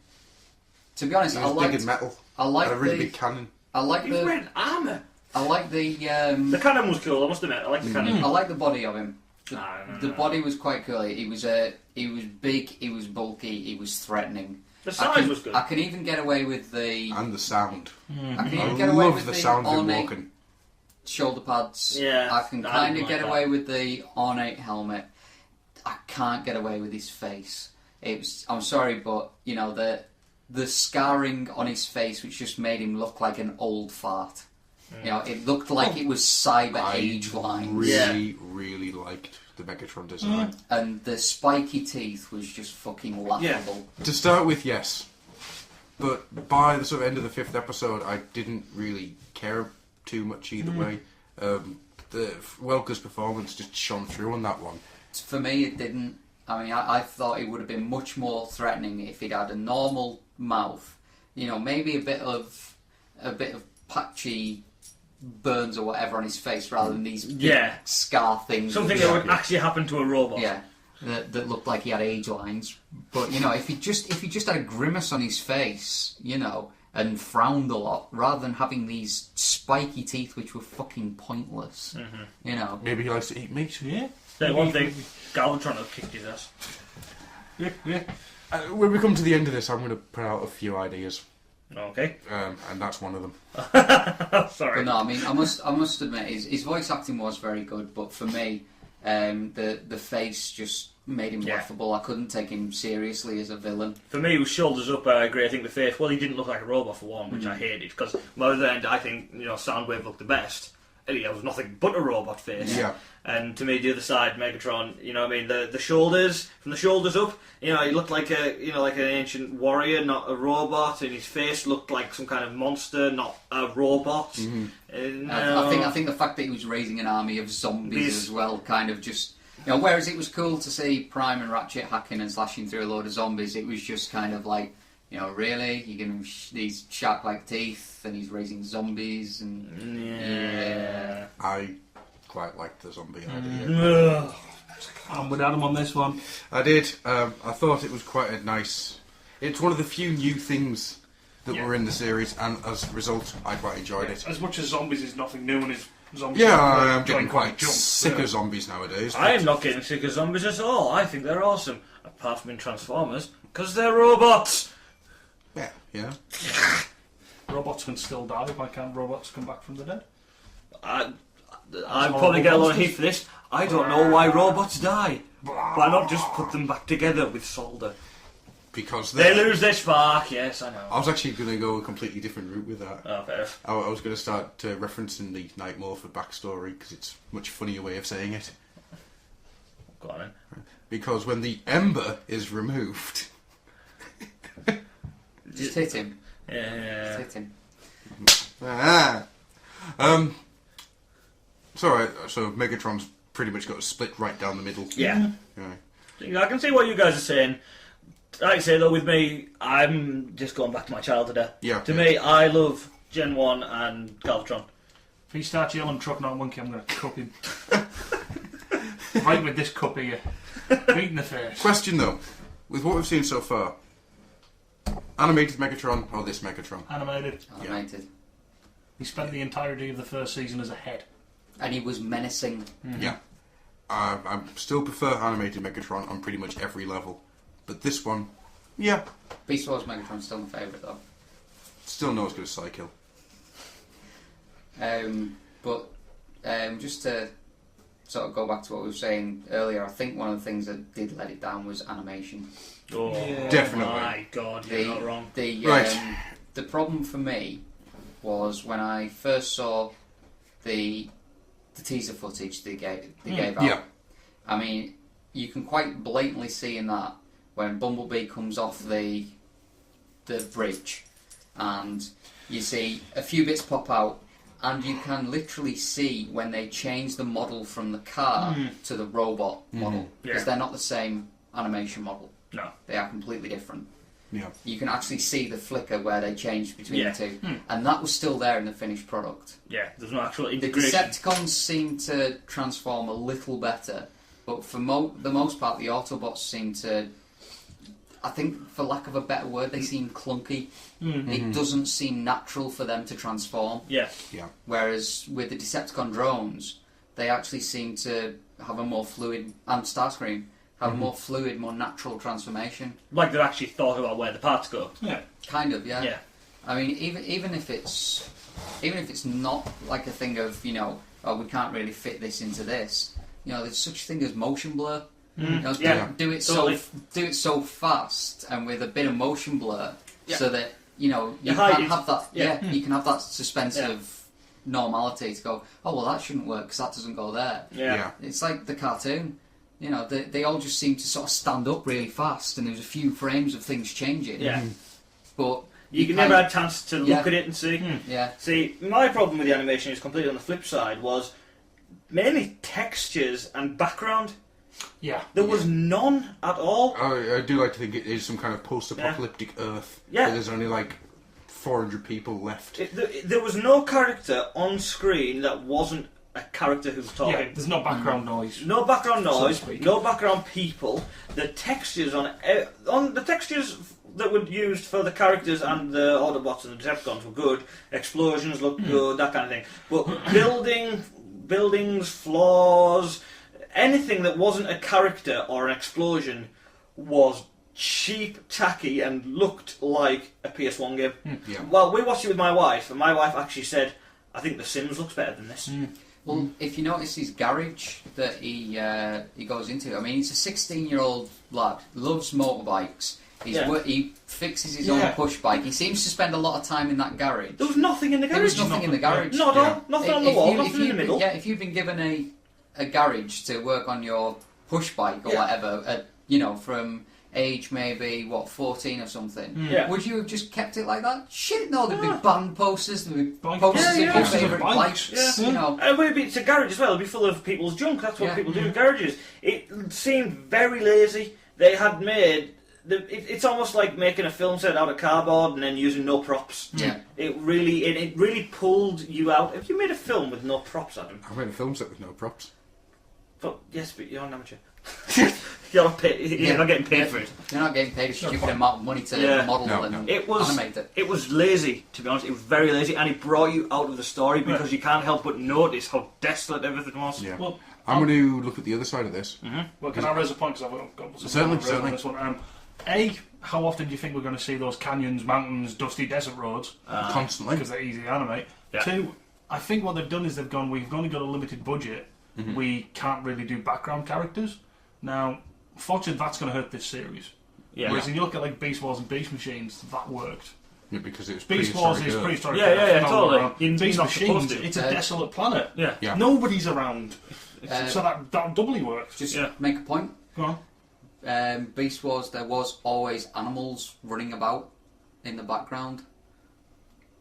To be honest, He was big and metal. I like had a really big cannon. I like He was wearing armour. I like the The cannon was cool, I must admit. I like the cannon. I like the body of him. The No. body was quite cool. He was big. He was bulky. He was threatening. The size was good. I can even get away with the. And the sound. I can I even get away love with the sound of him ornate walking. shoulder pads. Yeah, I can I kind didn't of get like away that. with the ornate helmet. I can't get away with his face. I'm sorry, but the scarring on his face, which just made him look like an old fart. It looked like it was cyber age lines. Really liked the Megatron design. And the spiky teeth was just fucking laughable. To start with, yes. But by the sort of end of the 5th episode, I didn't really care too much either way. The Welker's performance just shone through on that one. For me, it didn't. I mean, I thought it would have been much more threatening if he'd had a normal mouth. Maybe a bit of patchy burns or whatever on his face rather than these big scar things. Something that would actually happen to a robot. Yeah, that looked like he had age lines. But if he just had a grimace on his face, and frowned a lot, rather than having these spiky teeth which were fucking pointless. Maybe he likes to eat meat. Yeah. Say one thing, Galvatron have kicked his ass. Yeah. When we come to the end of this, I'm going to put out a few ideas. Okay. And that's one of them. Sorry. But no, I mean, I must admit, his voice acting was very good, but for me, the face just made him laughable. I couldn't take him seriously as a villain. For me, with shoulders up, I agree. I think the face, well, he didn't look like a robot for one, which I hated, because on the other end, I think, Soundwave looked the best. It was nothing but a robot face. Yeah. And to me, the other side, Megatron, the shoulders, from the shoulders up, he looked like like an ancient warrior, not a robot, and his face looked like some kind of monster, not a robot. Mm-hmm. I think the fact that he was raising an army of zombies as well, kind of just, whereas it was cool to see Prime and Ratchet hacking and slashing through a load of zombies, it was just kind of like, really? You give him these shark-like teeth, and he's raising zombies, and... Yeah. I quite liked the zombie idea. I'm with Adam on this one. I did. I thought it was quite a nice... It's one of the few new things that were in the series, and as a result, I quite enjoyed it. As much as zombies is nothing new, and his zombies... Yeah, I'm getting quite sick of zombies nowadays. I am not getting sick of zombies at all. I think they're awesome. Apart from in Transformers, because they're robots. Yeah. Robots can still die. Why can't robots come back from the dead? I probably get a lot of heat for this. I don't know why robots die. Why not just put them back together with solder? Because they lose their spark, yes, I know. I was actually going to go a completely different route with that. Oh, fair. I was going to start referencing the Night Morpher backstory, because it's a much funnier way of saying it. Go on then. Because when the ember is removed... Just hit him. Yeah. Just hit him. So Megatron's pretty much got a split right down the middle. Yeah. I can see what you guys are saying. Like I say, though, with me, I'm just going back to my childhood. Yeah. To me, I love Gen 1 and Galvatron. If he starts yelling truck, not monkey, I'm going to cup him. Right with this cup here. Beat in the face. Question though, with what we've seen so far, animated Megatron or this Megatron? Animated. Animated. He spent the entirety of the first season as a head. And he was menacing. Yeah. I still prefer animated Megatron on pretty much every level. But this one, yeah. Beast Wars Megatron's still my favourite though. Still not as good as Psykill. But just to sort of go back to what we were saying earlier, I think one of the things that did let it down was animation. Oh, Definitely. my God, you're not wrong. The problem for me was when I first saw the teaser footage they gave out. Yeah. I mean, you can quite blatantly see in that when Bumblebee comes off the bridge, and you see a few bits pop out, and you can literally see when they change the model from the car to the robot model, because they're not the same animation model. No. They are completely different. Yeah. You can actually see the flicker where they changed between the two, and that was still there in the finished product. Yeah, there's no actual The integration. Decepticons seem to transform a little better, but for the most part, the Autobots seem to, I think, for lack of a better word, they seem clunky. It doesn't seem natural for them to transform. Yeah. Yeah. Whereas with the Decepticon drones, they actually seem to have a more fluid, and Starscream, have a more fluid, more natural transformation. Like they've actually thought about where the parts go. Yeah. Kind of, yeah. Yeah. I mean, even if it's not like a thing of, you know, oh, we can't really fit this into this. You know, there's such a thing as motion blur. You know, do it so fast and with a bit of motion blur, so that you know you can have that. You can have that suspense of normality to go. Oh well, that shouldn't work because that doesn't go there. Yeah. It's like the cartoon. You know, they all just seem to sort of stand up really fast, and there's a few frames of things changing. Yeah. But You can never had a chance to look at it and see. Yeah. See, my problem with the animation is completely on the flip side, was mainly textures and background. Yeah. There was none at all. I do like to think it is some kind of post-apocalyptic Earth. Yeah. Where there's only like 400 people left. There was no character on screen that wasn't a character who's talking. Yeah, there's no background noise. No background noise, So to speak. no background people. The textures on the textures that were used for the characters and the Autobots and the Decepticons were good. Explosions looked good, that kind of thing. But buildings, floors, anything that wasn't a character or an explosion was cheap, tacky, and looked like a PS1 game. Yeah. Well, we watched it with my wife, and my wife actually said, "I think The Sims looks better than this." Well, if you notice his garage that he goes into, I mean, he's a 16-year-old lad, loves motorbikes. He fixes his own push bike. He seems to spend a lot of time in that garage. There was nothing in the garage. There was nothing in the garage. Not at all. Nothing on the wall. Nothing in the middle. Yeah, if you've been given a garage to work on your push bike or whatever, you know, from age maybe 14 or something, would you have just kept it like that? Shit, no. There'd be band posters. There'd be posters of your favourite bikes. You know, it's a garage as well. It'd be full of people's junk. That's what people do in garages. It seemed very lazy. They had made. It's almost like making a film set out of cardboard and then using no props. Yeah. It really pulled you out. Have you made a film with no props, Adam? I've made a film set with no props. But yes, but you're an amateur. You're not getting paid for it. You're not getting paid a stupid amount of money to model and animate it. It was lazy, to be honest. It was very lazy, and it brought you out of the story because you can't help but notice how desolate everything was. Yeah. Well, I'm going to look at the other side of this. Well, can I raise a point? Because I've got Certainly. on this one. How often do you think we're going to see those canyons, mountains, dusty desert roads? Constantly. Because they're easy to animate. Yeah. 2, I think what they've done is they've gone, we've only got a limited budget. We can't really do background characters. Now, fortunately, that's going to hurt this series. Yeah. Whereas if you look at like Beast Wars and Beast Machines, that worked. Yeah, because it was Beast Wars is prehistoric. prehistoric. Yeah, totally. Beast You're not Machines, supposed to. it's a desolate planet. Yeah. Nobody's around. So that doubly works. Just make a point. Go on. Beast Wars, there was always animals running about in the background.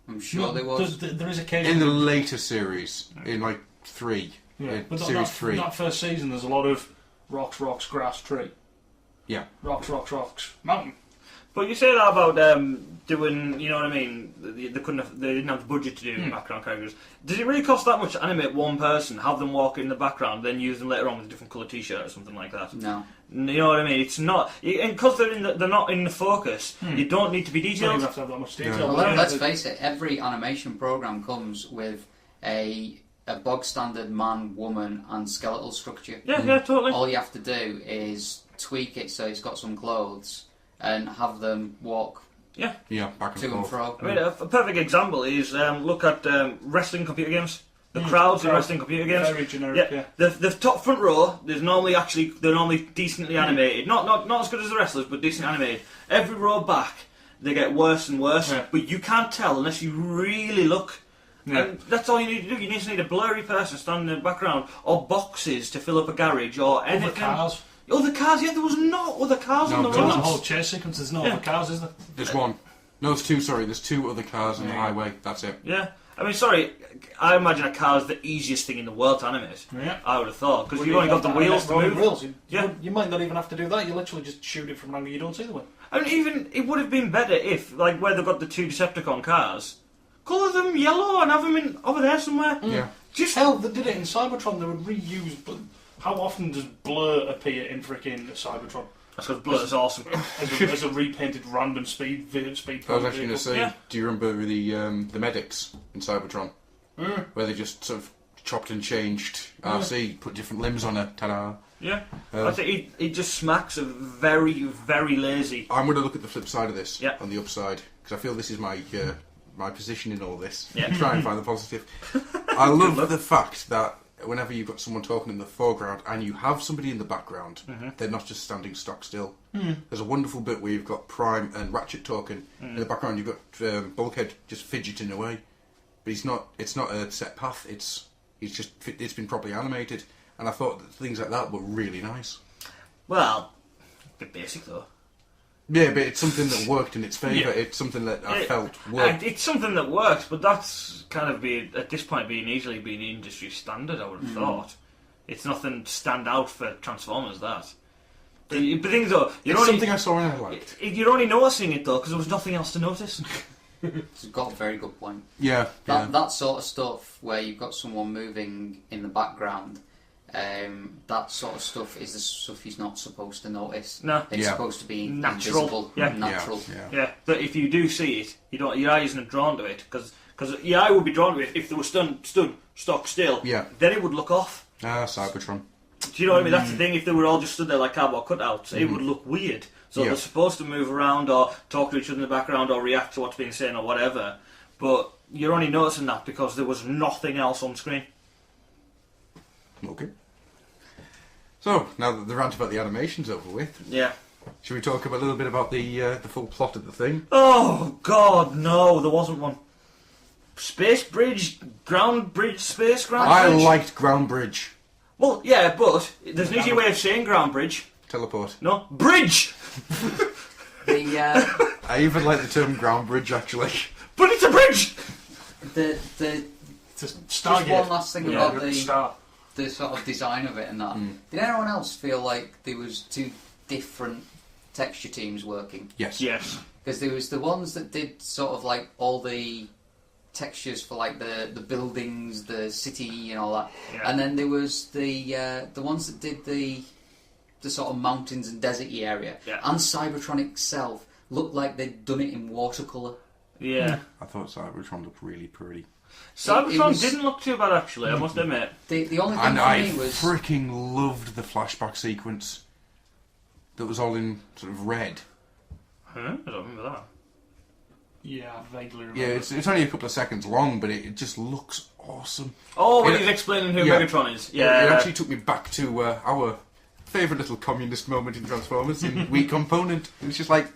I'm sure there was. There is occasionally In the later series, in like 3. Yeah, but series 3. That first season, there's a lot of rocks, grass, tree. Yeah. Rocks, mountain. But you say that about doing, you know what I mean? They didn't have the budget to do background characters. Does it really cost that much to animate one person, have them walk in the background, then use them later on with a different colour T-shirt or something like that? No. You know what I mean? It's not, and because they're not in the focus. You don't need to be You don't detailed. even have to have that much detail. Well, let's face it. Every animation program comes with a bog standard man, woman, and skeletal structure. Yeah, totally. All you have to do is tweak it so it's got some clothes and have them walk Yeah, back to and and forth. fro. I mean, a perfect example is look at wrestling computer games. The crowds in wrestling computer games. Very generic, yeah. The top front row, they're normally decently animated. Not as good as the wrestlers, but decently animated. Every row back, they get worse and worse. Yeah. But you can't tell unless you really look. Yeah. And that's all you need to do. You just need a blurry person standing in the background, or boxes to fill up a garage, or anything. Other cars. Other cars, yeah, there was no other cars on the There's a roads. whole chase sequence. There's no other cars, is there? There's one. No, there's two, sorry. There's two other cars on the highway. That's it. Yeah. I mean, sorry, I imagine a car is the easiest thing in the world to animate. Yeah. I would have thought, because you've only got the wheels to move. Wheels. Yeah. You might not even have to do that. You literally just shoot it from an angle you don't see the way. I mean, even, it would have been better if, like, where they've got the two Decepticon cars, colour them yellow and have them in over there somewhere. Yeah. Just Hell, they did it in Cybertron. They would reuse. But how often does Blur appear in freaking Cybertron? That's because Blur's awesome. As a repainted random speed. I was actually going to say, Yeah. do you remember the medics in Cybertron? Where they just sort of chopped and changed RC, put different limbs on it, ta-da. Yeah. I think it just smacks of very, very lazy. I'm going to look at the flip side of this, Yeah. on the upside, because I feel this is my position in all this. Yeah. Try and find the positive. I love the fact that whenever you've got someone talking in the foreground and you have somebody in the background, they're not just standing stock still. There's a wonderful bit where you've got Prime and Ratchet talking. In the background you've got Bulkhead just fidgeting away. But it's not a set path, it's been properly animated. And I thought that things like that were really nice. Well, a bit basic though. Yeah, but it's something that worked in its favour. Yeah. It's something that I felt worked. It's something that works, but that's kind of at this point easily being industry standard, I would have thought. It's nothing to stand out for Transformers, that. But the thing is though, It's something I saw and I liked. You're only noticing it though, because there was nothing else to notice. It's got a very good point. Yeah, That sort of stuff where you've got someone moving in the background, that sort of stuff is the stuff you're not supposed to notice. No. It's Yeah. supposed to be Natural. invisible, Yeah. natural. Yeah. But if you do see it, your eye isn't drawn to it, because your eye would be drawn to it if they were stood stock still. Yeah. Then it would look off. Cybertron. Do you know what I mean? That's the thing. If they were all just stood there like cardboard cutouts, it would look weird. So Yeah. they're supposed to move around or talk to each other in the background or react to what's being said or whatever. But you're only noticing that because there was nothing else on screen. Okay. So, now that the rant about the animation's over with, Yeah. should we talk a little bit about the full plot of the thing? Oh, God, no, there wasn't one. Space bridge, ground bridge, space ground I bridge. liked Ground Bridge. Well, yeah, but there's an easier way of saying ground bridge. Teleport. No, bridge! The I even like the term Ground Bridge, actually. But it's a bridge! the It's a just Stargate. one last thing Yeah. about Star. the sort of design of it and that. Did anyone else feel like there was two different texture teams working? Yes. Yes. Because there was the ones that did sort of like all the textures for like the buildings, the city, and all that. Yeah. And then there was the ones that did the sort of mountains and deserty area. Yeah. And Cybertron itself looked like they'd done it in watercolour. Yeah. I thought Cybertron looked really pretty. Cybertron was- didn't look too bad, actually, I must admit. The only thing And for I me was freaking loved the flashback sequence. That was all in sort of red. Huh? I don't remember that. Yeah, I vaguely remember. Yeah, it's only a couple of seconds long, but it just looks awesome. Oh, when It- he's explaining who yeah. Megatron is. It Yeah. actually took me back to our favourite little communist moment in Transformers, in Weak Component. It was just like,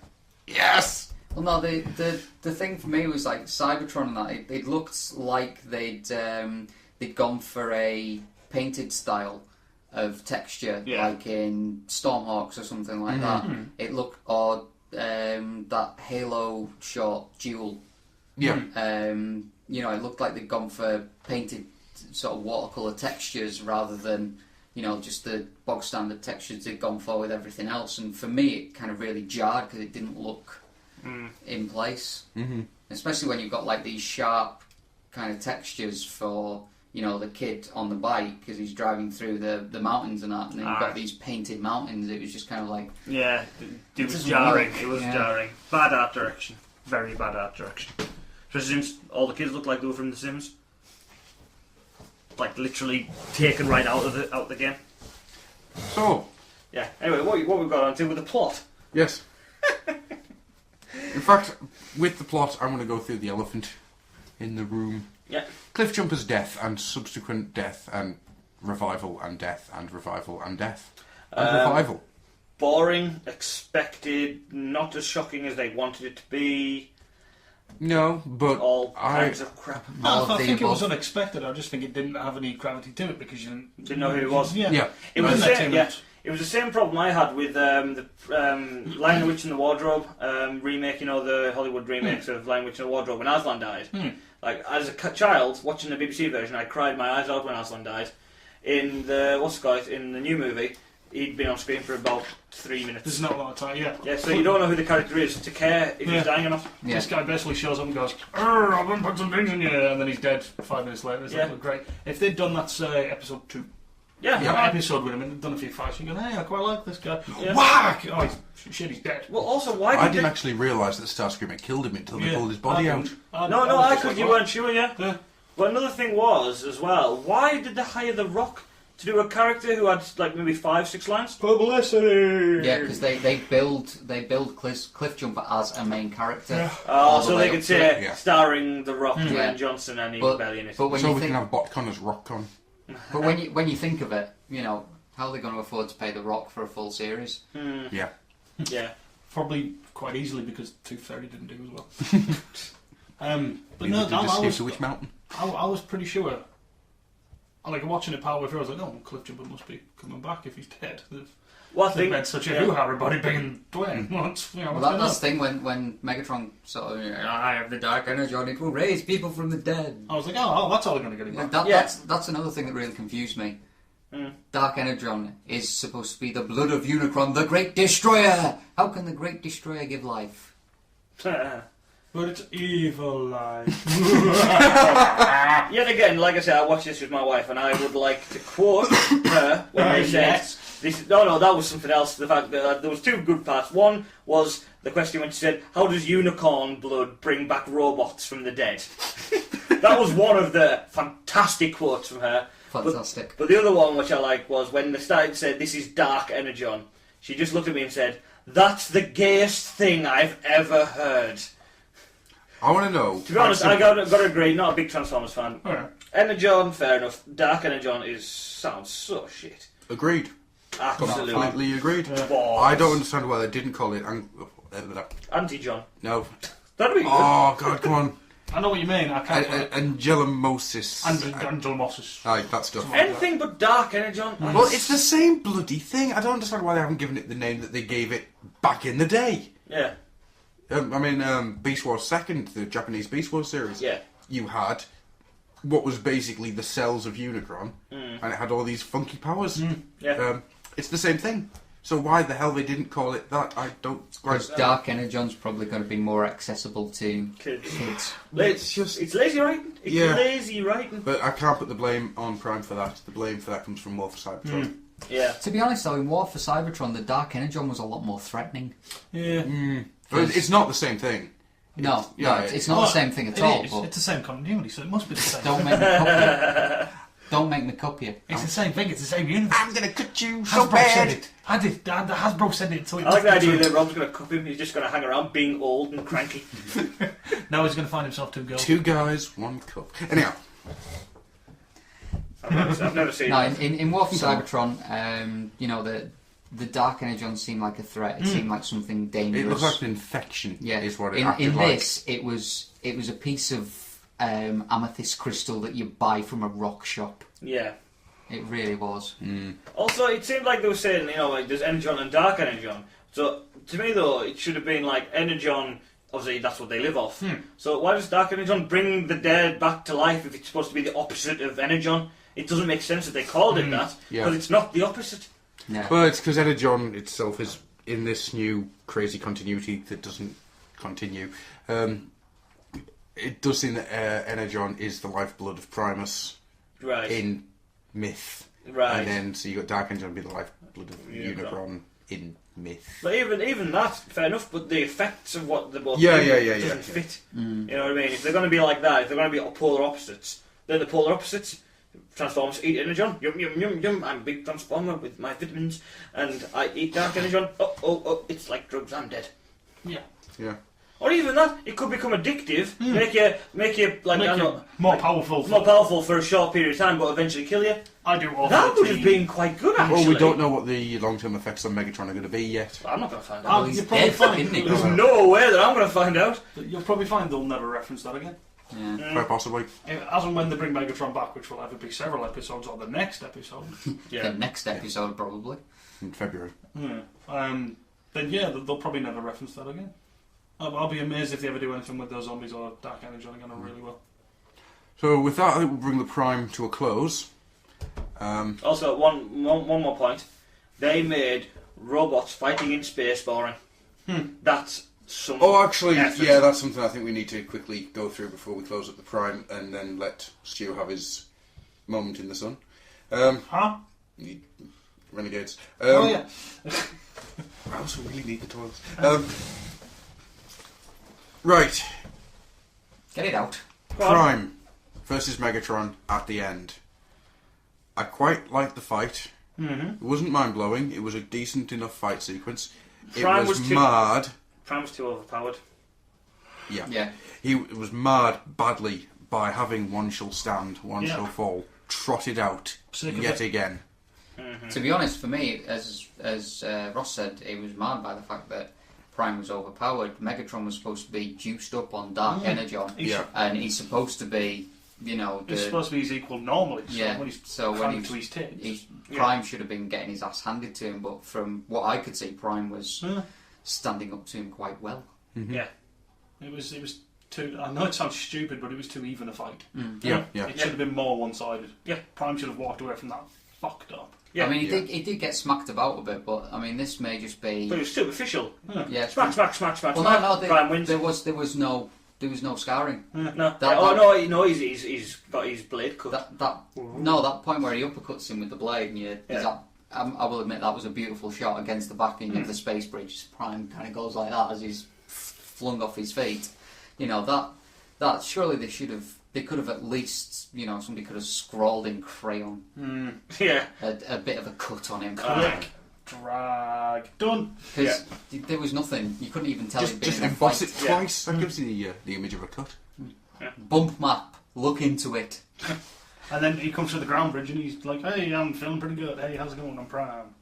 yes! well, no. The thing for me was like Cybertron and that. It looked like they'd gone for a painted style of texture, Yeah. like in Stormhawks or something like that. It looked odd. That Halo short Duel. Yeah. It looked like they'd gone for painted sort of watercolour textures rather than, just the bog standard textures they'd gone for with everything else. And for me, it kind of really jarred because it didn't look in place. Mm-hmm. Especially when you've got like these sharp kind of textures for, you know, the kid on the bike because he's driving through the mountains and that, and then you've got these painted mountains. It was just kind of like... Yeah, it was doesn't jarring. work. It was Yeah. jarring. Bad art direction. Very bad art direction. Especially since all the kids looked like they were from The Sims. Like, literally taken right out of the game. So, Yeah, anyway, what we've got on to with the plot. yes. In fact, with the plot, I'm going to go through the elephant in the room. Yeah. Cliffjumper's death and subsequent death and revival and death and revival and death and revival. Boring, expected, not as shocking as they wanted it to be. No, but All kinds of crap. all I of the think it was above. unexpected. I just think it didn't have any gravity to it because you Didn't know who it was. Yeah. Yeah. It was Wasn't the that same. too Yeah, much? it was the same problem I had with the Lion, the Witch and the Wardrobe remake. You know, the Hollywood remakes of Lion, Witch and the Wardrobe when Aslan died. Like as a child watching the BBC version, I cried my eyes out when Aslan died. In the in the new movie, he'd been on screen for about 3 minutes. There's not a lot of time. Yeah. Yeah, so you don't know who the character is to care if he's dying or not. Yeah. This guy basically shows up and goes, I've been put some things in you, and then he's dead 5 minutes later. It's like, great. If they'd done that, say, episode 2, Yeah. that episode with him and done a few fights, you go, hey, I quite like this guy. Yeah. Whack! Oh, he's dead. Well, also, why I did didn't they... actually realise that Starscream had killed him until they Yeah. pulled his body out. No, I could. You weren't sure, yeah. Yeah. But another thing was, as well, why did they hire The Rock to do a character who had, like, maybe 5-6 lines? Publicity! Yeah, because they build Cliffjumper as a main character. Yeah. Oh, All the so way they up could to say, it. Yeah. starring The Rock, Yeah. Dwayne Johnson, and Ian Belly in it. But when So you we think, can have BotCon as RockCon. but when you think of it, you know, how are they going to afford to pay The Rock for a full series? Yeah. Yeah. Probably quite easily because Tooth Fairy didn't do as well. But no, Did you I escape was, to Witch Mountain? I was pretty sure. Like watching it partway through, I was like, "Oh, Cliffjumper must be coming back if he's dead." Well, I They've think... made such a hoo-ha, everybody being Dwayne. What's Well, going that's the on? thing when Megatron sort of, I have the dark energy on it will raise people from the dead. I was like, "Oh, that's how they're going to get him back." That's another thing that really confused me. Dark Energon is supposed to be the blood of Unicron, the Great Destroyer. How can the Great Destroyer give life? But it's evil life. Yet again, like I said, I watched this with my wife, and I would like to quote her when they said... Yes. No, that was something else. The fact that there was two good parts. One was the question when she said, how does unicorn blood bring back robots from the dead? That was one of the fantastic quotes from her. Fantastic. But the other one, which I liked, was when the started said, this is Dark Energon. She just looked at me and said, that's the gayest thing I've ever heard. I want to know. To be honest, I got to agree, not a big Transformers fan. Alright. Energon, fair enough. Dark Energon sounds so shit. Agreed. Absolutely. Completely agreed. Balls. I don't understand why they didn't call it. Anti-John. No. That'd be good. Oh God, come on. I know what you mean. I can't. Angelamosis. Angelmosis. Aye, that stuff. Anything but Dark Energon. Well, it's the same bloody thing. I don't understand why they haven't given it the name that they gave it back in the day. Yeah. Beast Wars 2nd, the Japanese Beast Wars series. Yeah. You had what was basically the cells of Unicron, and it had all these funky powers. Yeah. It's the same thing. So why the hell they didn't call it that, I don't quite... Because Dark Energon's probably going to be more accessible to kids. It's lazy writing. It's lazy writing. But I can't put the blame on Prime for that. The blame for that comes from War for Cybertron. Yeah. To be honest though, in War for Cybertron, the Dark Energon was a lot more threatening. Yeah. But it's not the same thing. It's not the same thing at all. But It's the same continuity, so it must be the same. don't make me copy it. Don't make me copy it. It's the same thing. It's the same universe. I'm gonna cut you so Hasbro bad. said it. Hasbro said it. So it I like must the be idea true. that Rob's going to cup him. He's just going to hang around being old and cranky. Now he's going to find himself two girls. 2 guys, 1 cup. Anyhow. I've never seen No, it. in War for Cybertron, the Dark Energon seemed like a threat. It seemed like something dangerous. It looked like an infection, Yeah. is what it in acted like. this, it was a piece of amethyst crystal that you buy from a rock shop. Yeah. It really was. Also, it seemed like they were saying, like there's Energon and Dark Energon. So, to me though, it should have been like Energon, obviously that's what they live off. So why does Dark Energon bring the dead back to life if it's supposed to be the opposite of Energon? It doesn't make sense that they called it that, because it's not the opposite. Yeah. Well, it's because Energon itself is in this new crazy continuity that doesn't continue. It does seem that Energon is the lifeblood of Primus Right. in myth. Right. And then, so you got Dark Energon be the lifeblood of Unicron in myth. But even that, fair enough. But the effects of what they both Yeah, do yeah, doesn't fit. You know what I mean? If they're going to be like that, if they're going to be polar opposites, then the polar opposites. Transformers eat Energon. Yum yum yum yum. I'm a big transformer with my vitamins, and I eat Dark Energon. Oh! It's like drugs. I'm dead. Yeah. Yeah. Or even that, it could become addictive. Make you like Make you more powerful. more powerful for a short period of time, but eventually kill you. I do all That would 13. have been quite good, actually. Well, we don't know what the long-term effects on Megatron are going to be yet. I'm not going to find out. Oh, He's you'll probably dead, find isn't he? There's no way that I'm going to find out. You'll probably find they'll never reference that again. Yeah. Quite possibly. As and when they bring Megatron back, which will either be several episodes or the next episode. The next episode, probably. In February. Then yeah, they'll probably never reference that again. I'll be amazed if they ever do anything with those zombies or Dark Energon again. I really will. So with that, I think we'll bring the Prime to a close. Also, one more point. They made robots fighting in space boring. That's some. Oh, actually, effort. yeah, that's something I think we need to quickly go through before we close up the Prime, and then let Stu have his moment in the sun. Huh? Renegades. Yeah. I also really need the toilets. Right, Get it out. Prime versus Megatron at the end. I quite liked the fight. It wasn't mind-blowing. It was a decent enough fight sequence. Prime It was was too- marred. Prime was too overpowered. Yeah. He was marred badly by having one shall stand, one Yeah. shall fall, trotted out Sick of yet it. again. To be honest, for me, as Ross said, it was marred by the fact that Prime was overpowered. Megatron was supposed to be juiced up on Dark Energon, Yeah. and he's supposed to be, you know, It's supposed to be his equal normally. So Yeah, when he's so when crammed he's- to his tits. Prime should have been getting his ass handed to him, but from what I could see, Prime was standing up to him quite well. Yeah. It was too. I know it sounds stupid, but it was too even a fight. Yeah. It should have been more one-sided. Yeah. Prime should have walked away from that fucked up. Yeah. I mean, he did get smacked about a bit, but I mean, this may just be But it was superficial. yeah. Smack, smack, smack, smack, Well, smack. no, Prime wins. there was no scarring. No. That- No, he's got his blade cut. That point where he uppercuts him with the blade, and I will admit that was a beautiful shot against the backing of the space bridge. Prime kind of goes like that as he's flung off his feet. You know that surely they could have at least, you know, somebody could have scrawled in crayon Yeah. a bit of a cut on him. Click, drag, done. Because there was nothing. You couldn't even tell he'd been Just in a emboss fight. it twice. That gives you the image of a cut. Bump map. Look into it. And then he comes to the ground bridge and he's like, "Hey, I'm feeling pretty good. Hey, how's it going? I'm Prime."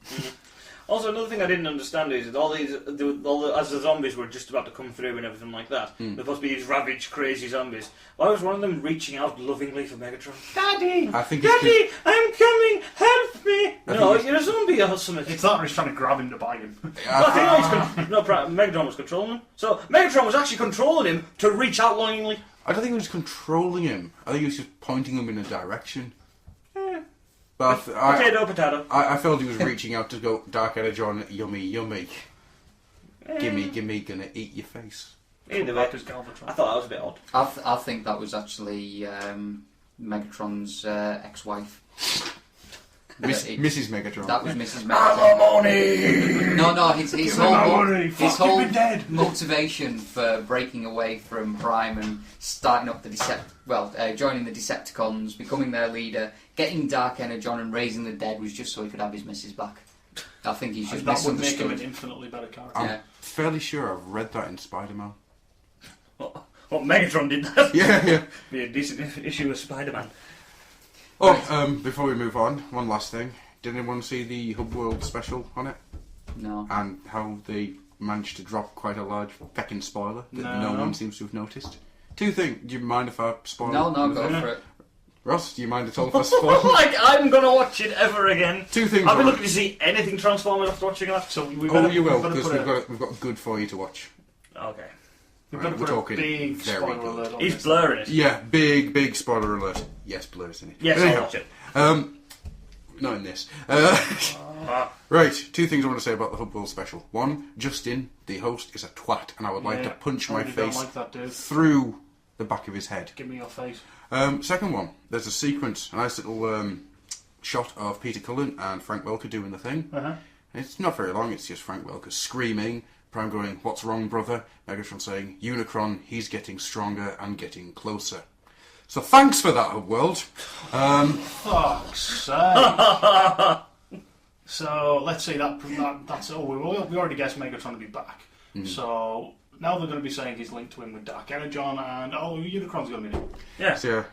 Also, another thing I didn't understand is that as the zombies were just about to come through and everything like that, they're supposed to be these ravaged, crazy zombies. Why was one of them reaching out lovingly for Megatron? Daddy! I think it's Daddy! I'm coming! Help me! No, think you're a zombie or something. It's that or he's trying to grab him to buy him. Megatron was controlling him. So, Megatron was actually controlling him to reach out longingly. I don't think he was controlling him. I think he was just pointing him in a direction. But Potato. I felt he was reaching out to go, Dark Energon, yummy, yummy. Gimme, gonna eat your face. Either way, I thought that was a bit odd. I think that was actually Megatron's ex-wife. Mrs. Megatron. That was Mrs. Megatron. No, his whole motivation for breaking away from Prime and starting up the joining the Decepticons, becoming their leader, getting Dark Energon and raising the dead was just so he could have his missus back. I think he's just that would make him an misunderstood. infinitely better character. I'm fairly sure I've read that in Spider-Man. What Megatron did that? Yeah. Be a decent issue of Spider-Man. Before we move on, one last thing. Did anyone see the Hub World special on it? No. And how they managed to drop quite a large feckin' spoiler that no one seems to have noticed? Two things. Do you mind if I spoil? No, go for it. Ross, do you mind at all if I spoil? Like, I'm gonna watch it ever again. Two things. I've been right. looking to see anything Transformers after watching that. So You will, because we've got good for you to watch. Okay. We've Right, got to we're put a talking big very spoiler good. alert on He's this. blurring it. Yeah, big spoiler alert. Yes, blurs in it. Yes, Anyhow, I'll watch it. not in this. Right, two things I want to say about the Hub World special. One, Justin, the host, is a twat, and I would like to punch my Don't face like that, dude. through the back of his head. Give me your face. Second one, there's a sequence, a nice little shot of Peter Cullen and Frank Welker doing the thing. It's not very long, it's just Frank Welker screaming, Prime going, "What's wrong, brother?" Megatron saying, "Unicron, he's getting stronger and getting closer." So thanks for that, Hub World. Fuck's sake. So let's see that's all. We already guessed Megatron to be back. So now they're going to be saying he's linked to him with Dark Energon, and Unicron's going to be there. Yeah. So,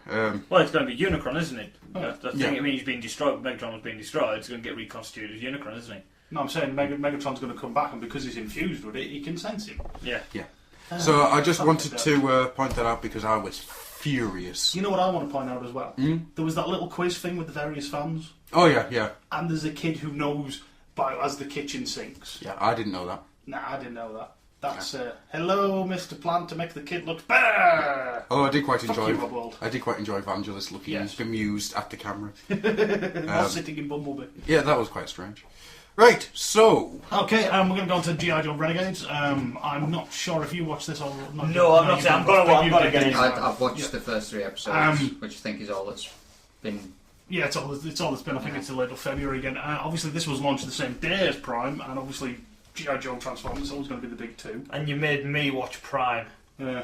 Well, it's going to be Unicron, isn't it? The thing, Yeah. I mean, he's been destroyed. Megatron was being destroyed. It's going to get reconstituted as Unicron, isn't he? No, I'm saying Megatron's going to come back, and because he's infused with it, he can sense him. Yeah. so I just wanted to point that out because I was furious. You know what I want to point out as well? There was that little quiz thing with the various fans, Oh yeah. and there's a kid who knows as the kitchen sinks. Yeah, I didn't know that. Nah, I didn't know that. That's hello, Mr. Plant, to make the kid look better. Oh, I did quite Fuck enjoy. you, Hub World. I did quite enjoy Vangelis looking Yes. bemused at the camera. Not sitting in Bumblebee. Yeah, that was quite strange. Right, so Okay, we're going to go on to G.I. Joe Renegades. I'm not sure if you watched this or not. No, I'm not saying. I'm going to get into it. I've watched the first 3 episodes, which I think is all that's been. Yeah, it's all it's been. I think it's till late February again. Obviously, this was launched the same day as Prime, and obviously G.I. Joe Transformers is always going to be the big two. And you made me watch Prime. Yeah.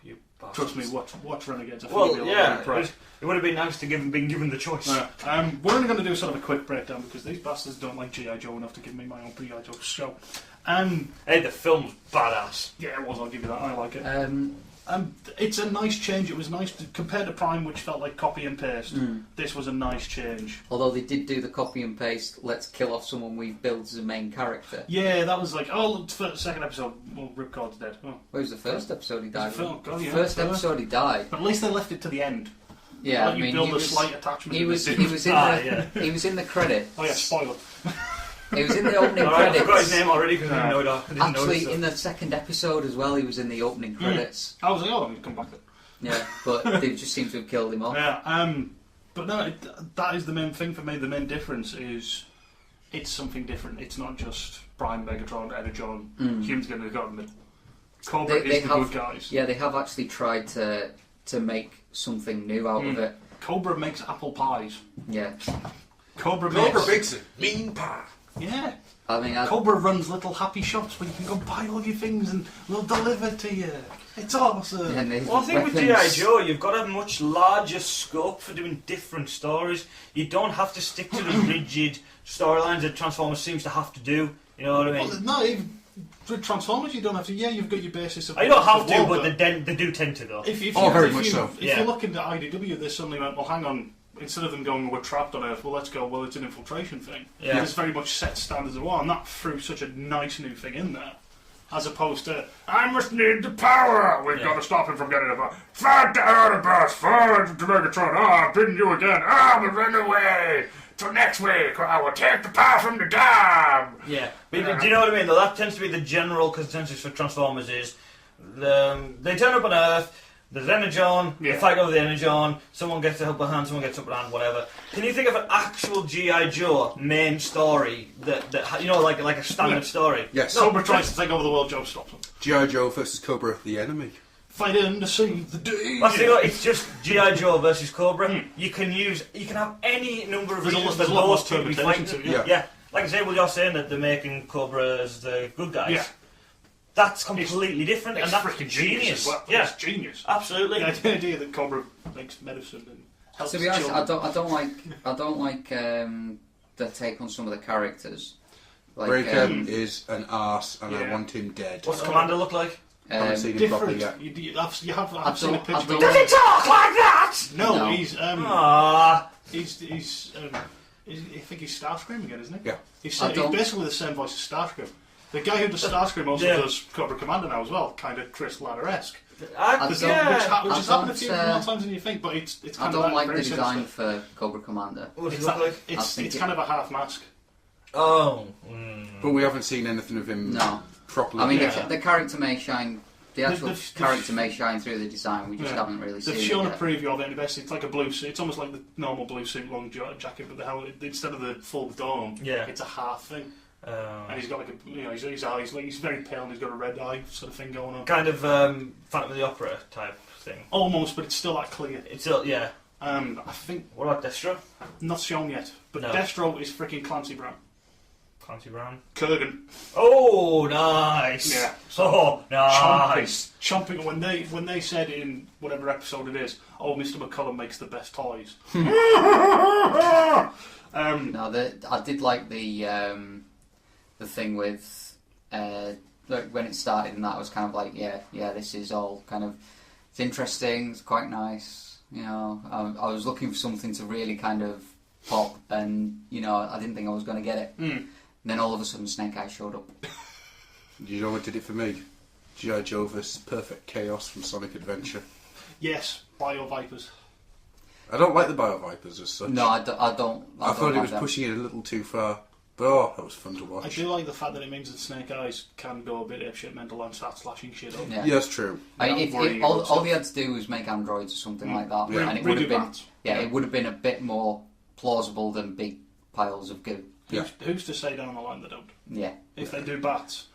You bastards. Trust me, watch Renegades. I think Well, you'll be a lot yeah, more impressed. it would have been nice to been given the choice. We're only going to do sort of a quick breakdown because these bastards don't like G.I. Joe enough to give me my own G.I. Joe show. Hey, the film's badass. Yeah, it was. I'll give you that. I like it. It's a nice change. It was nice compared to Prime, which felt like copy and paste. This was a nice change. Although they did do the copy and paste, let's kill off someone we've built as a main character. Yeah, that was like, second episode, well, Ripcord's dead. Oh. Well, it was the first episode he died. First episode he died. But at least they left it to the end. Yeah, Like you build a slight attachment. He was in he was in the credits. Oh yeah, spoiler. He was in the opening Alright, I credits. forgot his name already because I didn't know it. Actually, in the second episode as well, he was in the opening credits. I was like, oh, he'll come back then. Yeah, but they just seem to have killed him off. Yeah, but no, that is the main thing for me. The main difference is it's something different. It's not just Prime, Megatron, Energon, Humans getting the government. Cobra is the good guys. Yeah, they have actually tried to make something new out of it. Cobra makes apple pies. Yeah. Cobra bakes it. Mean pie. Yeah. I mean, Cobra runs little happy shops where you can go buy all your things and they'll deliver to you. It's awesome. Yeah, Well, I think with G.I. Joe, you've got a much larger scope for doing different stories. You don't have to stick to the rigid storylines that Transformers seems to have to do. You know what I mean? Well, no, even with Transformers, you don't have to. Yeah, you've got your basis of. You don't have to, war, but they do tend to, though. If very much so. If you look into IDW, they suddenly went, well, hang on. Instead of them going, we're trapped on Earth, well, let's go, well, it's an infiltration thing. Yeah. It's very much set standards of war, and that threw such a nice new thing in there. As opposed to, I must need the power! We've got to stop him from getting the power. Fight the Autobots! Fight to Megatron! I've been you again! But run away! Till next week, I will take the power from the dam! Yeah. But do you know what I mean, though? That tends to be the general consensus for Transformers is they turn up on Earth, there's Energon, they fight over the Energon, someone gets a upper hand, someone gets upper hand, whatever. Can you think of an actual G.I. Joe main story that you know, like a standard story? Yes. Cobra tries to take over the world, Joe stops him. G.I. Joe versus Cobra, the enemy. Fight in to save the day! Well, it's just G.I. Joe versus Cobra. You can have any number of reasons for those two to be fighting. Yeah. Like I say, well, you're saying that they're making Cobra as the good guys. Yeah. That's completely different, and that's freaking genius. Well. Yeah, It's genius. absolutely. The idea that Cobra makes medicine and helps To be honest, children. I don't like the take on some of the characters. Like, Breaker is an arse, and I Yeah. want him dead. What's Commander look like? I haven't seen him properly Different. yet. I've seen a picture. I don't- of Does he talk like that? No, No. he's Ah, I think he's Starscream again, isn't he? Yeah. He's don't- basically the same voice as Starscream. The guy who does Starscream also does Cobra Commander now as well, kind of Chris Ladder-esque. Which has happened a few more times than you think, but it's kind I of don't like very the design sinister. for Cobra Commander. What does he look like? It's kind of a half mask. Oh. But we haven't seen anything of him No. properly. I mean, yet. the character may shine The actual character may shine through the design. We just haven't really seen it. They've shown a yet. preview of it, and it's like a blue suit. It's almost like the normal blue suit long jacket, but instead of the full dome, it's a half thing. And he's got like his eyes, like he's very pale and he's got a red eye sort of thing going on. Kind of Phantom of the Opera type thing. Almost, but it's still that clear. It's still, yeah. I think. What about Destro? Not shown yet, but No. Destro is freaking Clancy Brown. Clancy Brown. Kurgan. Oh, nice. Yeah. Oh, nice. Chomping. When they said in whatever episode it is, oh, Mr. McCullum makes the best toys. No, I did like the thing with like when it started, and that was kind of like, yeah, this is all kind of, it's interesting, it's quite nice. You know, I was looking for something to really kind of pop, and you know, I didn't think I was going to get it. Then all of a sudden, Snake Eyes showed up. You know what did it for me? G.I. Joe vs. Perfect Chaos from Sonic Adventure. Yes, Bio Vipers. I don't like the Bio Vipers as such. No, I don't. I thought it was pushing it a little too far. But that was fun to watch. I do like the fact that it means that Snake Eyes can go a bit apeshit mental and start slashing shit up. Yeah, that's true. All they had to do was make androids or something like that, and it would have been it would have been a bit more plausible than big piles of goo. Who's to say down the line they don't? Yeah. If they do bats,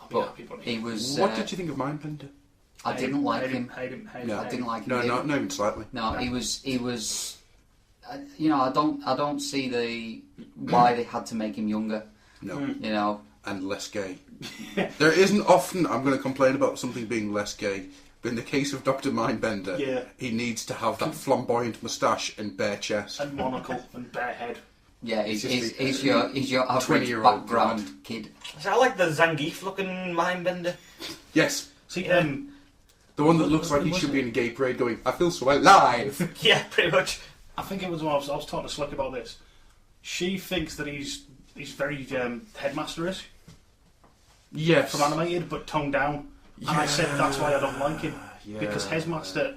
I'll be happy. Buddy. He was. What did you think of Mindbender? I didn't like him. Hate him. I didn't like him. No, not even slightly. No, he was. You know, I don't see why they had to make him younger. No. You know, and less gay. There isn't often I'm going to complain about something being less gay, but in the case of Dr. Mindbender, he needs to have that flamboyant moustache and bare chest and monocle and bare head. Yeah, he's your average background kid. So I like the Zangief looking Mindbender. Yes. See, the one that looks like he should be in a gay parade going, I feel so alive. Yeah, pretty much. I think it was when I was talking to Slick about this. She thinks that he's very headmasterish. Yes. From animated, but toned down. And I said that's why I don't like him. Because Headmaster,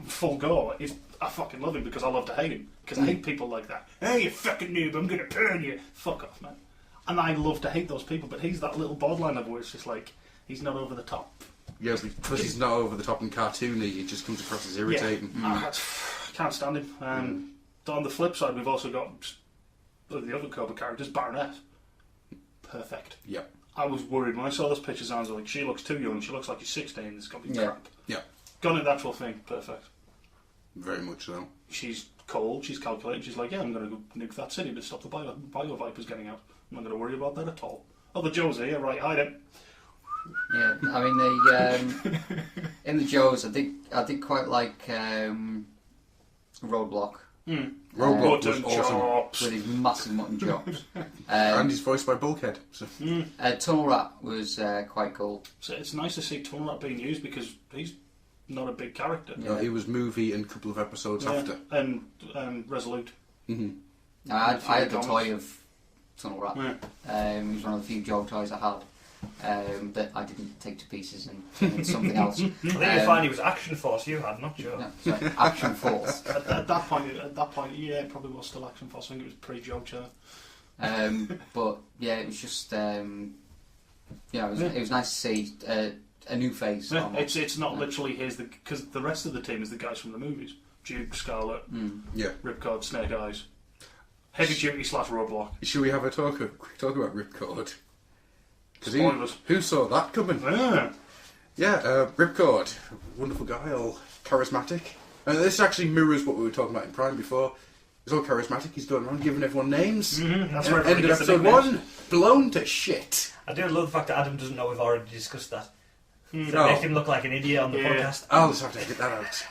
full go, I fucking love him because I love to hate him. Because I hate people like that. Hey, you fucking noob, I'm going to turn you. Fuck off, man. And I love to hate those people, but he's that little borderline level where it's just like, he's not over the top. Yes, because he's not over the top and cartoony, it just comes across as irritating. I can't stand him. On the flip side, we've also got the other Cobra characters, Baroness. Perfect. Yep. I was worried when I saw those pictures. I was like, she looks too young. She looks like she's 16. This is going to be crap. Yeah. Got an actual thing. Perfect. Very much so. She's cold. She's calculated. She's like, yeah, I'm going to go nuke that city to stop the bio vipers getting out. I'm not going to worry about that at all. Oh, the Joe's here. Right, hide him. Yeah, I mean the in the Joes, I did quite like Roadblock. Roadblock was awesome with his massive mutton chops, and he's voiced by Bulkhead. So. Tunnel Rat was quite cool. So it's nice to see Tunnel Rat being used because he's not a big character. No, he was movie and a couple of episodes after. And Resolute. Mm-hmm. I had the toy of Tunnel Rat. It was one of the few Joe toys I had. That I didn't take to pieces and turn into something else. I think you find he was Action Force. You had, not Joe. No, sorry, Action Force. at that point, yeah, it probably was still Action Force. I think it was pre-Joe Cho. But yeah, it was just it was nice to see a new face. Yeah, it's not literally because the rest of the team is the guys from the movies: Duke, Scarlet, Ripcord, Snake Eyes, Heavy Duty / Roadblock. Should we have a quick talk about Ripcord? Spoilers. Who saw that coming? Ripcord, wonderful guy, all charismatic. And this actually mirrors what we were talking about in Prime before. He's all charismatic, he's going around giving everyone names. That's where end of episode 1, blown to shit. I do love the fact that Adam doesn't know we've already discussed that. No. It makes him look like an idiot on the podcast. I'll just have to get that out.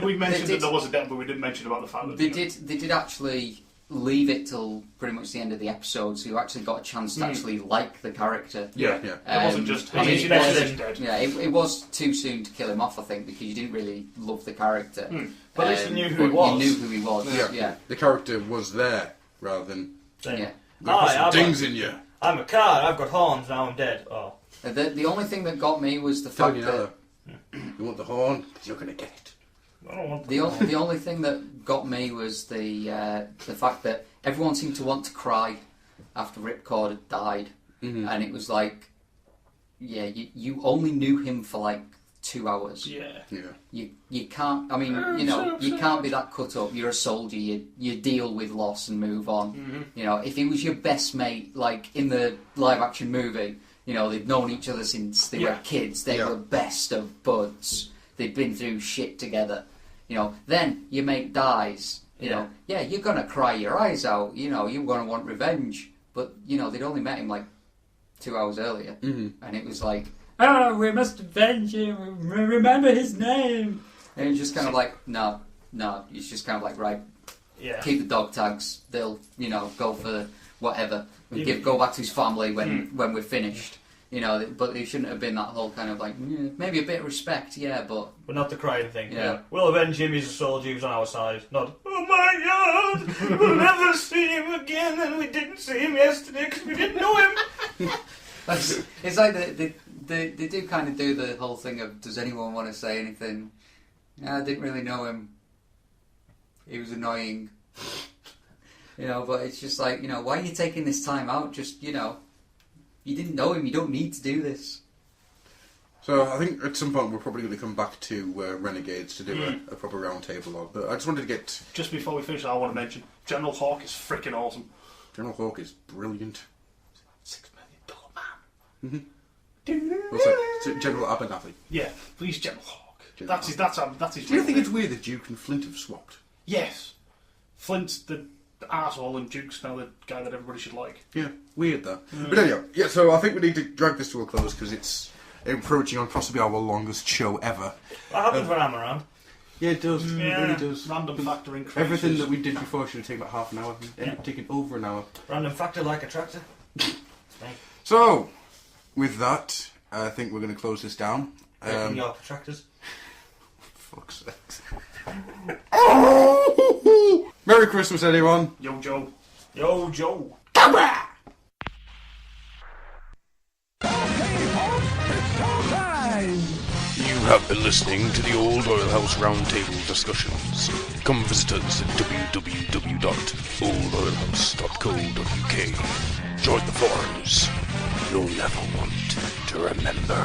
We mentioned that there was a death, but we didn't mention about the fact that they did actually leave it till pretty much the end of the episode, so you actually got a chance to actually like the character. It wasn't just he's dead. Yeah, it was too soon to kill him off, I think, because you didn't really love the character. But at least you knew who he was. You knew who he was. Yeah. The character was there rather than dings in you. I'm a card. I've got horns. Now I'm dead. Oh. The only thing that got me was the fact that you want the horn because you're going to get it. I don't want the only thing that got me was the fact that everyone seemed to want to cry after Ripcord had died, and it was like, yeah, you only knew him for like 2 hours. Yeah. You can't. I mean, you know, you can't be that cut up. You're a soldier. You deal with loss and move on. Mm-hmm. You know, if he was your best mate, like in the live action movie, you know, they'd known each other since they were kids. They were best of buds. They'd been through shit together. You know, then your mate dies. You know, you're gonna cry your eyes out. You know, you're gonna want revenge. But you know, they'd only met him like 2 hours earlier, and it was like, oh, we must avenge him. Remember his name. And it's just kind of like, no. It's just kind of like, right, keep the dog tags. They'll, you know, go for whatever. Go back to his family when we're finished. You know, but it shouldn't have been that whole kind of like, maybe a bit of respect, but not the crying thing. Yeah. We'll avenge him, he's a soldier, he was on our side. Not, oh my God, we'll never see him again, and we didn't see him yesterday because we didn't know him. It's like they do kind of do the whole thing of, does anyone want to say anything? I didn't really know him. He was annoying. You know, but it's just like, you know, why are you taking this time out? Just, you know, you didn't know him, you don't need to do this. So I think at some point we're probably going to come back to Renegades to do a proper round table on. But I just wanted to get... Just before we finish, I want to mention General Hawk is freaking awesome. General Hawk is brilliant. $6 million man. What's that? General Abernathy. Yeah, please, General Hawk. General That's his. Do you think it's weird that Duke and Flint have swapped? Yes. Flint's the arsehole and Duke's now the guy that everybody should like. Yeah, weird that. But anyway, so I think we need to drag this to a close because it's encroaching on possibly our longest show ever. What happens when I'm around? Yeah, it does. It really does. Random factor increases. Everything that we did before should have taken about half an hour. It ended up taking over an hour. Random factor like a tractor. So, with that, I think we're going to close this down. Your tractors. Fuck's sakes. Merry Christmas, everyone. Yo, Joe. Yo, Joe. You have been listening to the Old Oil House Roundtable discussions. Come visit us at www.oldoilhouse.co.uk. Join the forums. You'll never want to remember.